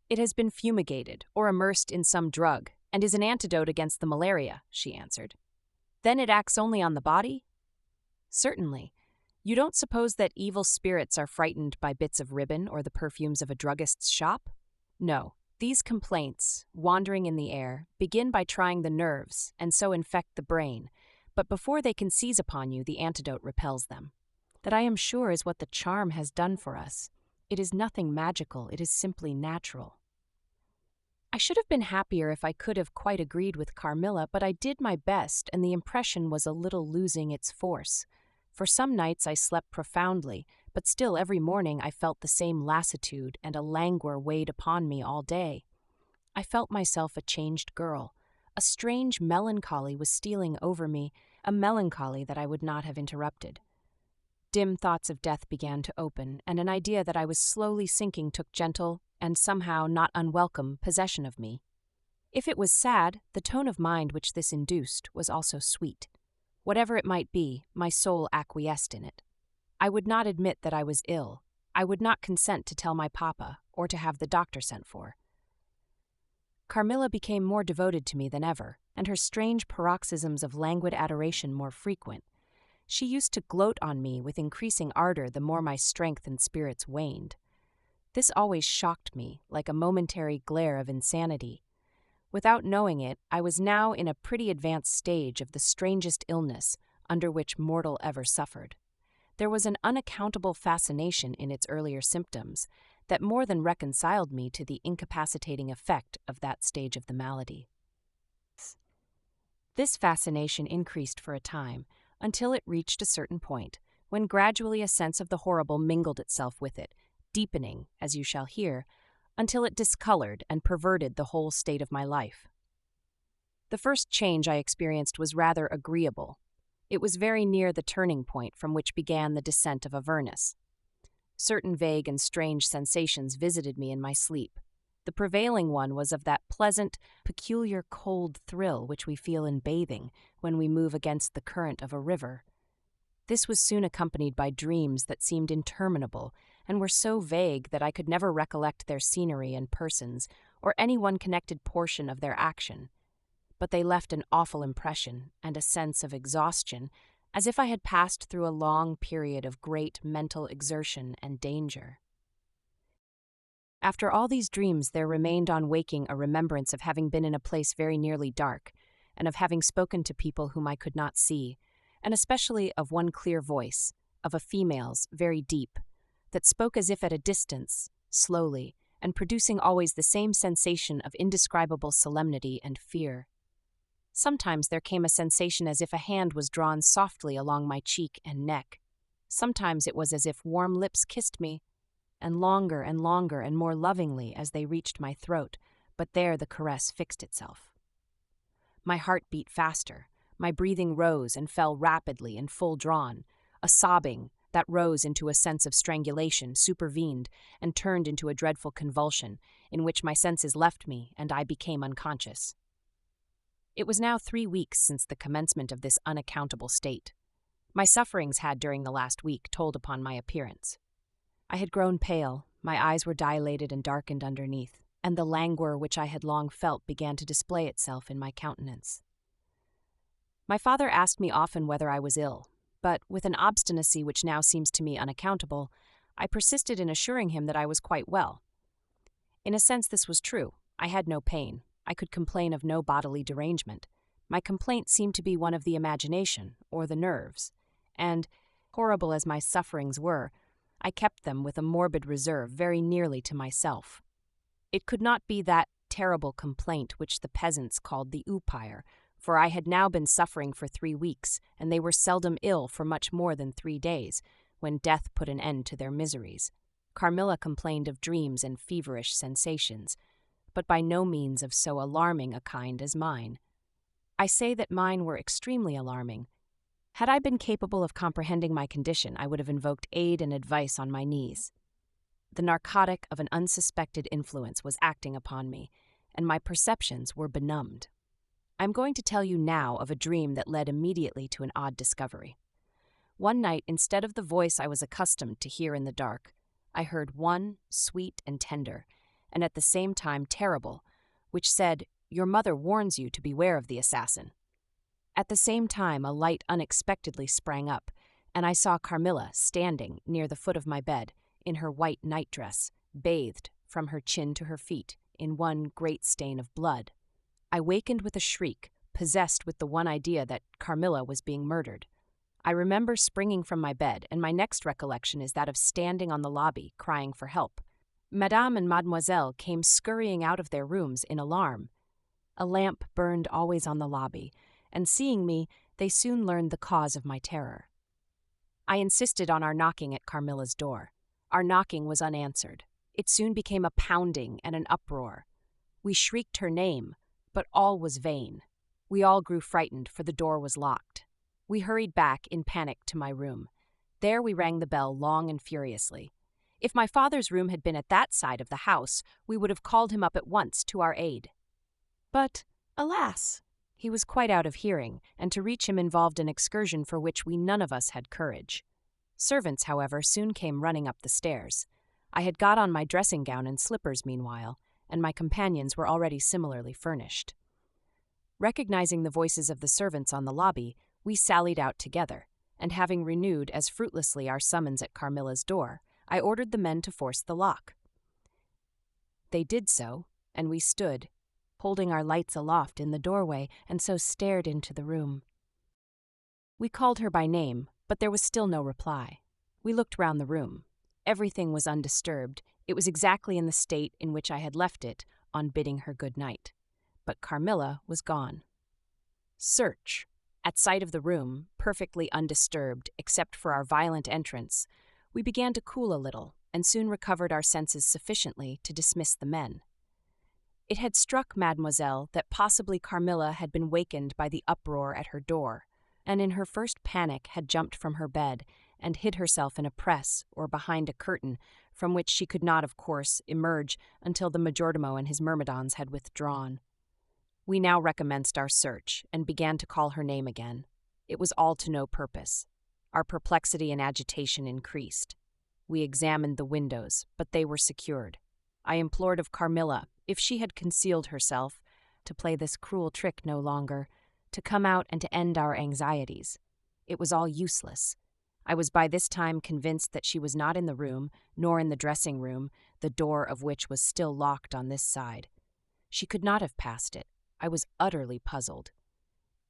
"It has been fumigated, or immersed in some drug, and is an antidote against the malaria," she answered. "Then it acts only on the body?" "Certainly. You don't suppose that evil spirits are frightened by bits of ribbon or the perfumes of a druggist's shop? No. These complaints, wandering in the air, begin by trying the nerves and so infect the brain, but before they can seize upon you, the antidote repels them. That I am sure is what the charm has done for us. It is nothing magical, it is simply natural." I should have been happier if I could have quite agreed with Carmilla, but I did my best, and the impression was a little losing its force. For some nights I slept profoundly, but still every morning I felt the same lassitude, and a languor weighed upon me all day. I felt myself a changed girl. A strange melancholy was stealing over me, a melancholy that I would not have interrupted. Dim thoughts of death began to open, and an idea that I was slowly sinking took gentle, and somehow not unwelcome, possession of me. If it was sad, the tone of mind which this induced was also sweet. Whatever it might be, my soul acquiesced in it. I would not admit that I was ill. I would not consent to tell my papa, or to have the doctor sent for. Carmilla became more devoted to me than ever, and her strange paroxysms of languid adoration more frequent. She used to gloat on me with increasing ardor the more my strength and spirits waned. This always shocked me, like a momentary glare of insanity. Without knowing it, I was now in a pretty advanced stage of the strangest illness under which mortal ever suffered. There was an unaccountable fascination in its earlier symptoms that more than reconciled me to the incapacitating effect of that stage of the malady. This fascination increased for a time, until it reached a certain point, when gradually a sense of the horrible mingled itself with it, deepening, as you shall hear, until it discolored and perverted the whole state of my life. The first change I experienced was rather agreeable. It was very near the turning point from which began the descent of Avernus. Certain vague and strange sensations visited me in my sleep. The prevailing one was of that pleasant, peculiar cold thrill which we feel in bathing when we move against the current of a river. This was soon accompanied by dreams that seemed interminable and were so vague that I could never recollect their scenery and persons, or any one connected portion of their action. But they left an awful impression and a sense of exhaustion, as if I had passed through a long period of great mental exertion and danger. After all these dreams there remained on waking a remembrance of having been in a place very nearly dark, and of having spoken to people whom I could not see, and especially of one clear voice, of a female's, very deep, that spoke as if at a distance, slowly, and producing always the same sensation of indescribable solemnity and fear. Sometimes there came a sensation as if a hand was drawn softly along my cheek and neck. Sometimes it was as if warm lips kissed me, and longer and more lovingly as they reached my throat, but there the caress fixed itself. My heart beat faster, my breathing rose and fell rapidly and full drawn. A sobbing that rose into a sense of strangulation supervened and turned into a dreadful convulsion, in which my senses left me and I became unconscious. It was now 3 weeks since the commencement of this unaccountable state. My sufferings had during the last week told upon my appearance. I had grown pale, my eyes were dilated and darkened underneath, and the languor which I had long felt began to display itself in my countenance. My father asked me often whether I was ill, but, with an obstinacy which now seems to me unaccountable, I persisted in assuring him that I was quite well. In a sense this was true. I had no pain. I could complain of no bodily derangement. My complaint seemed to be one of the imagination, or the nerves, and, horrible as my sufferings were, I kept them with a morbid reserve very nearly to myself. It could not be that terrible complaint which the peasants called the oupire, for I had now been suffering for 3 weeks, and they were seldom ill for much more than 3 days, when death put an end to their miseries. Carmilla complained of dreams and feverish sensations, but by no means of so alarming a kind as mine. I say that mine were extremely alarming. Had I been capable of comprehending my condition, I would have invoked aid and advice on my knees. The narcotic of an unsuspected influence was acting upon me, and my perceptions were benumbed. I am going to tell you now of a dream that led immediately to an odd discovery. One night, instead of the voice I was accustomed to hear in the dark, I heard one, sweet and tender, and at the same time terrible, which said, "Your mother warns you to beware of the assassin." At the same time a light unexpectedly sprang up, and I saw Carmilla standing near the foot of my bed, in her white nightdress, bathed from her chin to her feet in one great stain of blood. I wakened with a shriek, possessed with the one idea that Carmilla was being murdered. I remember springing from my bed, and my next recollection is that of standing on the lobby, crying for help. Madame and Mademoiselle came scurrying out of their rooms in alarm. A lamp burned always on the lobby, and seeing me, they soon learned the cause of my terror. I insisted on our knocking at Carmilla's door. Our knocking was unanswered. It soon became a pounding and an uproar. We shrieked her name, but all was vain. We all grew frightened, for the door was locked. We hurried back in panic to my room. There we rang the bell long and furiously. If my father's room had been at that side of the house, we would have called him up at once to our aid. But, alas! He was quite out of hearing, and to reach him involved an excursion for which we none of us had courage. Servants, however, soon came running up the stairs. I had got on my dressing gown and slippers meanwhile, and my companions were already similarly furnished. Recognizing the voices of the servants on the lobby, we sallied out together, and having renewed as fruitlessly our summons at Carmilla's door, I ordered the men to force the lock. They did so, and we stood, holding our lights aloft in the doorway, and so stared into the room. We called her by name, but there was still no reply. We looked round the room. Everything was undisturbed. It was exactly in the state in which I had left it on bidding her good night. But Carmilla was gone. Search. At sight of the room, perfectly undisturbed except for our violent entrance, we began to cool a little, and soon recovered our senses sufficiently to dismiss the men. It had struck Mademoiselle that possibly Carmilla had been wakened by the uproar at her door, and in her first panic had jumped from her bed and hid herself in a press or behind a curtain, from which she could not, of course, emerge until the majordomo and his myrmidons had withdrawn. We now recommenced our search, and began to call her name again. It was all to no purpose. Our perplexity and agitation increased. We examined the windows, but they were secured. I implored of Carmilla, if she had concealed herself, to play this cruel trick no longer, to come out and to end our anxieties. It was all useless. I was by this time convinced that she was not in the room, nor in the dressing room, the door of which was still locked on this side. She could not have passed it. I was utterly puzzled.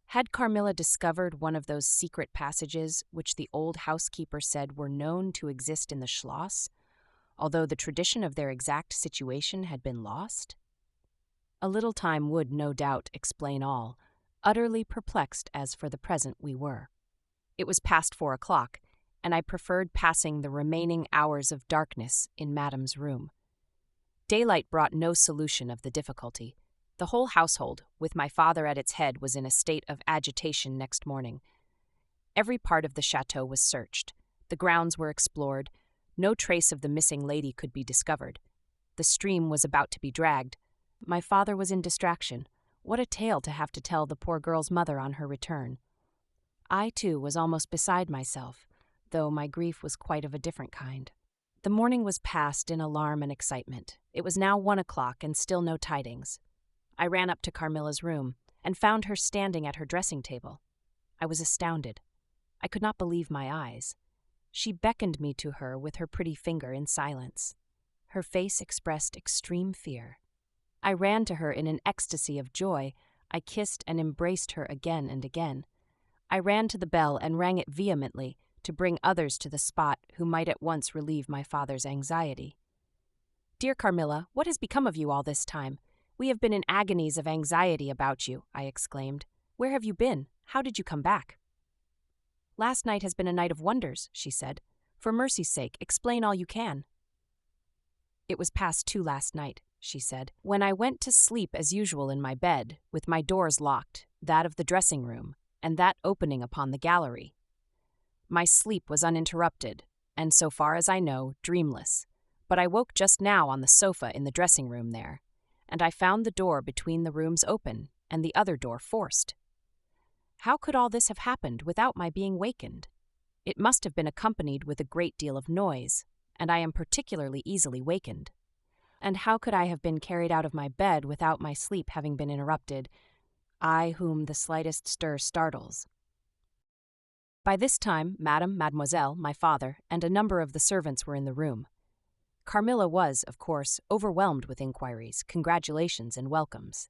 Had Carmilla discovered one of those secret passages which the old housekeeper said were known to exist in the Schloss? although the tradition of their exact situation had been lost? A little time would, no doubt, explain all, utterly perplexed as for the present we were. It was past 4 o'clock, and I preferred passing the remaining hours of darkness in Madame's room. Daylight brought no solution of the difficulty. The whole household, with my father at its head, was in a state of agitation next morning. Every part of the chateau was searched. The grounds were explored. No trace of the missing lady could be discovered. The stream was about to be dragged. My father was in distraction. What a tale to have to tell the poor girl's mother on her return. I, too, was almost beside myself, though my grief was quite of a different kind. The morning was passed in alarm and excitement. It was now 1 o'clock and still no tidings. I ran up to Carmilla's room and found her standing at her dressing table. I was astounded. I could not believe my eyes. She beckoned me to her with her pretty finger in silence. Her face expressed extreme fear. I ran to her in an ecstasy of joy. I kissed and embraced her again and again. I ran to the bell and rang it vehemently to bring others to the spot who might at once relieve my father's anxiety. "Dear Carmilla, what has become of you all this time? We have been in agonies of anxiety about you," I exclaimed. "Where have you been? How did you come back?" "Last night has been a night of wonders," she said. "For mercy's sake, explain all you can." "It was past 2 last night," she said, "when I went to sleep as usual in my bed, with my doors locked, that of the dressing room, and that opening upon the gallery. My sleep was uninterrupted, and so far as I know, dreamless, but I woke just now on the sofa in the dressing room there, and I found the door between the rooms open and the other door forced. How could all this have happened without my being wakened? It must have been accompanied with a great deal of noise, and I am particularly easily wakened. And how could I have been carried out of my bed without my sleep having been interrupted, I whom the slightest stir startles?" By this time, Madame, Mademoiselle, my father, and a number of the servants were in the room. Carmilla was, of course, overwhelmed with inquiries, congratulations, and welcomes.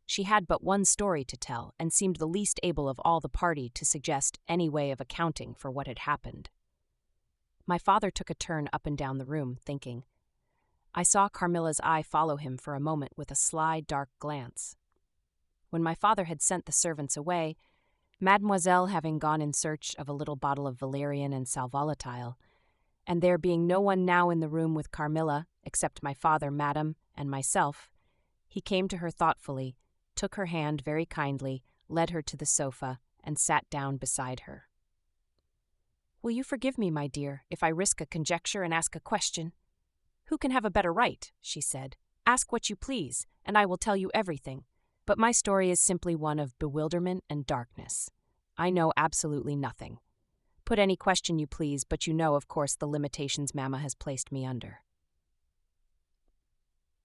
She had but one story to tell, and seemed the least able of all the party to suggest any way of accounting for what had happened. My father took a turn up and down the room, thinking. I saw Carmilla's eye follow him for a moment with a sly, dark glance. When my father had sent the servants away, Mademoiselle having gone in search of a little bottle of valerian and sal volatile, and there being no one now in the room with Carmilla, except my father, Madame, and myself, he came to her thoughtfully, took her hand very kindly, led her to the sofa, and sat down beside her. "Will you forgive me, my dear, if I risk a conjecture and ask a question?" "Who can have a better right?" she said. "Ask what you please, and I will tell you everything. But my story is simply one of bewilderment and darkness. I know absolutely nothing. Put any question you please, but you know, of course, the limitations Mamma has placed me under."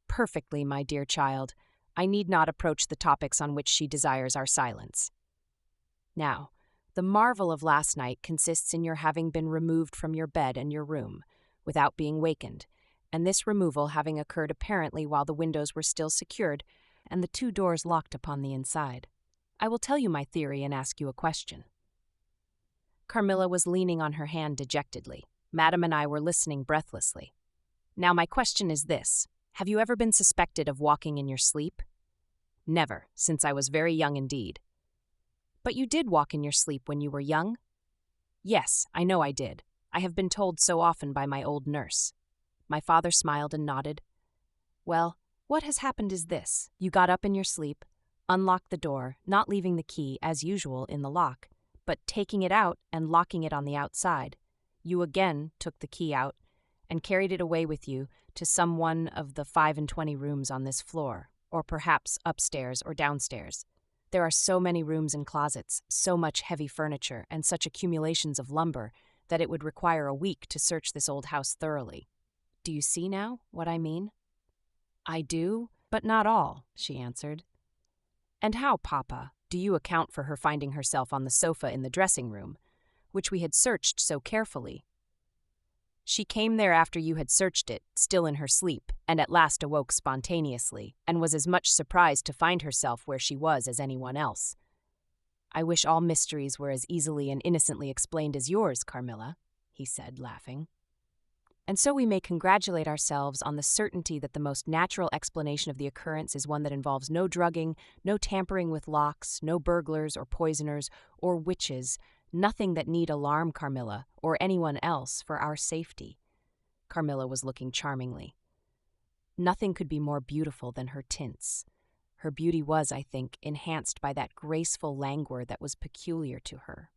"Perfectly, my dear child. I need not approach the topics on which she desires our silence. Now, the marvel of last night consists in your having been removed from your bed and your room, without being wakened, and this removal having occurred apparently while the windows were still secured, and the 2 doors locked upon the inside. I will tell you my theory and ask you a question." Carmilla was leaning on her hand dejectedly. Madame and I were listening breathlessly. "Now my question is this. Have you ever been suspected of walking in your sleep?" "Never, since I was very young indeed." "But you did walk in your sleep when you were young?" "Yes, I know I did. I have been told so often by my old nurse." My father smiled and nodded. "Well, what has happened is this. You got up in your sleep, unlocked the door, not leaving the key, as usual, in the lock, but taking it out and locking it on the outside. You again took the key out and carried it away with you to some one of the 25 rooms on this floor, or perhaps upstairs or downstairs. There are so many rooms and closets, so much heavy furniture, and such accumulations of lumber that it would require a week to search this old house thoroughly. Do you see now what I mean?" "I do, but not all," she answered. "And how, Papa, do you account for her finding herself on the sofa in the dressing room, which we had searched so carefully?" "She came there after you had searched it, still in her sleep, and at last awoke spontaneously, and was as much surprised to find herself where she was as anyone else. I wish all mysteries were as easily and innocently explained as yours, Carmilla," he said, laughing. And so we may congratulate ourselves on the certainty that the most natural explanation of the occurrence is one that involves no drugging, no tampering with locks, no burglars or poisoners or witches, nothing that need alarm Carmilla or anyone else for our safety. Carmilla was looking charmingly. Nothing could be more beautiful than her tints. Her beauty was, I think, enhanced by that graceful languor that was peculiar to her.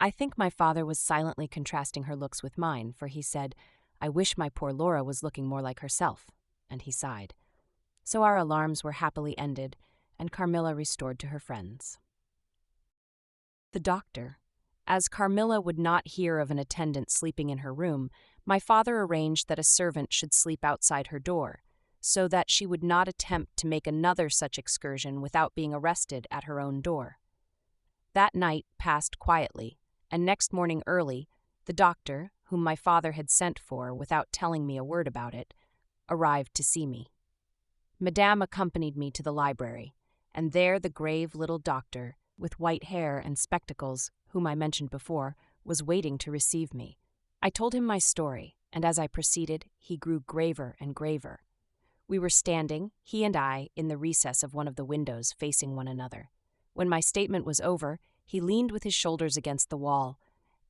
I think my father was silently contrasting her looks with mine, for he said, "I wish my poor Laura was looking more like herself," and he sighed. So our alarms were happily ended, and Carmilla restored to her friends. The doctor. As Carmilla would not hear of an attendant sleeping in her room, my father arranged that a servant should sleep outside her door, so that she would not attempt to make another such excursion without being arrested at her own door. That night passed quietly, and next morning early, the doctor, whom my father had sent for without telling me a word about it, arrived to see me. Madame accompanied me to the library, and there the grave little doctor, with white hair and spectacles, whom I mentioned before, was waiting to receive me. I told him my story, and as I proceeded, he grew graver and graver. We were standing, he and I, in the recess of one of the windows facing one another. When my statement was over, he leaned with his shoulders against the wall,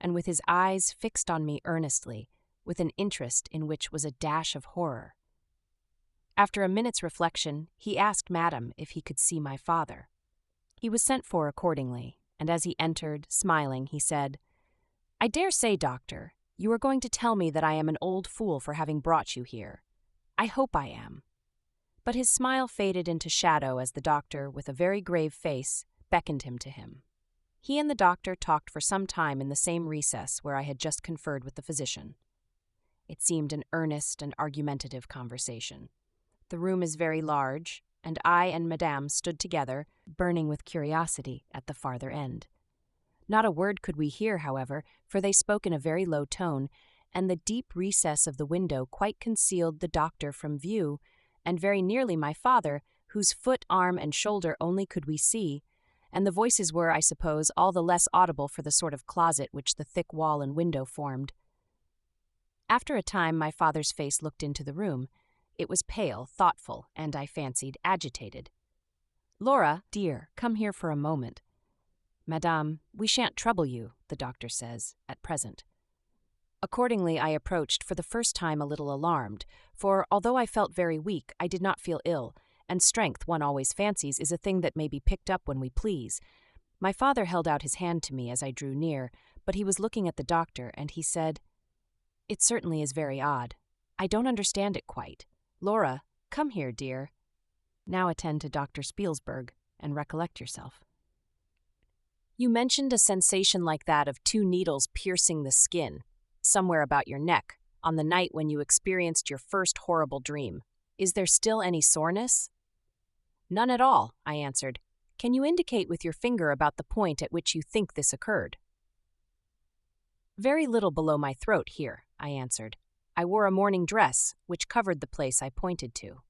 and with his eyes fixed on me earnestly, with an interest in which was a dash of horror. After a minute's reflection, he asked Madame if he could see my father. He was sent for accordingly, and as he entered, smiling, he said, "I dare say, doctor, you are going to tell me that I am an old fool for having brought you here. I hope I am." But his smile faded into shadow as the doctor, with a very grave face, beckoned him to him. He and the doctor talked for some time in the same recess where I had just conferred with the physician. It seemed an earnest and argumentative conversation. The room is very large, and I and Madame stood together, burning with curiosity, at the farther end. Not a word could we hear, however, for they spoke in a very low tone, and the deep recess of the window quite concealed the doctor from view, and very nearly my father, whose foot, arm, and shoulder only could we see, and the voices were, I suppose, all the less audible for the sort of closet which the thick wall and window formed. After a time my father's face looked into the room. It was pale, thoughtful, and, I fancied, agitated. "Laura, dear, come here for a moment." "Madame, we shan't trouble you," the doctor says, "at present." Accordingly I approached, for the first time a little alarmed, for although I felt very weak, I did not feel ill, and strength, one always fancies, is a thing that may be picked up when we please. My father held out his hand to me as I drew near, but he was looking at the doctor, and he said, "It certainly is very odd. I don't understand it quite. Laura, come here, dear. Now attend to Dr. Spielsberg, and recollect yourself. You mentioned a sensation like that of 2 needles piercing the skin, somewhere about your neck, on the night when you experienced your first horrible dream. Is there still any soreness?" "None at all," I answered. "Can you indicate with your finger about the point at which you think this occurred?" "Very little below my throat here," I answered. "I wore a morning dress, which covered the place I pointed to."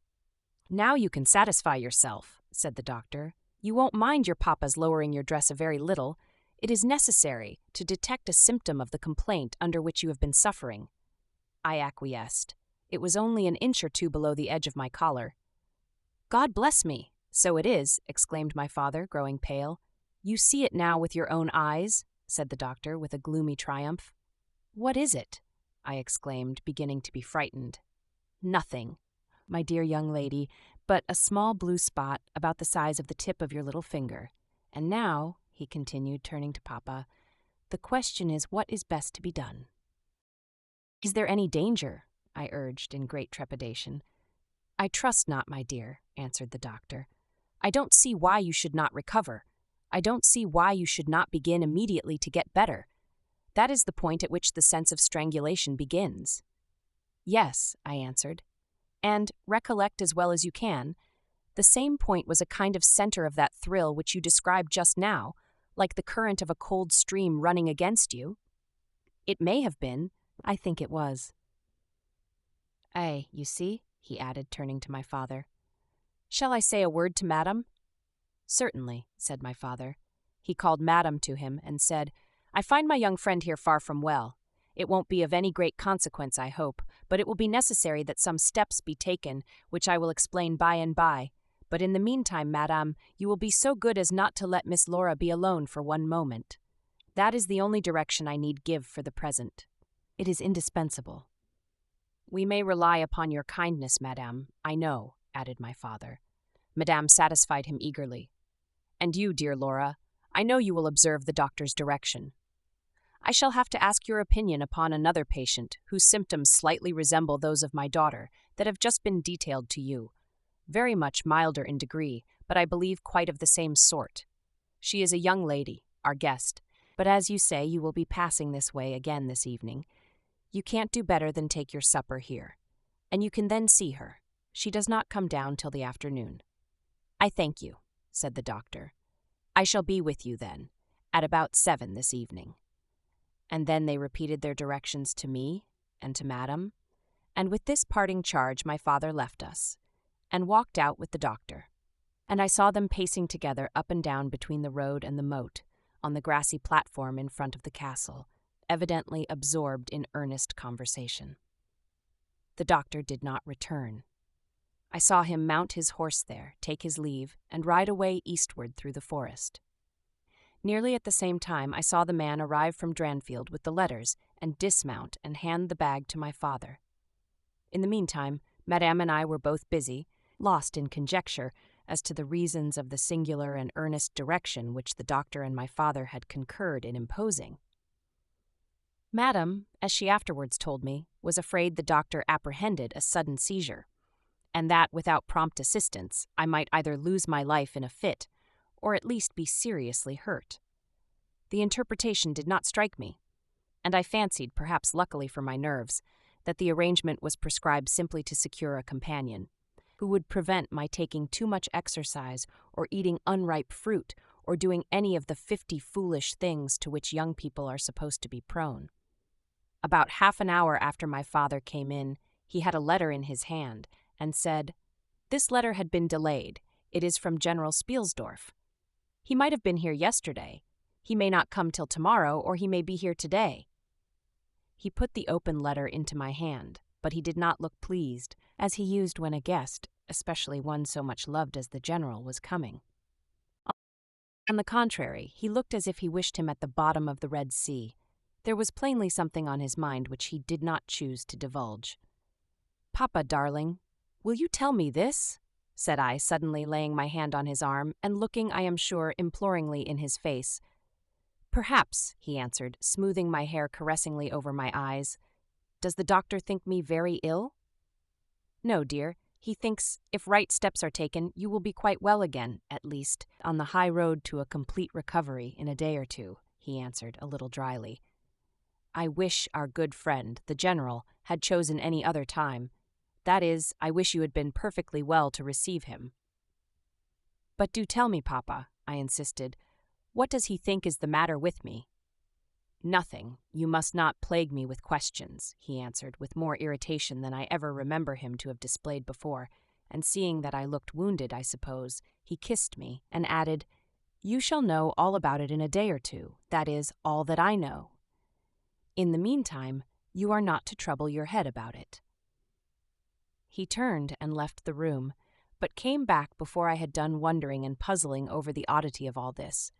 "Now you can satisfy yourself," said the doctor. "You won't mind your papa's lowering your dress a very little. It is necessary to detect a symptom of the complaint under which you have been suffering." I acquiesced. It was only an inch or 2 below the edge of my collar. "God bless me! So it is," exclaimed my father, growing pale. "You see it now with your own eyes?" said the doctor, with a gloomy triumph. "What is it?" I exclaimed, beginning to be frightened. "Nothing, my dear young lady, but a small blue spot about the size of the tip of your little finger. And now," he continued, turning to Papa, "the question is what is best to be done." "Is there any danger?" I urged in great trepidation. "I trust not, my dear," answered the doctor. "I don't see why you should not recover. I don't see why you should not begin immediately to get better. That is the point at which the sense of strangulation begins." "Yes," I answered. "And, recollect as well as you can, the same point was a kind of center of that thrill which you described just now, like the current of a cold stream running against you." "It may have been. I think it was." "Ay, you see," he added, turning to my father. "Shall I say a word to Madame?" "Certainly," said my father. He called Madame to him and said, "I find my young friend here far from well. It won't be of any great consequence, I hope, but it will be necessary that some steps be taken, which I will explain by and by. But in the meantime, madame, you will be so good as not to let Miss Laura be alone for one moment. That is the only direction I need give for the present. It is indispensable. We may rely upon your kindness, madame, I know, added my father. Madame satisfied him eagerly. And you, dear Laura, I know you will observe the doctor's direction. I shall have to ask your opinion upon another patient whose symptoms slightly resemble those of my daughter that have just been detailed to you. Very much milder in degree, but I believe quite of the same sort. She is a young lady, our guest, but as you say you will be passing this way again this evening, you can't do better than take your supper here, and you can then see her. She does not come down till the afternoon. I thank you, said the doctor. I shall be with you then, at about 7 this evening. And then they repeated their directions to me and to madam, and with this parting charge my father left us, and walked out with the doctor. And I saw them pacing together up and down between the road and the moat, on the grassy platform in front of the castle, evidently absorbed in earnest conversation. The doctor did not return. I saw him mount his horse there, take his leave, and ride away eastward through the forest. Nearly at the same time I saw the man arrive from Dranfield with the letters and dismount and hand the bag to my father. In the meantime, Madame and I were both busy, lost in conjecture as to the reasons of the singular and earnest direction which the doctor and my father had concurred in imposing. Madame, as she afterwards told me, was afraid the doctor apprehended a sudden seizure, and that without prompt assistance I might either lose my life in a fit or at least be seriously hurt. The interpretation did not strike me, and I fancied, perhaps luckily for my nerves, that the arrangement was prescribed simply to secure a companion, who would prevent my taking too much exercise or eating unripe fruit or doing any of the 50 foolish things to which young people are supposed to be prone. About half an hour after my father came in, he had a letter in his hand, and said, "This letter had been delayed. It is from General Spielsdorf. He might have been here yesterday. He may not come till tomorrow, or he may be here today." He put the open letter into my hand, but he did not look pleased, as he used when a guest, especially one so much loved as the general, was coming. On the contrary, he looked as if he wished him at the bottom of the Red Sea. There was plainly something on his mind which he did not choose to divulge. "Papa, darling, will you tell me this?" said I, suddenly laying my hand on his arm and looking, I am sure, imploringly in his face. "Perhaps," he answered, smoothing my hair caressingly over my eyes. "Does the doctor think me very ill?" "No, dear. He thinks, if right steps are taken, you will be quite well again, at least, on the high road to a complete recovery in a day or two," he answered, a little dryly. "I wish our good friend, the general, had chosen any other time. That is, I wish you had been perfectly well to receive him." "But do tell me, Papa," I insisted, "what does he think is the matter with me?" "Nothing. You must not plague me with questions," he answered, with more irritation than I ever remember him to have displayed before, and seeing that I looked wounded, I suppose, he kissed me and added, "You shall know all about it in a day or two, that is, all that I know. In the meantime, you are not to trouble your head about it." He turned and left the room, but came back before I had done wondering and puzzling over the oddity of all this.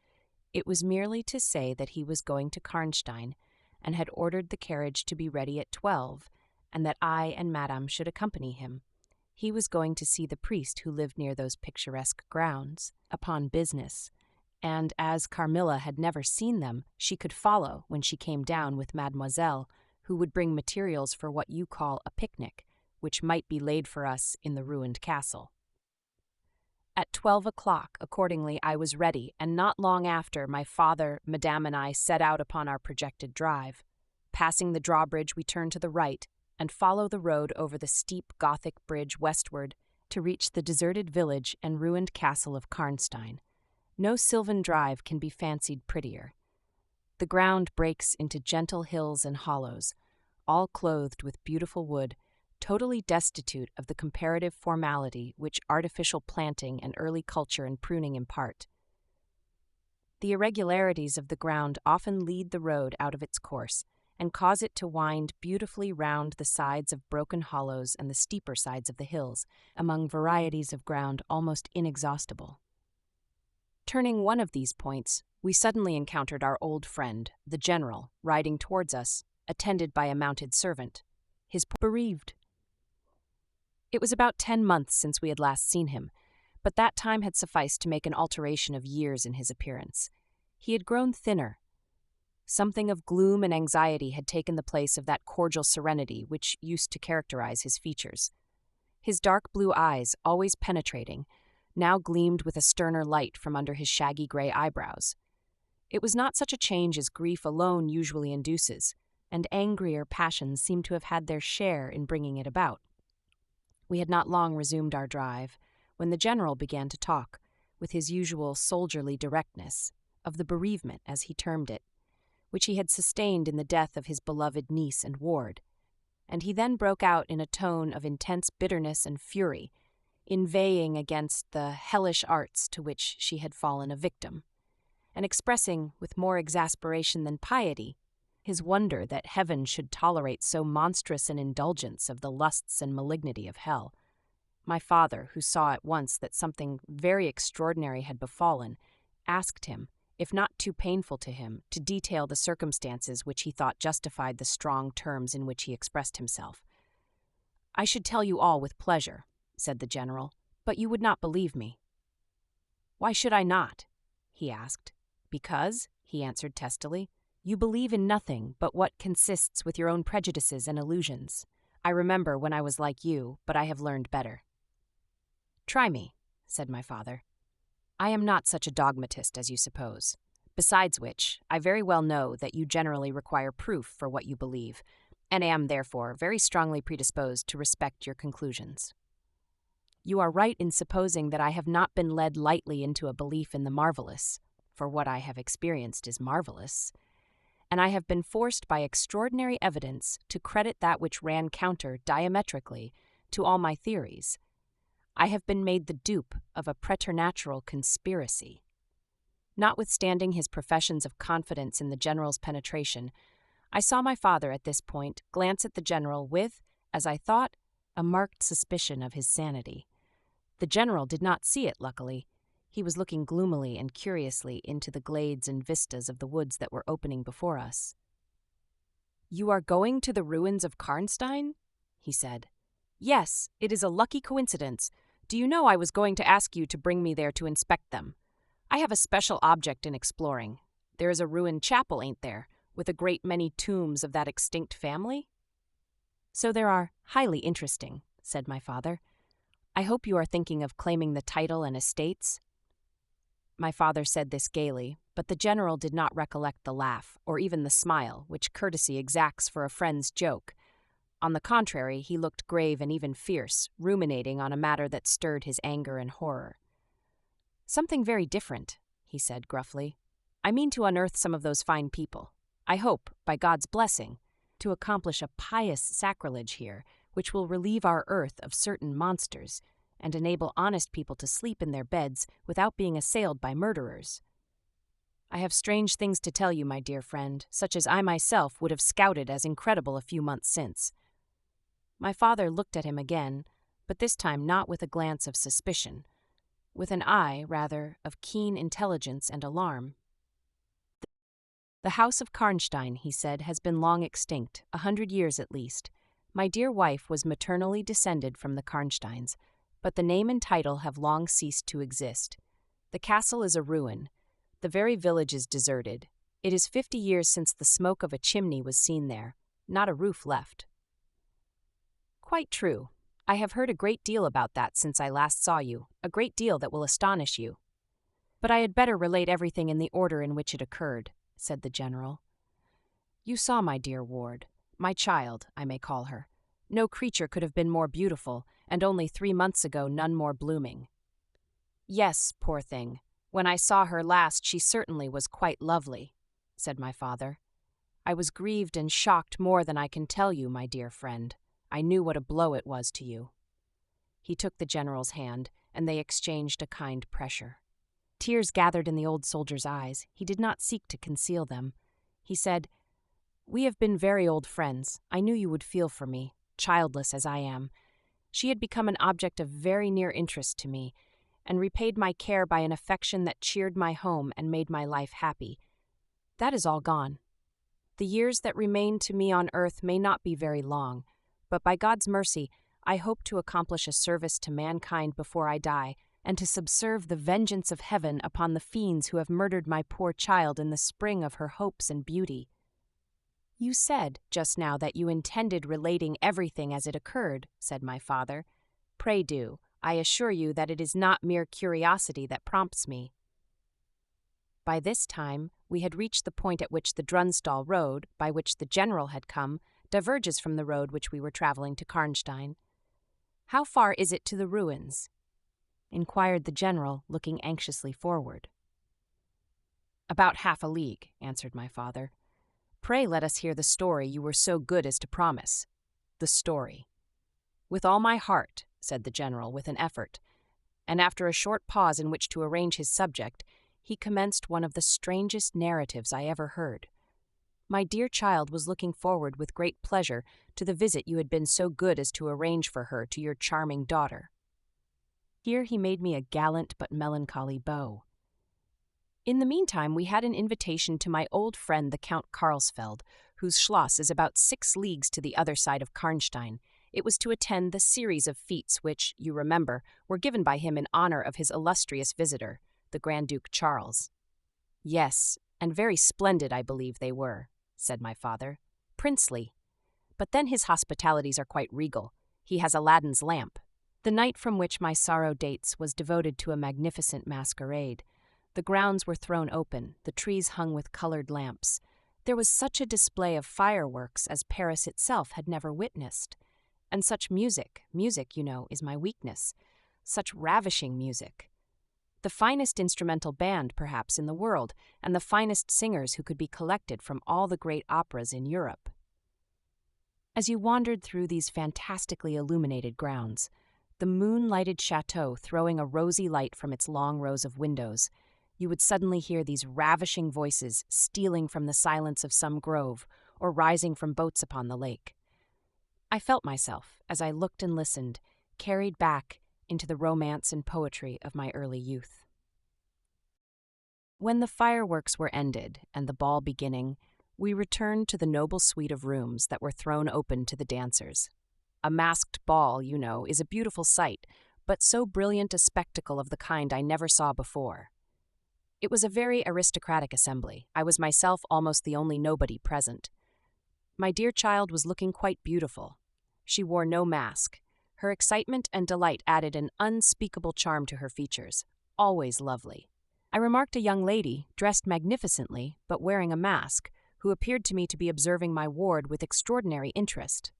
It was merely to say that he was going to Karnstein, and had ordered the carriage to be ready at 12, and that I and Madame should accompany him. He was going to see the priest who lived near those picturesque grounds, upon business, and as Carmilla had never seen them, she could follow when she came down with Mademoiselle, who would bring materials for what you call a picnic, which might be laid for us in the ruined castle. At 12 o'clock, accordingly, I was ready, and not long after, my father, Madame, and I set out upon our projected drive. Passing the drawbridge, we turned to the right, and follow the road over the steep Gothic bridge westward, to reach the deserted village and ruined castle of Karnstein. No sylvan drive can be fancied prettier. The ground breaks into gentle hills and hollows, all clothed with beautiful wood, totally destitute of the comparative formality which artificial planting and early culture and pruning impart. The irregularities of the ground often lead the road out of its course, and cause it to wind beautifully round the sides of broken hollows and the steeper sides of the hills, among varieties of ground almost inexhaustible. Turning one of these points, we suddenly encountered our old friend, the general, riding towards us, attended by a mounted servant, his bereaved. It was about 10 months since we had last seen him, but that time had sufficed to make an alteration of years in his appearance. He had grown thinner. Something of gloom and anxiety had taken the place of that cordial serenity which used to characterize his features. His dark blue eyes, always penetrating, now gleamed with a sterner light from under his shaggy gray eyebrows. It was not such a change as grief alone usually induces, and angrier passions seemed to have had their share in bringing it about. We had not long resumed our drive, when the general began to talk, with his usual soldierly directness, of the bereavement, as he termed it, which he had sustained in the death of his beloved niece and ward, and he then broke out in a tone of intense bitterness and fury, inveighing against the hellish arts to which she had fallen a victim, and expressing, with more exasperation than piety, his wonder that heaven should tolerate so monstrous an indulgence of the lusts and malignity of hell. My father, who saw at once that something very extraordinary had befallen, asked him, if not too painful to him, to detail the circumstances which he thought justified the strong terms in which he expressed himself. "I should tell you all with pleasure," said the general, "but you would not believe me." "Why should I not?" he asked. "Because," he answered testily, "you believe in nothing but what consists with your own prejudices and illusions. I remember when I was like you, but I have learned better." "Try me," said my father. "I am not such a dogmatist as you suppose. Besides which, I very well know that you generally require proof for what you believe, and am, therefore, very strongly predisposed to respect your conclusions. You are right in supposing that I have not been led lightly into a belief in the marvelous, for what I have experienced is marvelous, and I have been forced by extraordinary evidence to credit that which ran counter, diametrically, to all my theories. I have been made the dupe of a preternatural conspiracy." Notwithstanding his professions of confidence in the general's penetration, I saw my father at this point glance at the general with, as I thought, a marked suspicion of his sanity. The general did not see it, luckily. He was looking gloomily and curiously into the glades and vistas of the woods that were opening before us. "You are going to the ruins of Karnstein?" he said. "Yes, it is a lucky coincidence. Do you know I was going to ask you to bring me there to inspect them? I have a special object in exploring. There is a ruined chapel, ain't there, with a great many tombs of that extinct family?" "So there are. Highly interesting," said my father. "I hope you are thinking of claiming the title and estates?" My father said this gaily, but the general did not recollect the laugh, or even the smile, which courtesy exacts for a friend's joke. On the contrary, he looked grave and even fierce, ruminating on a matter that stirred his anger and horror. "Something very different," he said gruffly. "I mean to unearth some of those fine people. I hope, by God's blessing, to accomplish a pious sacrilege here, which will relieve our earth of certain monsters, and enable honest people to sleep in their beds without being assailed by murderers. I have strange things to tell you, my dear friend, such as I myself would have scouted as incredible a few months since." My father looked at him again, but this time not with a glance of suspicion, with an eye, rather, of keen intelligence and alarm. "The house of Karnstein," he said, "has been long extinct, 100 years at least. My dear wife was maternally descended from the Karnsteins, but the name and title have long ceased to exist. The castle is a ruin. The very village is deserted. It is 50 years since the smoke of a chimney was seen there, not a roof left." "Quite true. I have heard a great deal about that since I last saw you, a great deal that will astonish you. But I had better relate everything in the order in which it occurred," said the general. "You saw my dear ward, my child, I may call her. No creature could have been more beautiful, and only 3 months ago none more blooming. Yes, poor thing, when I saw her last she certainly was quite lovely," said my father. "I was grieved and shocked more than I can tell you, my dear friend. I knew what a blow it was to you." He took the general's hand, and they exchanged a kind pressure. Tears gathered in the old soldier's eyes. He did not seek to conceal them. He said, We have been very old friends. I knew you would feel for me, childless as I am. She had become an object of very near interest to me, and repaid my care by an affection that cheered my home and made my life happy. That is all gone. The years that remain to me on earth may not be very long, but by God's mercy, I hope to accomplish a service to mankind before I die, and to subserve the vengeance of heaven upon the fiends who have murdered my poor child in the spring of her hopes and beauty. You said just now that you intended relating everything as it occurred, said my father. Pray do. I assure you that it is not mere curiosity that prompts me. By this time, we had reached the point at which the Drunstall road, by which the general had come, diverges from the road which we were traveling to Karnstein. How far is it to the ruins? Inquired the general, looking anxiously forward. About half a league, answered my father. Pray let us hear the story you were so good as to promise. The story. With all my heart, said the general with an effort, and after a short pause in which to arrange his subject, he commenced one of the strangest narratives I ever heard. My dear child was looking forward with great pleasure to the visit you had been so good as to arrange for her to your charming daughter. Here he made me a gallant but melancholy bow. In the meantime, we had an invitation to my old friend the Count Karlsfeld, whose Schloss is about 6 leagues to the other side of Karnstein. It was to attend the series of fetes which, you remember, were given by him in honor of his illustrious visitor, the Grand Duke Charles. Yes, and very splendid, I believe they were, said my father. Princely. But then his hospitalities are quite regal. He has Aladdin's lamp. The night from which my sorrow dates was devoted to a magnificent masquerade. The grounds were thrown open, the trees hung with colored lamps. There was such a display of fireworks as Paris itself had never witnessed. And such music, you know, is my weakness. Such ravishing music. The finest instrumental band, perhaps, in the world, and the finest singers who could be collected from all the great operas in Europe. As you wandered through these fantastically illuminated grounds, the moon-lighted chateau throwing a rosy light from its long rows of windows, you would suddenly hear these ravishing voices stealing from the silence of some grove or rising from boats upon the lake. I felt myself, as I looked and listened, carried back into the romance and poetry of my early youth. When the fireworks were ended and the ball beginning, we returned to the noble suite of rooms that were thrown open to the dancers. A masked ball, you know, is a beautiful sight, but so brilliant a spectacle of the kind I never saw before. It was a very aristocratic assembly. I was myself almost the only nobody present. My dear child was looking quite beautiful. She wore no mask. Her excitement and delight added an unspeakable charm to her features, always lovely. I remarked a young lady, dressed magnificently, but wearing a mask, who appeared to me to be observing my ward with extraordinary interest.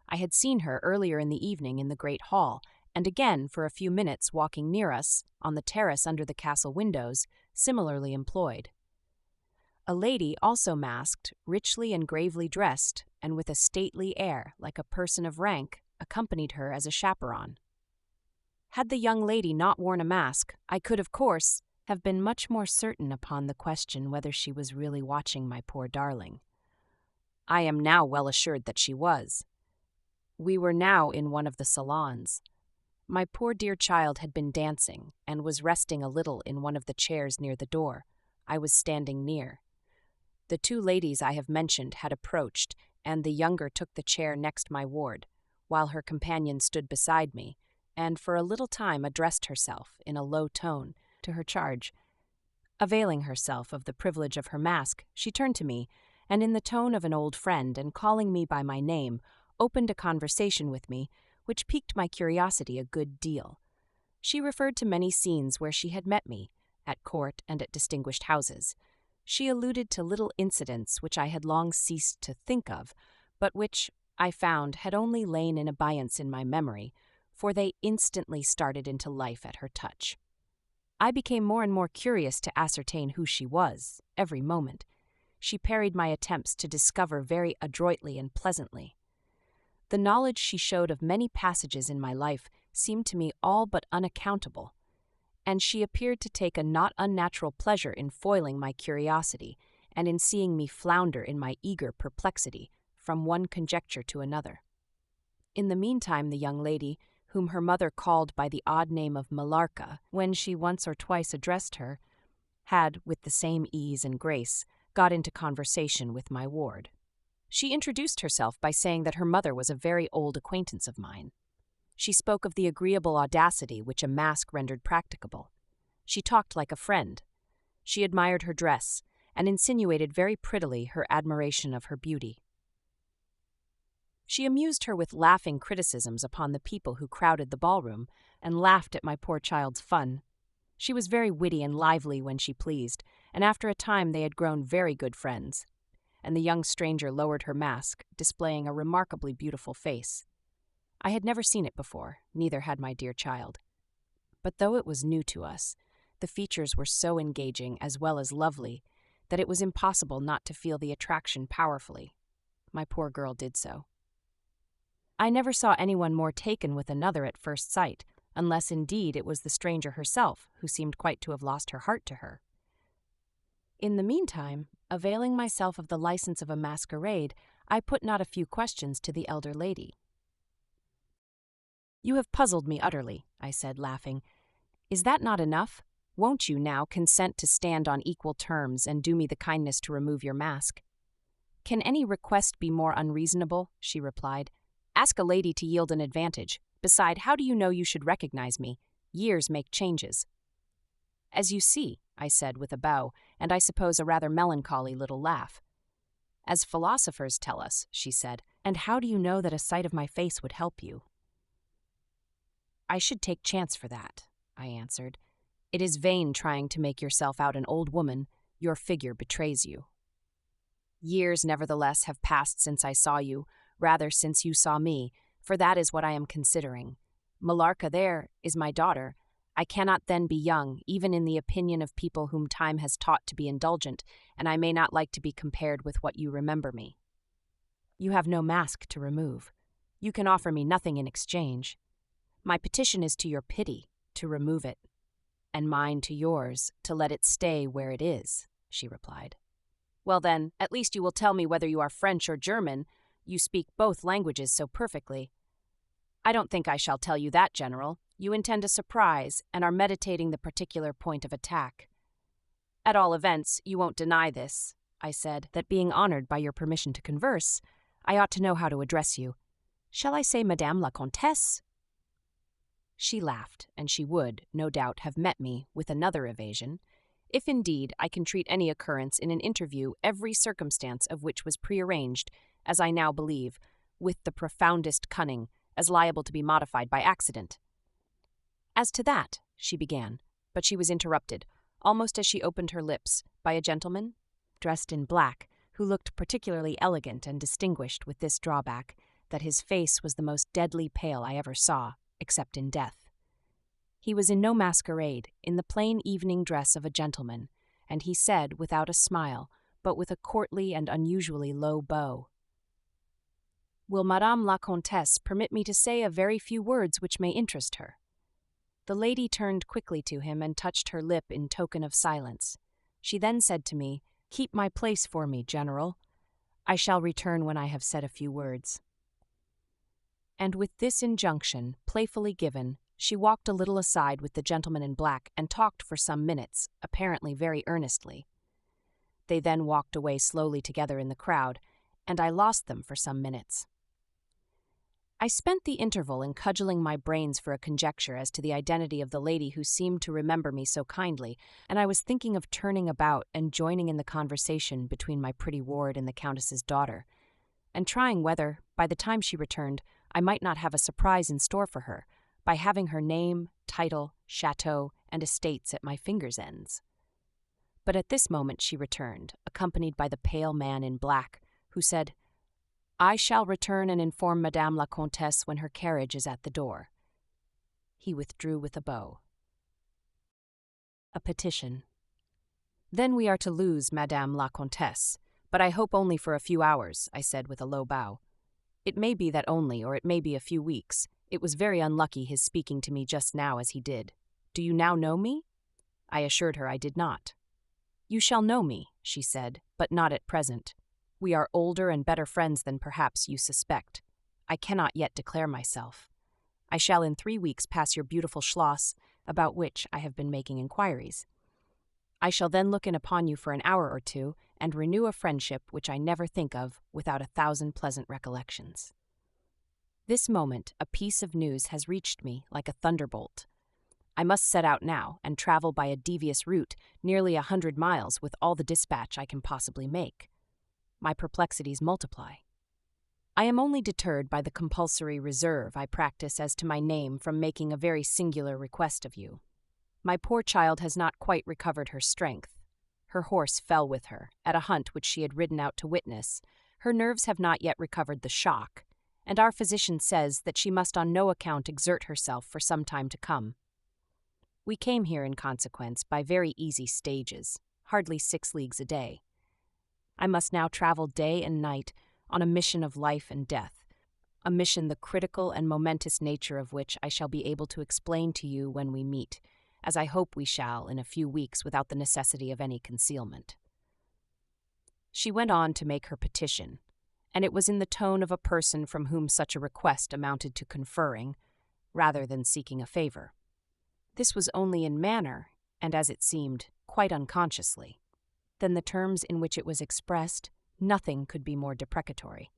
I had seen her earlier in the evening in the great hall, and again for a few minutes walking near us, on the terrace under the castle windows, similarly employed. A lady, also masked, richly and gravely dressed, and with a stately air, like a person of rank, accompanied her as a chaperon. Had the young lady not worn a mask, I could, of course, have been much more certain upon the question whether she was really watching my poor darling. I am now well assured that she was. We were now in one of the salons. My poor dear child had been dancing, and was resting a little in one of the chairs near the door. I was standing near. The 2 ladies I have mentioned had approached, and the younger took the chair next my ward, while her companion stood beside me, and for a little time addressed herself, in a low tone, to her charge. Availing herself of the privilege of her mask, she turned to me, and in the tone of an old friend, and calling me by my name, opened a conversation with me, which piqued my curiosity a good deal. She referred to many scenes where she had met me, at court and at distinguished houses. She alluded to little incidents which I had long ceased to think of, but which, I found, had only lain in abeyance in my memory, for they instantly started into life at her touch. I became more and more curious to ascertain who she was, every moment. She parried my attempts to discover very adroitly and pleasantly. The knowledge she showed of many passages in my life seemed to me all but unaccountable, and she appeared to take a not unnatural pleasure in foiling my curiosity, and in seeing me flounder in my eager perplexity from one conjecture to another. In the meantime, the young lady, whom her mother called by the odd name of Millarca, when she once or twice addressed her, had, with the same ease and grace, got into conversation with my ward. She introduced herself by saying that her mother was a very old acquaintance of mine. She spoke of the agreeable audacity which a mask rendered practicable. She talked like a friend. She admired her dress, and insinuated very prettily her admiration of her beauty. She amused her with laughing criticisms upon the people who crowded the ballroom, and laughed at my poor child's fun. She was very witty and lively when she pleased, and after a time they had grown very good friends. And the young stranger lowered her mask, displaying a remarkably beautiful face. I had never seen it before, neither had my dear child. But though it was new to us, the features were so engaging as well as lovely that it was impossible not to feel the attraction powerfully. My poor girl did so. I never saw anyone more taken with another at first sight, unless indeed it was the stranger herself, who seemed quite to have lost her heart to her. In the meantime, availing myself of the license of a masquerade, I put not a few questions to the elder lady. "You have puzzled me utterly," I said, laughing. "Is that not enough? Won't you now consent to stand on equal terms and do me the kindness to remove your mask?" "Can any request be more unreasonable?" she replied. "Ask a lady to yield an advantage. Beside, how do you know you should recognize me? Years make changes." "As you see," I said with a bow, and I suppose a rather melancholy little laugh. "As philosophers tell us," she said. "And how do you know that a sight of my face would help you?" "I should take chance for that," I answered. "It is vain trying to make yourself out an old woman. Your figure betrays you." "Years, nevertheless, have passed since I saw you, rather since you saw me, for that is what I am considering. Millarca there is my daughter. I cannot then be young, even in the opinion of people whom time has taught to be indulgent, and I may not like to be compared with what you remember me. You have no mask to remove. You can offer me nothing in exchange. My petition is to your pity, to remove it, and mine to yours, to let it stay where it is," she replied. "Well then, at least you will tell me whether you are French or German. You speak both languages so perfectly." "I don't think I shall tell you that, General. You intend a surprise, and are meditating the particular point of attack." "At all events, you won't deny this," I said, "that being honored by your permission to converse, I ought to know how to address you. Shall I say Madame la Comtesse?" She laughed, and she would, no doubt, have met me with another evasion, if indeed I can treat any occurrence in an interview, every circumstance of which was prearranged, as I now believe, with the profoundest cunning, as liable to be modified by accident. "As to that," she began, but she was interrupted, almost as she opened her lips, by a gentleman, dressed in black, who looked particularly elegant and distinguished, with this drawback, that his face was the most deadly pale I ever saw, except in death. He was in no masquerade, in the plain evening dress of a gentleman, and he said, without a smile, but with a courtly and unusually low bow, "Will Madame la Comtesse permit me to say a very few words which may interest her?" The lady turned quickly to him and touched her lip in token of silence. She then said to me, "Keep my place for me, General. I shall return when I have said a few words." And with this injunction, playfully given, she walked a little aside with the gentleman in black and talked for some minutes, apparently very earnestly. They then walked away slowly together in the crowd, and I lost them for some minutes. I spent the interval in cudgeling my brains for a conjecture as to the identity of the lady who seemed to remember me so kindly, and I was thinking of turning about and joining in the conversation between my pretty ward and the Countess's daughter, and trying whether, by the time she returned, I might not have a surprise in store for her, by having her name, title, chateau, and estates at my fingers' ends. But at this moment she returned, accompanied by the pale man in black, who said, "I shall return and inform Madame la Comtesse when her carriage is at the door." He withdrew with a bow. A petition. "Then we are to lose Madame la Comtesse, but I hope only for a few hours," I said with a low bow. "It may be that only, or it may be a few weeks. It was very unlucky his speaking to me just now as he did. Do you now know me?" I assured her I did not. "You shall know me," she said, but not at present. We are older and better friends than perhaps you suspect. I cannot yet declare myself. I shall in 3 weeks pass your beautiful Schloss, about which I have been making inquiries. I shall then look in upon you for an hour or two, and renew a friendship which I never think of without 1,000 pleasant recollections. This moment a piece of news has reached me like a thunderbolt. I must set out now, and travel by a devious route, nearly 100 miles, with all the dispatch I can possibly make. My perplexities multiply. I am only deterred by the compulsory reserve I practice as to my name from making a very singular request of you. My poor child has not quite recovered her strength. Her horse fell with her, at a hunt which she had ridden out to witness. Her nerves have not yet recovered the shock, and our physician says that she must on no account exert herself for some time to come. We came here, in consequence, by very easy stages, hardly 6 leagues a day. I must now travel day and night on a mission of life and death, a mission the critical and momentous nature of which I shall be able to explain to you when we meet, as I hope we shall in a few weeks without the necessity of any concealment. She went on to make her petition, and it was in the tone of a person from whom such a request amounted to conferring, rather than seeking a favor. This was only in manner, and as it seemed, quite unconsciously. Than the terms in which it was expressed, nothing could be more deprecatory.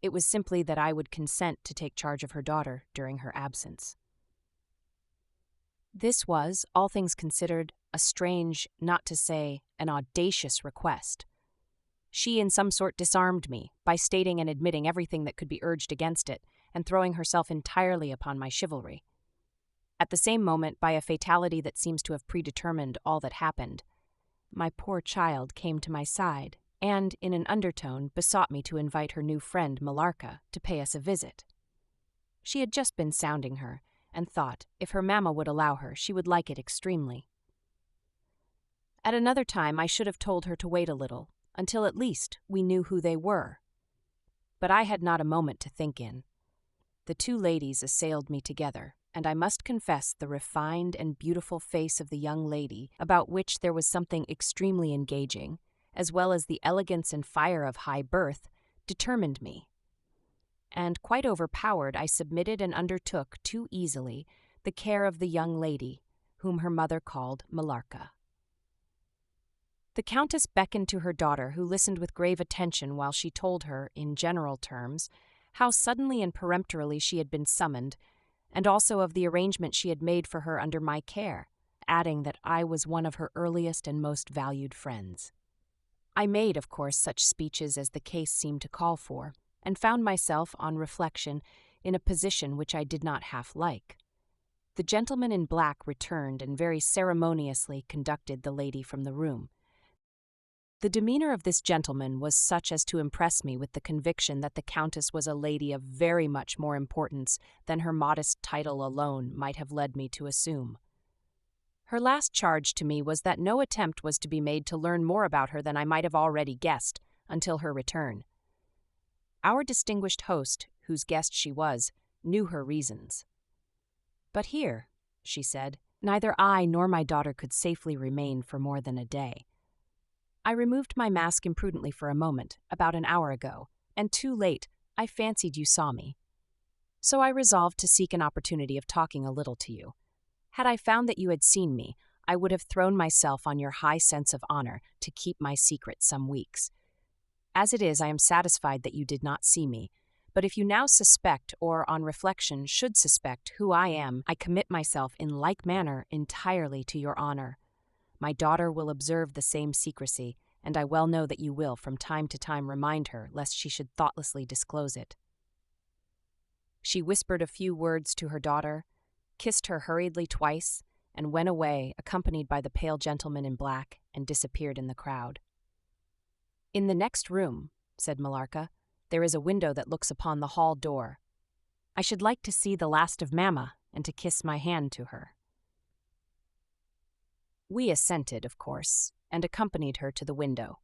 It was simply that I would consent to take charge of her daughter during her absence. This was, all things considered, a strange, not to say an audacious request. She in some sort disarmed me by stating and admitting everything that could be urged against it, and throwing herself entirely upon my chivalry. At the same moment, by a fatality that seems to have predetermined all that happened, my poor child came to my side and, in an undertone, besought me to invite her new friend, Millarca, to pay us a visit. She had just been sounding her, and thought, if her mamma would allow her, she would like it extremely. At another time I should have told her to wait a little, until at least we knew who they were. But I had not a moment to think in. The two ladies assailed me together, and I must confess the refined and beautiful face of the young lady, about which there was something extremely engaging, as well as the elegance and fire of high birth, determined me. And quite overpowered, I submitted and undertook too easily the care of the young lady, whom her mother called Millarca. The Countess beckoned to her daughter, who listened with grave attention while she told her, in general terms, how suddenly and peremptorily she had been summoned, and also of the arrangement she had made for her under my care, adding that I was one of her earliest and most valued friends. I made, of course, such speeches as the case seemed to call for, and found myself, on reflection, in a position which I did not half like. The gentleman in black returned and very ceremoniously conducted the lady from the room. The demeanor of this gentleman was such as to impress me with the conviction that the Countess was a lady of very much more importance than her modest title alone might have led me to assume. Her last charge to me was that no attempt was to be made to learn more about her than I might have already guessed, until her return. Our distinguished host, whose guest she was, knew her reasons. "But here," she said, "neither I nor my daughter could safely remain for more than a day. I removed my mask imprudently for a moment, about an hour ago, and too late I fancied you saw me. So I resolved to seek an opportunity of talking a little to you. Had I found that you had seen me, I would have thrown myself on your high sense of honor to keep my secret some weeks. As it is, I am satisfied that you did not see me, but if you now suspect, or on reflection should suspect, who I am, I commit myself in like manner entirely to your honor. My daughter will observe the same secrecy, and I well know that you will from time to time remind her lest she should thoughtlessly disclose it." She whispered a few words to her daughter, kissed her hurriedly twice, and went away, accompanied by the pale gentleman in black, and disappeared in the crowd. "In the next room," said Millarca, "there is a window that looks upon the hall door. I should like to see the last of Mamma, and to kiss my hand to her." We assented, of course, and accompanied her to the window.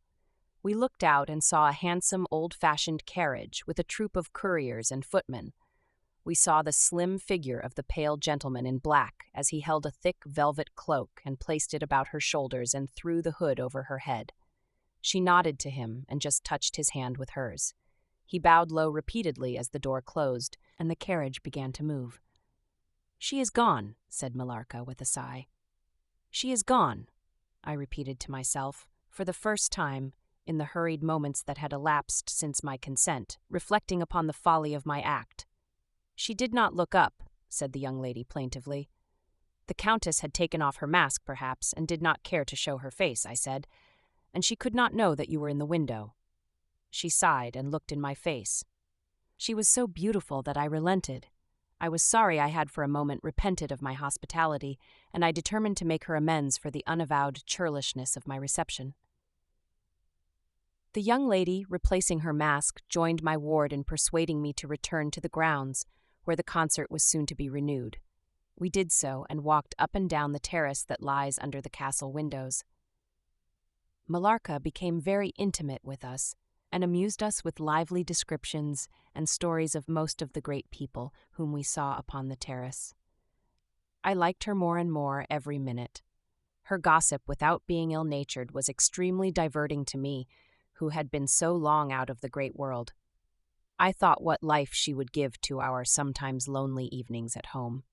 We looked out and saw a handsome, old-fashioned carriage with a troop of couriers and footmen. We saw the slim figure of the pale gentleman in black as he held a thick velvet cloak and placed it about her shoulders and threw the hood over her head. She nodded to him and just touched his hand with hers. He bowed low repeatedly as the door closed, and the carriage began to move. "She is gone," said Millarca with a sigh. "She is gone," I repeated to myself, for the first time, in the hurried moments that had elapsed since my consent, reflecting upon the folly of my act. "She did not look up," said the young lady plaintively. "The Countess had taken off her mask, perhaps, and did not care to show her face," I said, "and she could not know that you were in the window." She sighed and looked in my face. She was so beautiful that I relented. I was sorry I had for a moment repented of my hospitality, and I determined to make her amends for the unavowed churlishness of my reception. The young lady, replacing her mask, joined my ward in persuading me to return to the grounds, where the concert was soon to be renewed. We did so and walked up and down the terrace that lies under the castle windows. Millarca became very intimate with us, and amused us with lively descriptions and stories of most of the great people whom we saw upon the terrace. I liked her more and more every minute. Her gossip, without being ill-natured, was extremely diverting to me, who had been so long out of the great world. I thought what life she would give to our sometimes lonely evenings at home.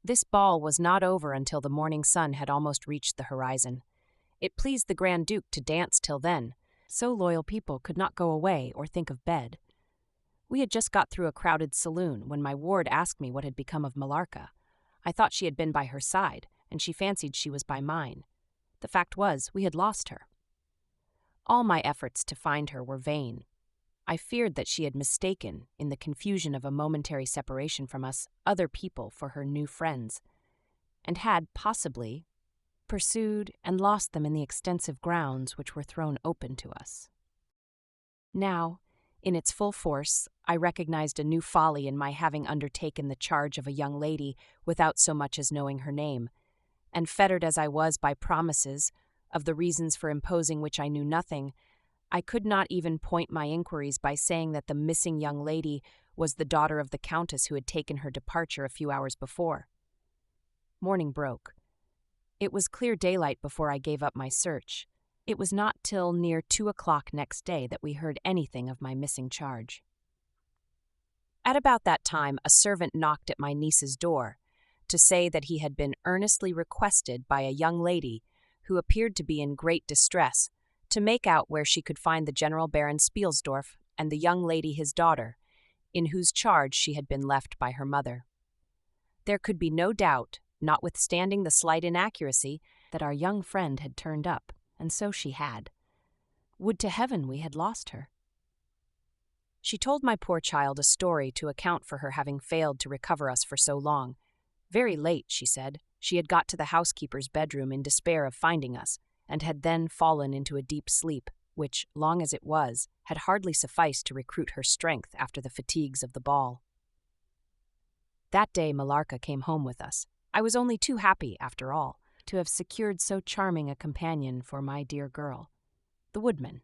This ball was not over until the morning sun had almost reached the horizon. It pleased the Grand Duke to dance till then. So loyal people could not go away or think of bed. We had just got through a crowded saloon when my ward asked me what had become of Millarca. I thought she had been by her side, and she fancied she was by mine. The fact was, we had lost her. All my efforts to find her were vain. I feared that she had mistaken, in the confusion of a momentary separation from us, other people for her new friends, and had, possibly, pursued and lost them in the extensive grounds which were thrown open to us. Now, in its full force, I recognized a new folly in my having undertaken the charge of a young lady without so much as knowing her name, and fettered as I was by promises, of the reasons for imposing which I knew nothing, I could not even point my inquiries by saying that the missing young lady was the daughter of the Countess who had taken her departure a few hours before. Morning broke. It was clear daylight before I gave up my search. It was not till near 2 o'clock next day that we heard anything of my missing charge. At about that time, a servant knocked at my niece's door to say that he had been earnestly requested by a young lady who appeared to be in great distress to make out where she could find the General Baron Spielsdorf and the young lady his daughter, in whose charge she had been left by her mother. There could be no doubt, notwithstanding the slight inaccuracy, that our young friend had turned up, and so she had. Would to heaven we had lost her. She told my poor child a story to account for her having failed to recover us for so long. Very late, she said, she had got to the housekeeper's bedroom in despair of finding us, and had then fallen into a deep sleep, which, long as it was, had hardly sufficed to recruit her strength after the fatigues of the ball. That day Millarca came home with us. I was only too happy, after all, to have secured so charming a companion for my dear girl, the woodman.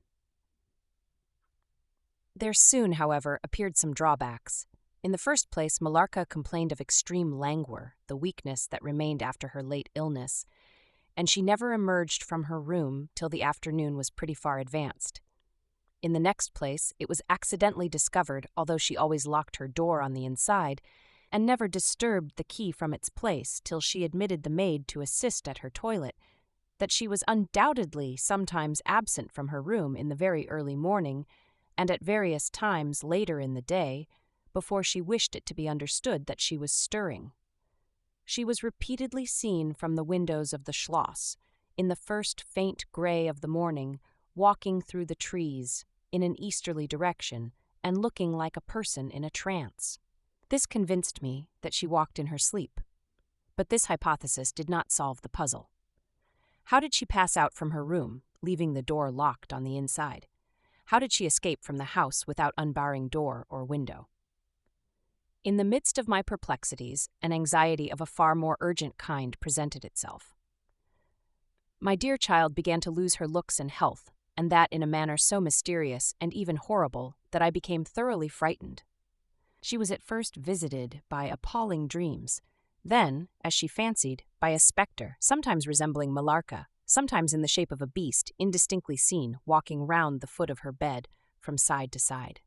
There soon, however, appeared some drawbacks. In the first place, Millarca complained of extreme languor, the weakness that remained after her late illness, and she never emerged from her room till the afternoon was pretty far advanced. In the next place, it was accidentally discovered, although she always locked her door on the inside, and never disturbed the key from its place till she admitted the maid to assist at her toilet, that she was undoubtedly sometimes absent from her room in the very early morning, and at various times later in the day, before she wished it to be understood that she was stirring. She was repeatedly seen from the windows of the Schloss, in the first faint gray of the morning, walking through the trees, in an easterly direction, and looking like a person in a trance. This convinced me that she walked in her sleep. But this hypothesis did not solve the puzzle. How did she pass out from her room, leaving the door locked on the inside? How did she escape from the house without unbarring door or window? In the midst of my perplexities, an anxiety of a far more urgent kind presented itself. My dear child began to lose her looks and health, and that in a manner so mysterious and even horrible that I became thoroughly frightened. She was at first visited by appalling dreams, then, as she fancied, by a spectre, sometimes resembling Millarca, sometimes in the shape of a beast, indistinctly seen, walking round the foot of her bed from side to side.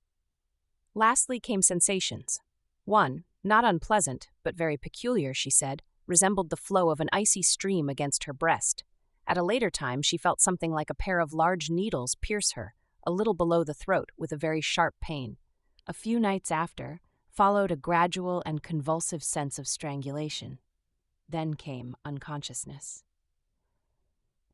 Lastly came sensations. One, not unpleasant, but very peculiar, she said, resembled the flow of an icy stream against her breast. At a later time, she felt something like a pair of large needles pierce her, a little below the throat, with a very sharp pain. A few nights after, followed a gradual and convulsive sense of strangulation. Then came unconsciousness.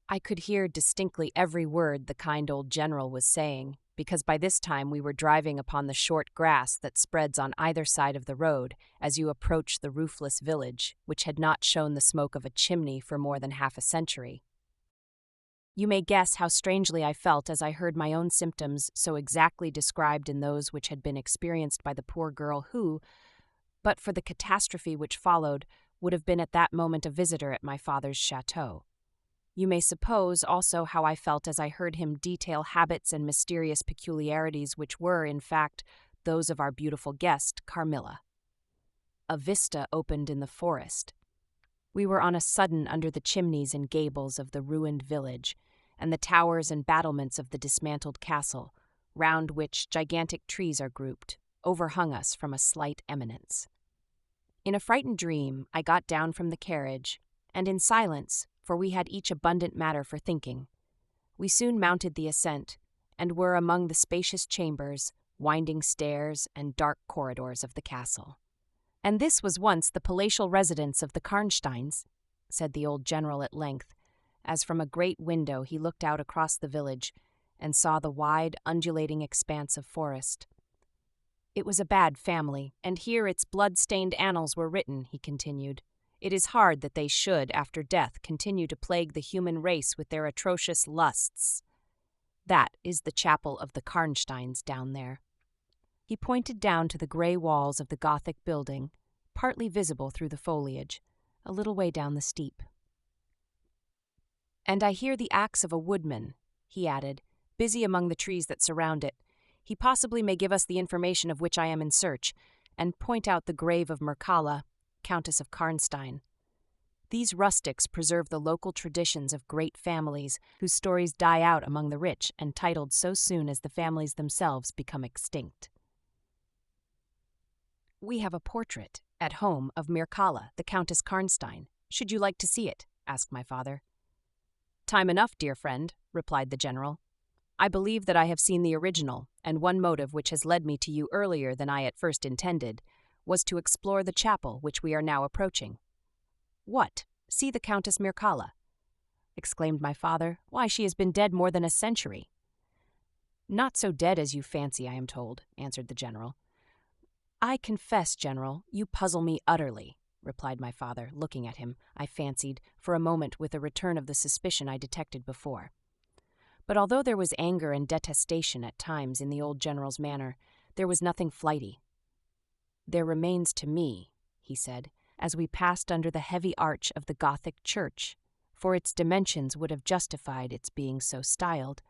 I could hear distinctly every word the kind old general was saying, because by this time we were driving upon the short grass that spreads on either side of the road as you approach the roofless village, which had not shown the smoke of a chimney for more than half a century. You may guess how strangely I felt as I heard my own symptoms so exactly described in those which had been experienced by the poor girl who, but for the catastrophe which followed, would have been at that moment a visitor at my father's chateau. You may suppose also how I felt as I heard him detail habits and mysterious peculiarities which were, in fact, those of our beautiful guest, Carmilla. A vista opened in the forest. We were on a sudden under the chimneys and gables of the ruined village, and the towers and battlements of the dismantled castle, round which gigantic trees are grouped, overhung us from a slight eminence. In a frightened dream, I got down from the carriage, and in silence, for we had each abundant matter for thinking, we soon mounted the ascent, and were among the spacious chambers, winding stairs, and dark corridors of the castle. "And this was once the palatial residence of the Karnsteins," said the old general at length, as from a great window he looked out across the village and saw the wide, undulating expanse of forest. "It was a bad family, and here its blood-stained annals were written," he continued. "It is hard that they should, after death, continue to plague the human race with their atrocious lusts. That is the chapel of the Karnsteins down there." He pointed down to the gray walls of the Gothic building, partly visible through the foliage, a little way down the steep. "And I hear the axe of a woodman," he added, "busy among the trees that surround it. He possibly may give us the information of which I am in search, and point out the grave of Mircalla, Countess of Karnstein. These rustics preserve the local traditions of great families whose stories die out among the rich and titled so soon as the families themselves become extinct. We have a portrait, at home, of Mircalla, the Countess Karnstein. Should you like to see it?" asked my father. "Time enough, dear friend," replied the general. "I believe that I have seen the original, and one motive which has led me to you earlier than I at first intended was to explore the chapel which we are now approaching." "What? See the Countess Mircalla?" exclaimed my father. "Why, she has been dead more than a century." "Not so dead as you fancy, I am told," answered the general. "I confess, General, you puzzle me utterly," replied my father, looking at him, I fancied, for a moment with a return of the suspicion I detected before. But although there was anger and detestation at times in the old general's manner, there was nothing flighty. "There remains to me," he said, as we passed under the heavy arch of the Gothic church, for its dimensions would have justified its being so styled,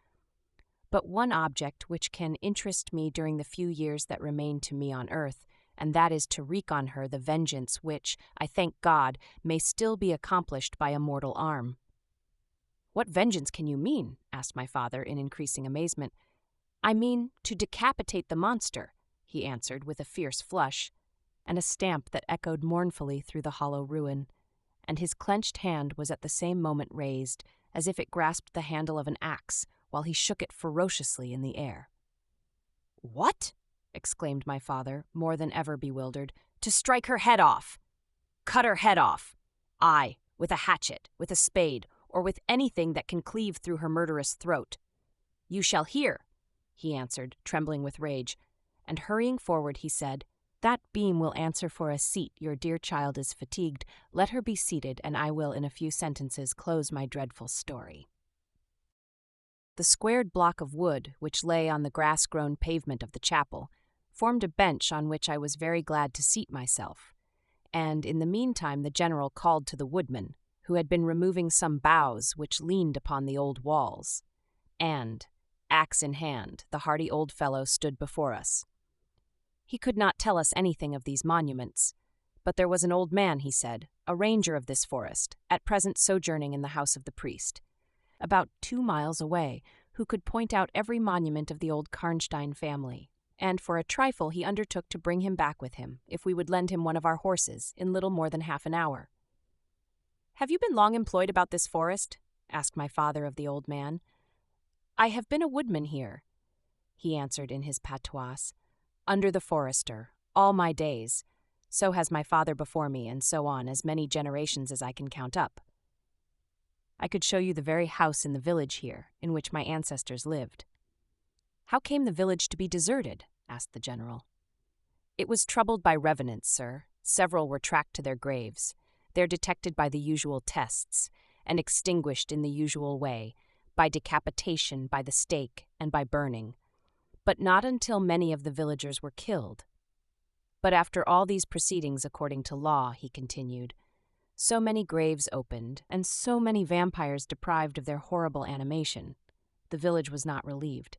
"but one object which can interest me during the few years that remain to me on earth, and that is to wreak on her the vengeance which, I thank God, may still be accomplished by a mortal arm." "What vengeance can you mean?" asked my father in increasing amazement. "I mean to decapitate the monster," he answered with a fierce flush, and a stamp that echoed mournfully through the hollow ruin, and his clenched hand was at the same moment raised, as if it grasped the handle of an axe, while he shook it ferociously in the air. "What?" exclaimed my father, more than ever bewildered. "To strike her head off! Cut her head off! Aye, with a hatchet, with a spade, or with anything that can cleave through her murderous throat." "You shall hear," he answered, trembling with rage, and hurrying forward he said, "That beam will answer for a seat. Your dear child is fatigued. Let her be seated, and I will in a few sentences close my dreadful story." The squared block of wood, which lay on the grass-grown pavement of the chapel, formed a bench on which I was very glad to seat myself, and in the meantime the general called to the woodman, who had been removing some boughs which leaned upon the old walls, and, axe in hand, the hardy old fellow stood before us. He could not tell us anything of these monuments, but there was an old man, he said, a ranger of this forest, at present sojourning in the house of the priest. about 2 miles away, who could point out every monument of the old Karnstein family. And for a trifle he undertook to bring him back with him, if we would lend him one of our horses, in little more than half an hour. "Have you been long employed about this forest?" asked my father of the old man. "I have been a woodman here," he answered in his patois, "under the forester, all my days. So has my father before me, and so on, as many generations as I can count up. I could show you the very house in the village here, in which my ancestors lived." "How came the village to be deserted?" asked the general. "It was troubled by revenants, sir. Several were tracked to their graves. They're detected by the usual tests, and extinguished in the usual way, by decapitation, by the stake, and by burning. But not until many of the villagers were killed. But after all these proceedings according to law," he continued, "so many graves opened, and so many vampires deprived of their horrible animation, the village was not relieved.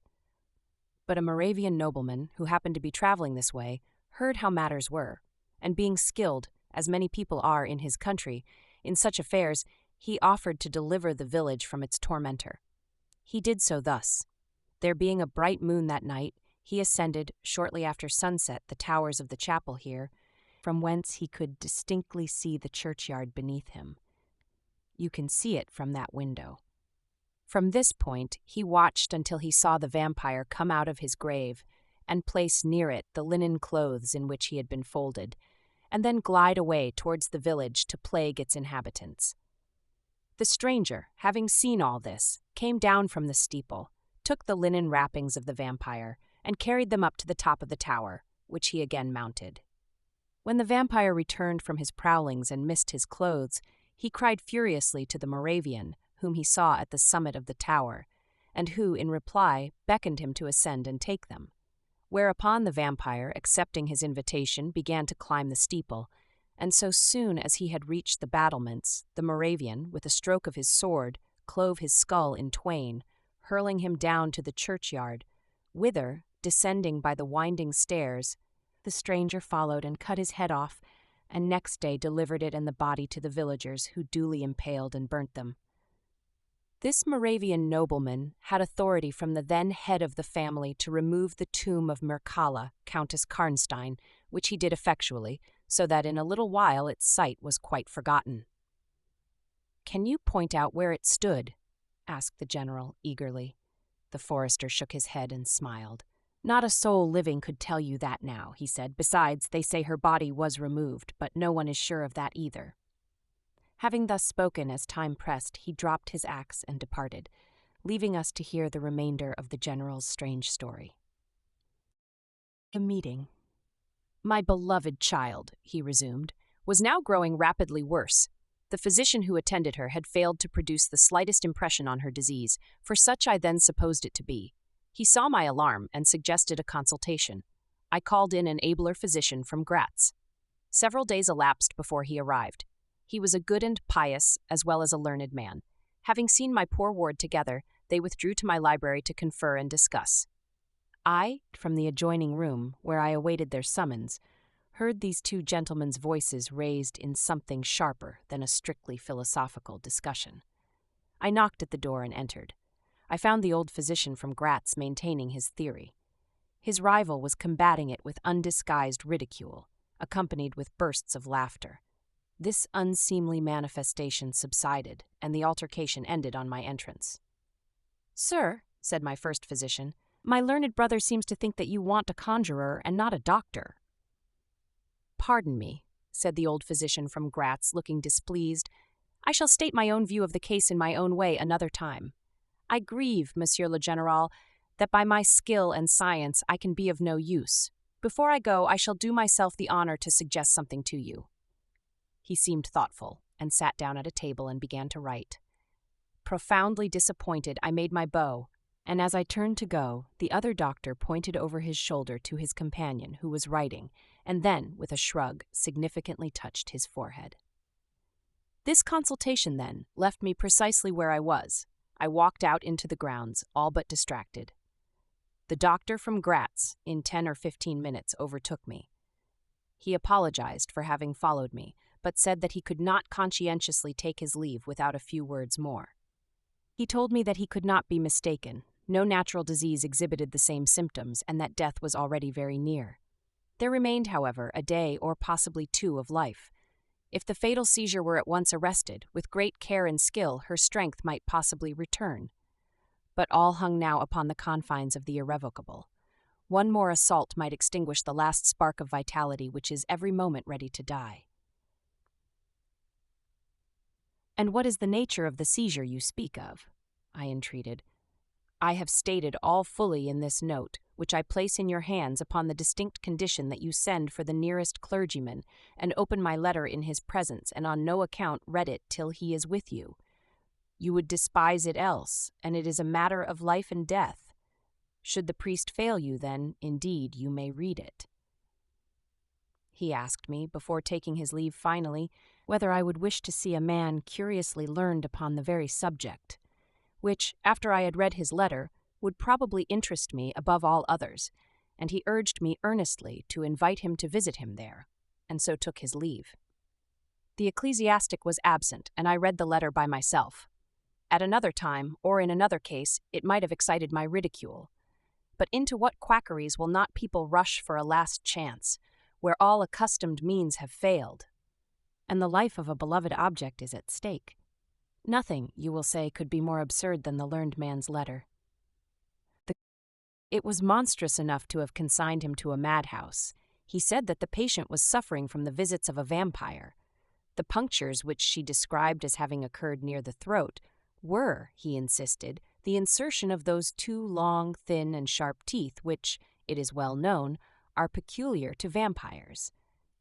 But a Moravian nobleman, who happened to be traveling this way, heard how matters were, and being skilled, as many people are in his country, in such affairs, he offered to deliver the village from its tormentor. He did so thus. There being a bright moon that night, he ascended, shortly after sunset, the towers of the chapel here, from whence he could distinctly see the churchyard beneath him. You can see it from that window. From this point, he watched until he saw the vampire come out of his grave, and place near it the linen clothes in which he had been folded, and then glide away towards the village to plague its inhabitants. The stranger, having seen all this, came down from the steeple, took the linen wrappings of the vampire, and carried them up to the top of the tower, which he again mounted. When the vampire returned from his prowlings and missed his clothes, he cried furiously to the Moravian, whom he saw at the summit of the tower, and who, in reply, beckoned him to ascend and take them. Whereupon the vampire, accepting his invitation, began to climb the steeple, and so soon as he had reached the battlements, the Moravian, with a stroke of his sword, clove his skull in twain, hurling him down to the churchyard, whither, descending by the winding stairs, the stranger followed and cut his head off, and next day delivered it and the body to the villagers, who duly impaled and burnt them. This Moravian nobleman had authority from the then head of the family to remove the tomb of Mircalla, Countess Karnstein, which he did effectually, so that in a little while its site was quite forgotten. "Can you point out where it stood?" asked the general, eagerly. The forester shook his head and smiled. "Not a soul living could tell you that now," he said. "Besides, they say her body was removed, but no one is sure of that either." Having thus spoken as time pressed, he dropped his axe and departed, leaving us to hear the remainder of the general's strange story. The meeting. "My beloved child," he resumed, "was now growing rapidly worse. The physician who attended her had failed to produce the slightest impression on her disease, for such I then supposed it to be. He saw my alarm and suggested a consultation. I called in an abler physician from Graz. Several days elapsed before he arrived. He was a good and pious, as well as a learned man. Having seen my poor ward together, they withdrew to my library to confer and discuss. I, from the adjoining room, where I awaited their summons, heard these two gentlemen's voices raised in something sharper than a strictly philosophical discussion. I knocked at the door and entered. I found the old physician from Graz maintaining his theory. His rival was combating it with undisguised ridicule, accompanied with bursts of laughter. This unseemly manifestation subsided, and the altercation ended on my entrance. "Sir," said my first physician, "my learned brother seems to think that you want a conjurer and not a doctor." "Pardon me," said the old physician from Graz, looking displeased. "I shall state my own view of the case in my own way another time. I grieve, Monsieur le Général, that by my skill and science I can be of no use. Before I go, I shall do myself the honor to suggest something to you." He seemed thoughtful, and sat down at a table and began to write. Profoundly disappointed, I made my bow, and as I turned to go, the other doctor pointed over his shoulder to his companion, who was writing, and then, with a shrug, significantly touched his forehead. This consultation, then, left me precisely where I was. I walked out into the grounds, all but distracted. The doctor from Graz, in 10 or 15 minutes, overtook me. He apologized for having followed me, but said that he could not conscientiously take his leave without a few words more. He told me that he could not be mistaken. No natural disease exhibited the same symptoms, and that death was already very near. There remained, however, a day or possibly 2 of life. If the fatal seizure were at once arrested, with great care and skill, her strength might possibly return. But all hung now upon the confines of the irrevocable. One more assault might extinguish the last spark of vitality which is every moment ready to die. "And what is the nature of the seizure you speak of?" I entreated. "I have stated all fully in this note, which I place in your hands upon the distinct condition that you send for the nearest clergyman, and open my letter in his presence, and on no account read it till he is with you. You would despise it else, and it is a matter of life and death. Should the priest fail you, then, indeed, you may read it." He asked me, before taking his leave finally, whether I would wish to see a man curiously learned upon the very subject, which, after I had read his letter, would probably interest me above all others, and he urged me earnestly to invite him to visit him there, and so took his leave. The ecclesiastic was absent, and I read the letter by myself. At another time, or in another case, it might have excited my ridicule. But into what quackeries will not people rush for a last chance, where all accustomed means have failed, and the life of a beloved object is at stake? Nothing, you will say, could be more absurd than the learned man's letter. It was monstrous enough to have consigned him to a madhouse. He said that the patient was suffering from the visits of a vampire. The punctures which she described as having occurred near the throat were, he insisted, the insertion of those 2 long, thin, and sharp teeth which, it is well known, are peculiar to vampires.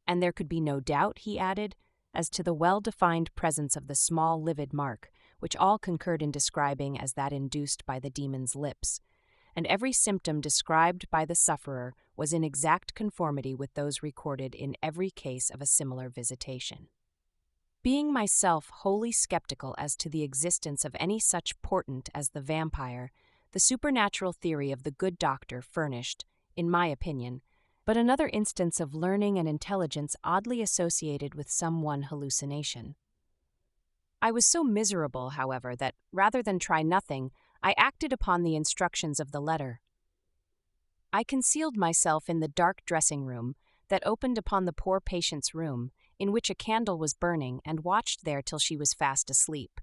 And there could be no doubt, he added, as to the well-defined presence of the small livid mark, which all concurred in describing as that induced by the demon's lips, and every symptom described by the sufferer was in exact conformity with those recorded in every case of a similar visitation. Being myself wholly skeptical as to the existence of any such portent as the vampire, the supernatural theory of the good doctor furnished, in my opinion, but another instance of learning and intelligence oddly associated with some one hallucination. I was so miserable, however, that, rather than try nothing, I acted upon the instructions of the letter. I concealed myself in the dark dressing-room that opened upon the poor patient's room, in which a candle was burning, and watched there till she was fast asleep.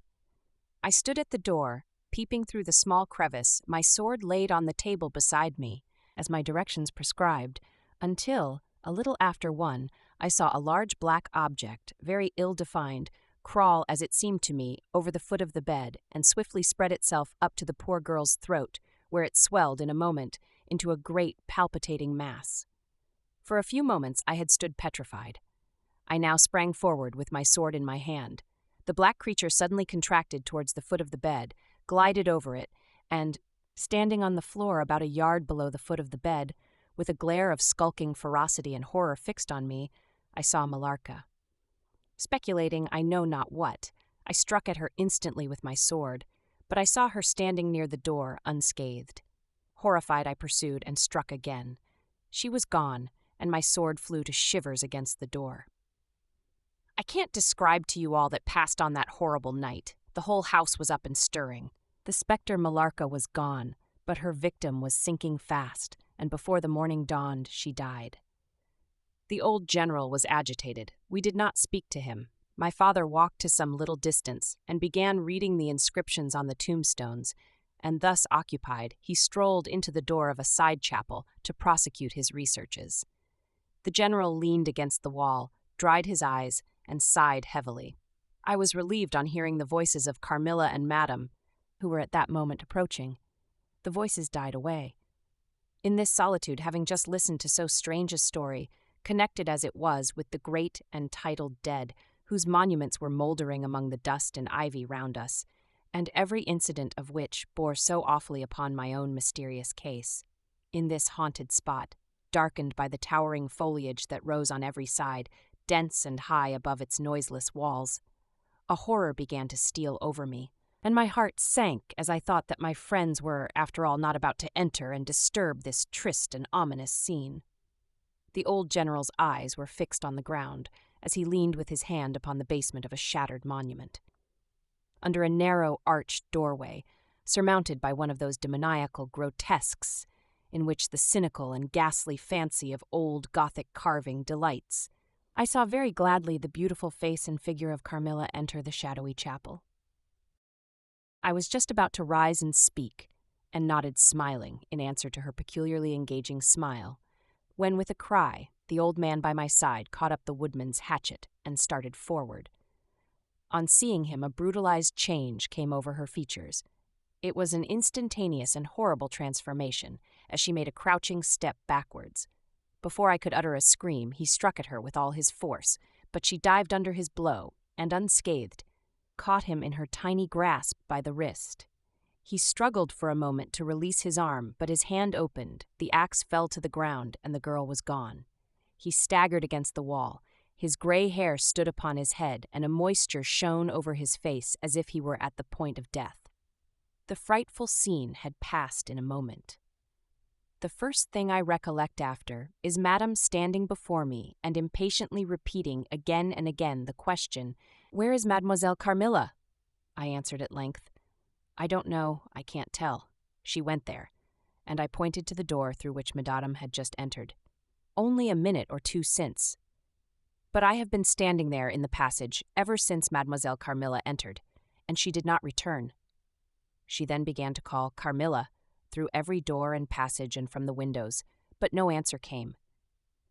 I stood at the door, peeping through the small crevice, my sword laid on the table beside me, as my directions prescribed, until, a little after 1, I saw a large black object, very ill-defined, crawl, as it seemed to me, over the foot of the bed, and swiftly spread itself up to the poor girl's throat, where it swelled in a moment into a great palpitating mass. For a few moments I had stood petrified. I now sprang forward with my sword in my hand. The black creature suddenly contracted towards the foot of the bed, glided over it, and, standing on the floor about a yard below the foot of the bed, with a glare of skulking ferocity and horror fixed on me, I saw Millarca. Speculating I know not what, I struck at her instantly with my sword, but I saw her standing near the door, unscathed. Horrified, I pursued and struck again. She was gone, and my sword flew to shivers against the door. I can't describe to you all that passed on that horrible night. The whole house was up and stirring. The spectre Millarca was gone, but her victim was sinking fast, and before the morning dawned, she died. The old general was agitated. We did not speak to him. My father walked to some little distance and began reading the inscriptions on the tombstones, and thus occupied, he strolled into the door of a side chapel to prosecute his researches. The general leaned against the wall, dried his eyes, and sighed heavily. I was relieved on hearing the voices of Carmilla and Madame, who were at that moment approaching. The voices died away. In this solitude, having just listened to so strange a story, connected as it was with the great and titled dead, whose monuments were mouldering among the dust and ivy round us, and every incident of which bore so awfully upon my own mysterious case, in this haunted spot, darkened by the towering foliage that rose on every side, dense and high above its noiseless walls, a horror began to steal over me, and my heart sank as I thought that my friends were, after all, not about to enter and disturb this triste and ominous scene. The old general's eyes were fixed on the ground, as he leaned with his hand upon the basement of a shattered monument. under a narrow, arched doorway, surmounted by one of those demoniacal grotesques in which the cynical and ghastly fancy of old Gothic carving delights. I saw very gladly the beautiful face and figure of Carmilla enter the shadowy chapel. I was just about to rise and speak, and nodded smiling in answer to her peculiarly engaging smile, when with a cry, the old man by my side caught up the woodman's hatchet and started forward. On seeing him, a brutalized change came over her features. It was an instantaneous and horrible transformation, as she made a crouching step backwards. Before I could utter a scream, he struck at her with all his force, but she dived under his blow, and unscathed, caught him in her tiny grasp by the wrist. He struggled for a moment to release his arm, but his hand opened, the axe fell to the ground, and the girl was gone. He staggered against the wall. His gray hair stood upon his head, and a moisture shone over his face as if he were at the point of death. The frightful scene had passed in a moment. The first thing I recollect after is Madame standing before me and impatiently repeating again and again the question, "Where is Mademoiselle Carmilla?" I answered at length, "I don't know, I can't tell. She went there," and I pointed to the door through which Madame had just entered. "Only a minute or two since. But I have been standing there in the passage ever since Mademoiselle Carmilla entered, and she did not return." She then began to call Carmilla through every door and passage and from the windows, but no answer came.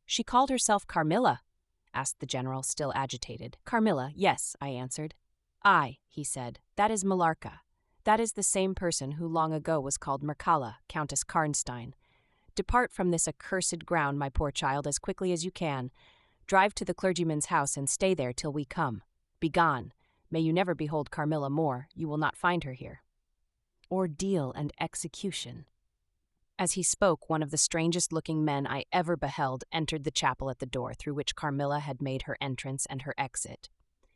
"She called herself Carmilla?" asked the general, still agitated. "Carmilla, yes," I answered. "Aye," he said, "that is Millarca. That is the same person who long ago was called Mircalla, Countess Karnstein. Depart from this accursed ground, my poor child, as quickly as you can. Drive to the clergyman's house and stay there till we come. Begone. May you never behold Carmilla more. You will not find her here." Ordeal and execution. As he spoke, one of the strangest-looking men I ever beheld entered the chapel at the door through which Carmilla had made her entrance and her exit.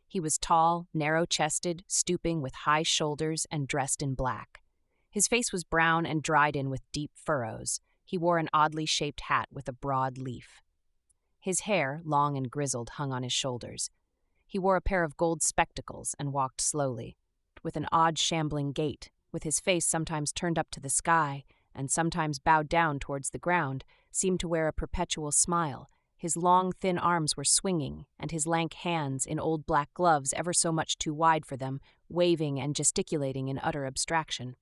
He was tall, narrow-chested, stooping with high shoulders and dressed in black. His face was brown and dried in with deep furrows. He wore an oddly shaped hat with a broad leaf. His hair, long and grizzled, hung on his shoulders. He wore a pair of gold spectacles and walked slowly, with an odd shambling gait, with his face sometimes turned up to the sky and sometimes bowed down towards the ground, seemed to wear a perpetual smile. His long, thin arms were swinging, and his lank hands, in old black gloves ever so much too wide for them, waving and gesticulating in utter abstraction.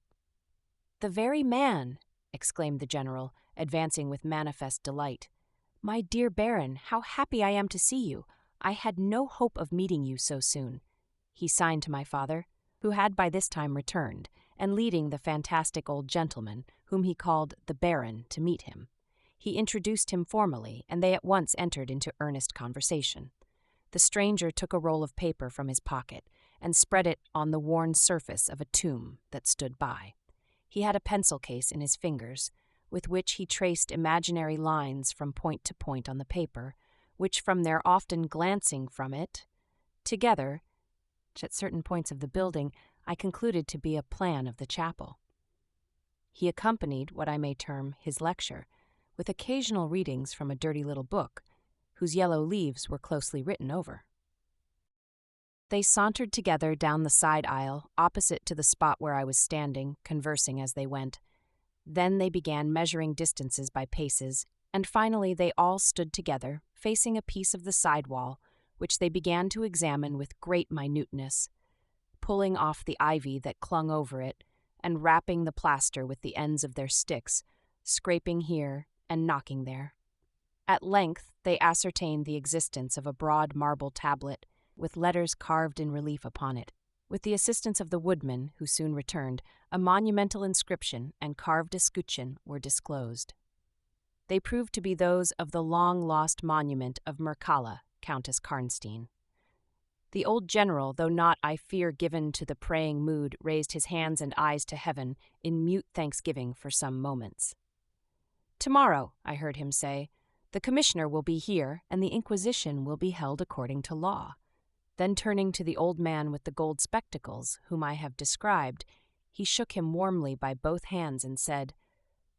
"The very man!" exclaimed the general, advancing with manifest delight. "My dear Baron, how happy I am to see you! I had no hope of meeting you so soon." He signed to my father, who had by this time returned, and leading the fantastic old gentleman, whom he called the Baron, to meet him. He introduced him formally, and they at once entered into earnest conversation. The stranger took a roll of paper from his pocket and spread it on the worn surface of a tomb that stood by. He had a pencil case in his fingers, with which he traced imaginary lines from point to point on the paper, which from their often glancing from it, together, at certain points of the building, I concluded to be a plan of the chapel. He accompanied what I may term his lecture, with occasional readings from a dirty little book, whose yellow leaves were closely written over. They sauntered together down the side aisle, opposite to the spot where I was standing, conversing as they went. Then they began measuring distances by paces, and finally they all stood together, facing a piece of the side wall, which they began to examine with great minuteness, pulling off the ivy that clung over it, and rapping the plaster with the ends of their sticks, scraping here and knocking there. At length they ascertained the existence of a broad marble tablet, with letters carved in relief upon it. With the assistance of the woodman, who soon returned, a monumental inscription and carved escutcheon were disclosed. They proved to be those of the long-lost monument of Mircalla, Countess Karnstein. The old general, though not, I fear, given to the praying mood, raised his hands and eyes to heaven in mute thanksgiving for some moments. "Tomorrow," I heard him say, "the commissioner will be here, and the inquisition will be held according to law." Then turning to the old man with the gold spectacles, whom I have described, he shook him warmly by both hands and said,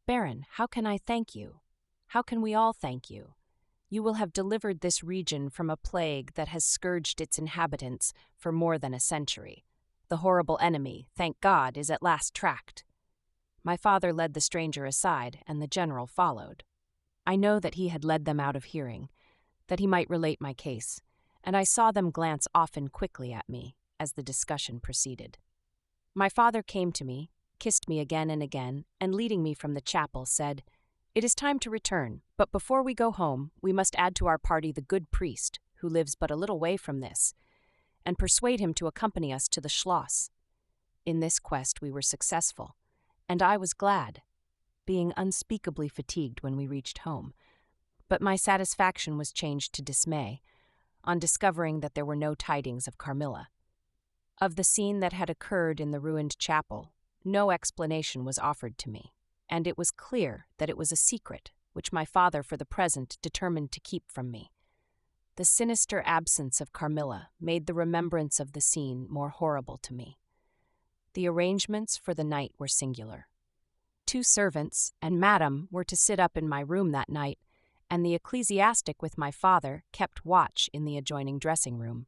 "Baron, how can I thank you? How can we all thank you? You will have delivered this region from a plague that has scourged its inhabitants for more than a century. the horrible enemy, thank God, is at last tracked." My father led the stranger aside, and the general followed. I know that he had led them out of hearing, that he might relate my case, and I saw them glance often quickly at me as the discussion proceeded. My father came to me, kissed me again and again, and leading me from the chapel said, "It is time to return, but before we go home, we must add to our party the good priest, who lives but a little way from this, and persuade him to accompany us to the Schloss." In this quest we were successful, and I was glad, being unspeakably fatigued when we reached home. But my satisfaction was changed to dismay on discovering that there were no tidings of Carmilla. Of the scene that had occurred in the ruined chapel, no explanation was offered to me, and it was clear that it was a secret which my father for the present determined to keep from me. The sinister absence of Carmilla made the remembrance of the scene more horrible to me. The arrangements for the night were singular. 2 servants and Madame were to sit up in my room that night, and the ecclesiastic with my father kept watch in the adjoining dressing room.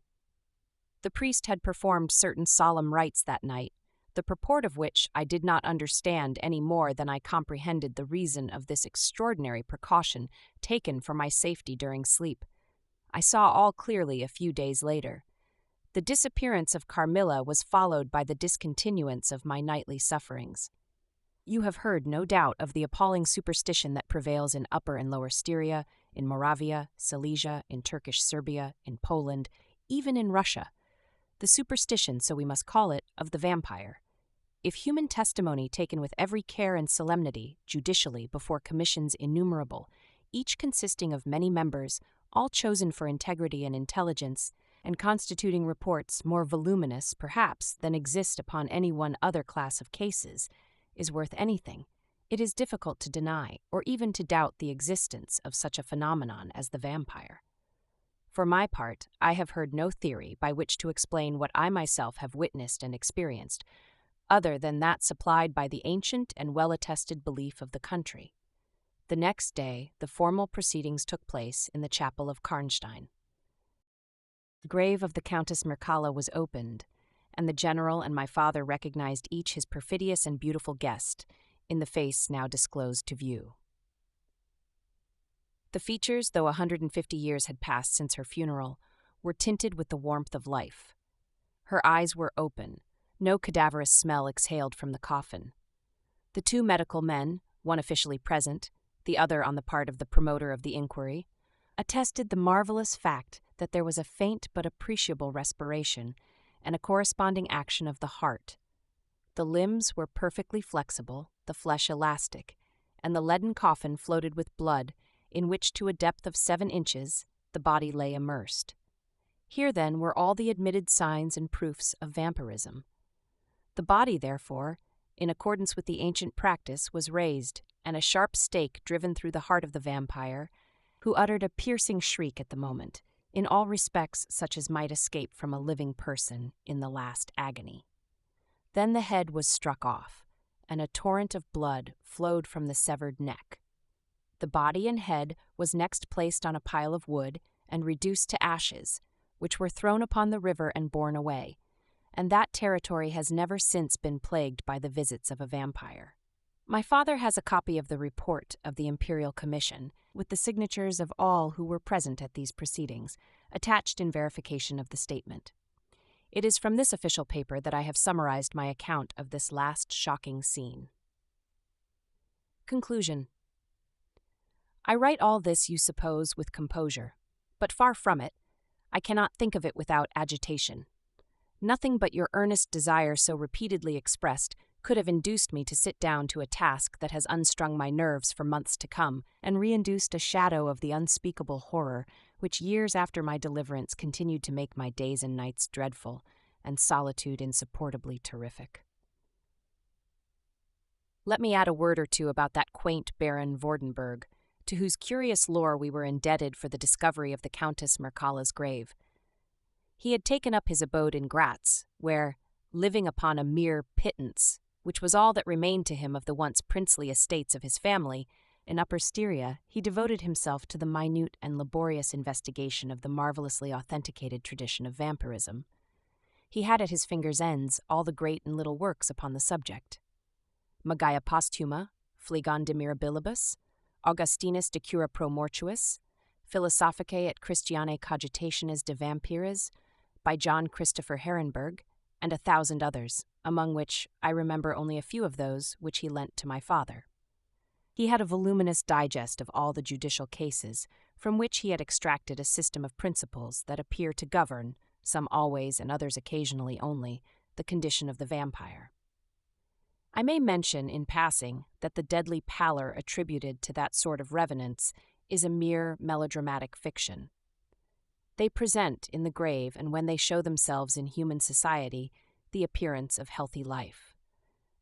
The priest had performed certain solemn rites that night, the purport of which I did not understand any more than I comprehended the reason of this extraordinary precaution taken for my safety during sleep. I saw all clearly a few days later. The disappearance of Carmilla was followed by the discontinuance of my nightly sufferings. You have heard, no doubt, of the appalling superstition that prevails in Upper and Lower Styria, in Moravia, Silesia, in Turkish Serbia, in Poland, even in Russia. The superstition, so we must call it, of the vampire. If human testimony taken with every care and solemnity, judicially, before commissions innumerable, each consisting of many members, all chosen for integrity and intelligence, and constituting reports more voluminous, perhaps, than exist upon any one other class of cases, is worth anything, it is difficult to deny or even to doubt the existence of such a phenomenon as the vampire. For my part, I have heard no theory by which to explain what I myself have witnessed and experienced, other than that supplied by the ancient and well-attested belief of the country. The next day, the formal proceedings took place in the chapel of Karnstein. The grave of the Countess Mircalla was opened, and the general and my father recognized each his perfidious and beautiful guest in the face now disclosed to view. The features, though 150 years had passed since her funeral, were tinted with the warmth of life. Her eyes were open, no cadaverous smell exhaled from the coffin. The 2 medical men, one officially present, the other on the part of the promoter of the inquiry, attested the marvelous fact that there was a faint but appreciable respiration and a corresponding action of the heart. The limbs were perfectly flexible, the flesh elastic, and the leaden coffin floated with blood, in which to a depth of 7 inches the body lay immersed. Here, then, were all the admitted signs and proofs of vampirism. The body, therefore, in accordance with the ancient practice, was raised, and a sharp stake driven through the heart of the vampire, who uttered a piercing shriek at the moment, in all respects such as might escape from a living person in the last agony. Then the head was struck off, and a torrent of blood flowed from the severed neck. The body and head was next placed on a pile of wood and reduced to ashes, which were thrown upon the river and borne away, and that territory has never since been plagued by the visits of a vampire. My father has a copy of the report of the Imperial Commission, with the signatures of all who were present at these proceedings, attached in verification of the statement. It is from this official paper that I have summarized my account of this last shocking scene. Conclusion. I write all this, you suppose, with composure, but far from it. I cannot think of it without agitation. Nothing but your earnest desire so repeatedly expressed could have induced me to sit down to a task that has unstrung my nerves for months to come, and reinduced a shadow of the unspeakable horror which years after my deliverance continued to make my days and nights dreadful, and solitude insupportably terrific. Let me add a word or two about that quaint Baron Vordenberg, to whose curious lore we were indebted for the discovery of the Countess Mircalla's grave. He had taken up his abode in Graz, where, living upon a mere pittance, which was all that remained to him of the once princely estates of his family, in Upper Styria, he devoted himself to the minute and laborious investigation of the marvelously authenticated tradition of vampirism. He had at his fingers' ends all the great and little works upon the subject. Magaia Posthuma, Phlegon de Mirabilibus, Augustinus de Cura Pro Mortuis, Philosophicae et Christianae Cogitationes de Vampires, by John Christopher Herrenberg, and 1,000 others, among which I remember only a few of those which he lent to my father. He had a voluminous digest of all the judicial cases, from which he had extracted a system of principles that appear to govern, some always and others occasionally only, the condition of the vampire. I may mention, in passing, that the deadly pallor attributed to that sort of revenants is a mere melodramatic fiction. They present, in the grave and when they show themselves in human society, the appearance of healthy life.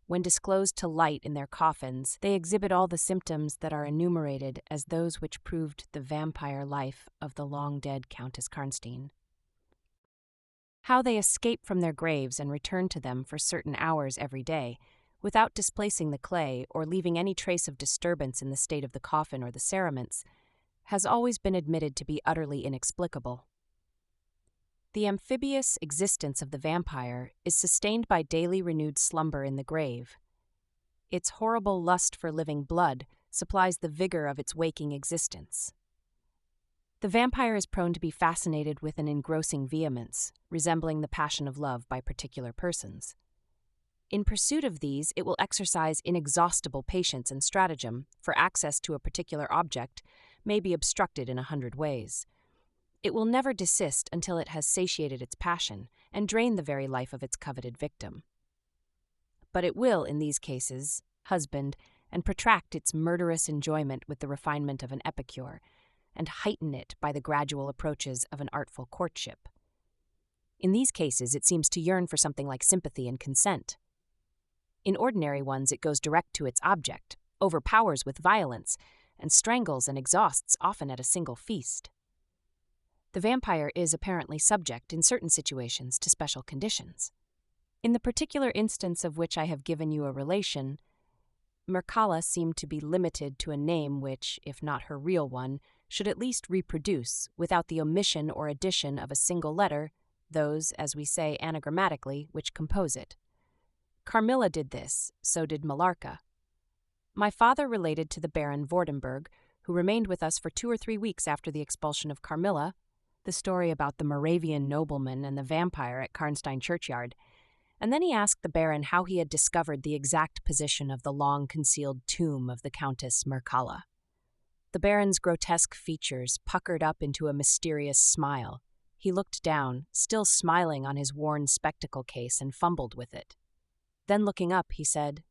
When disclosed to light in their coffins, they exhibit all the symptoms that are enumerated as those which proved the vampire life of the long-dead Countess Karnstein. How they escape from their graves and return to them for certain hours every day, without displacing the clay or leaving any trace of disturbance in the state of the coffin or the cerements, has always been admitted to be utterly inexplicable. The amphibious existence of the vampire is sustained by daily renewed slumber in the grave. Its horrible lust for living blood supplies the vigor of its waking existence. The vampire is prone to be fascinated with an engrossing vehemence, resembling the passion of love by particular persons. In pursuit of these, it will exercise inexhaustible patience and stratagem, for access to a particular object may be obstructed in 100 ways. It will never desist until it has satiated its passion and drained the very life of its coveted victim. But it will, in these cases, husband and protract its murderous enjoyment with the refinement of an epicure, and heighten it by the gradual approaches of an artful courtship. In these cases, it seems to yearn for something like sympathy and consent. In ordinary ones, it goes direct to its object, overpowers with violence, and strangles and exhausts often at a single feast. The vampire is apparently subject, in certain situations, to special conditions. In the particular instance of which I have given you a relation, Mircalla seemed to be limited to a name which, if not her real one, should at least reproduce, without the omission or addition of a single letter, those, as we say anagrammatically, which compose it. Carmilla did this, so did Millarca. My father related to the Baron Vordenberg, who remained with us for 2 or 3 weeks after the expulsion of Carmilla, the story about the Moravian nobleman and the vampire at Karnstein churchyard, and then he asked the Baron how he had discovered the exact position of the long-concealed tomb of the Countess Mircalla. The Baron's grotesque features puckered up into a mysterious smile. He looked down, still smiling on his worn spectacle case, and fumbled with it. Then looking up, he said,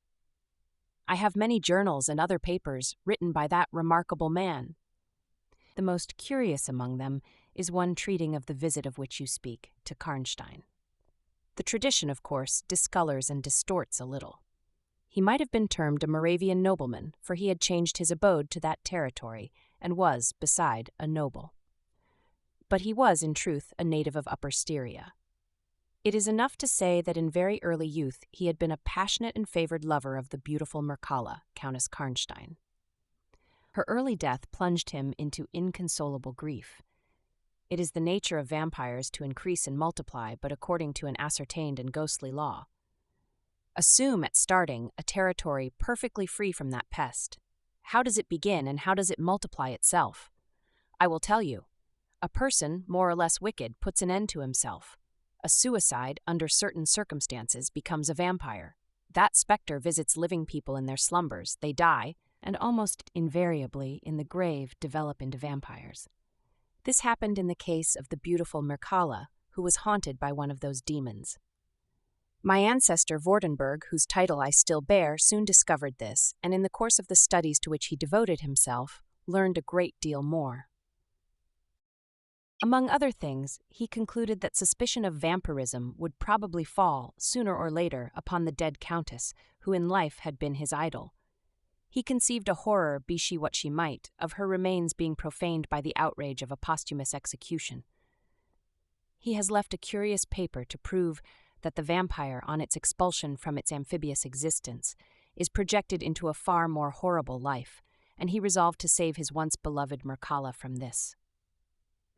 "I have many journals and other papers written by that remarkable man. The most curious among them is one treating of the visit of which you speak, to Karnstein. The tradition, of course, discolors and distorts a little. He might have been termed a Moravian nobleman, for he had changed his abode to that territory, and was, beside, a noble. But he was, in truth, a native of Upper Styria. It is enough to say that in very early youth he had been a passionate and favored lover of the beautiful Mircalla, Countess Karnstein. Her early death plunged him into inconsolable grief. It is the nature of vampires to increase and multiply, but according to an ascertained and ghostly law. Assume, at starting, a territory perfectly free from that pest. How does it begin, and how does it multiply itself? I will tell you. A person, more or less wicked, puts an end to himself. A suicide, under certain circumstances, becomes a vampire. That specter visits living people in their slumbers, they die, and almost invariably in the grave develop into vampires. This happened in the case of the beautiful Mircalla, who was haunted by one of those demons. My ancestor Vordenberg, whose title I still bear, soon discovered this, and in the course of the studies to which he devoted himself, learned a great deal more. Among other things, he concluded that suspicion of vampirism would probably fall, sooner or later, upon the dead countess, who in life had been his idol. He conceived a horror, be she what she might, of her remains being profaned by the outrage of a posthumous execution. He has left a curious paper to prove that the vampire, on its expulsion from its amphibious existence, is projected into a far more horrible life, and he resolved to save his once beloved Mircalla from this.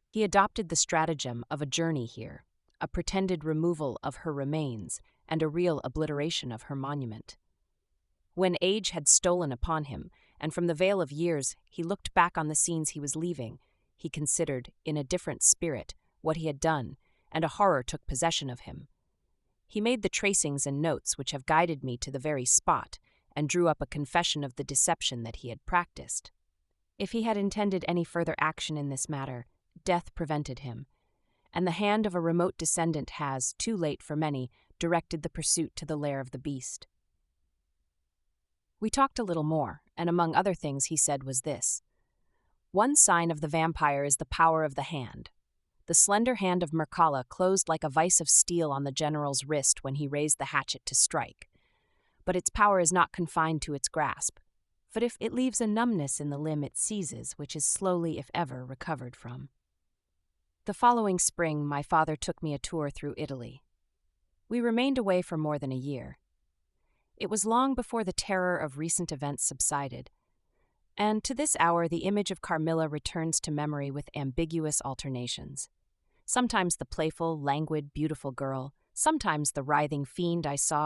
He adopted the stratagem of a journey here, a pretended removal of her remains, and a real obliteration of her monument. When age had stolen upon him, and from the veil of years he looked back on the scenes he was leaving, he considered, in a different spirit, what he had done, and a horror took possession of him. He made the tracings and notes which have guided me to the very spot, and drew up a confession of the deception that he had practiced. If he had intended any further action in this matter, death prevented him, and the hand of a remote descendant has, too late for many, directed the pursuit to the lair of the beast. We talked a little more, and among other things he said was this: one sign of the vampire is the power of the hand. The slender hand of Mircalla closed like a vice of steel on the general's wrist when he raised the hatchet to strike. But its power is not confined to its grasp, but if it leaves a numbness in the limb it seizes, which is slowly, if ever, recovered from. The following spring, my father took me a tour through Italy. We remained away for more than a year. It was long before the terror of recent events subsided, and to this hour the image of Carmilla returns to memory with ambiguous alternations. Sometimes the playful, languid, beautiful girl, sometimes the writhing fiend I saw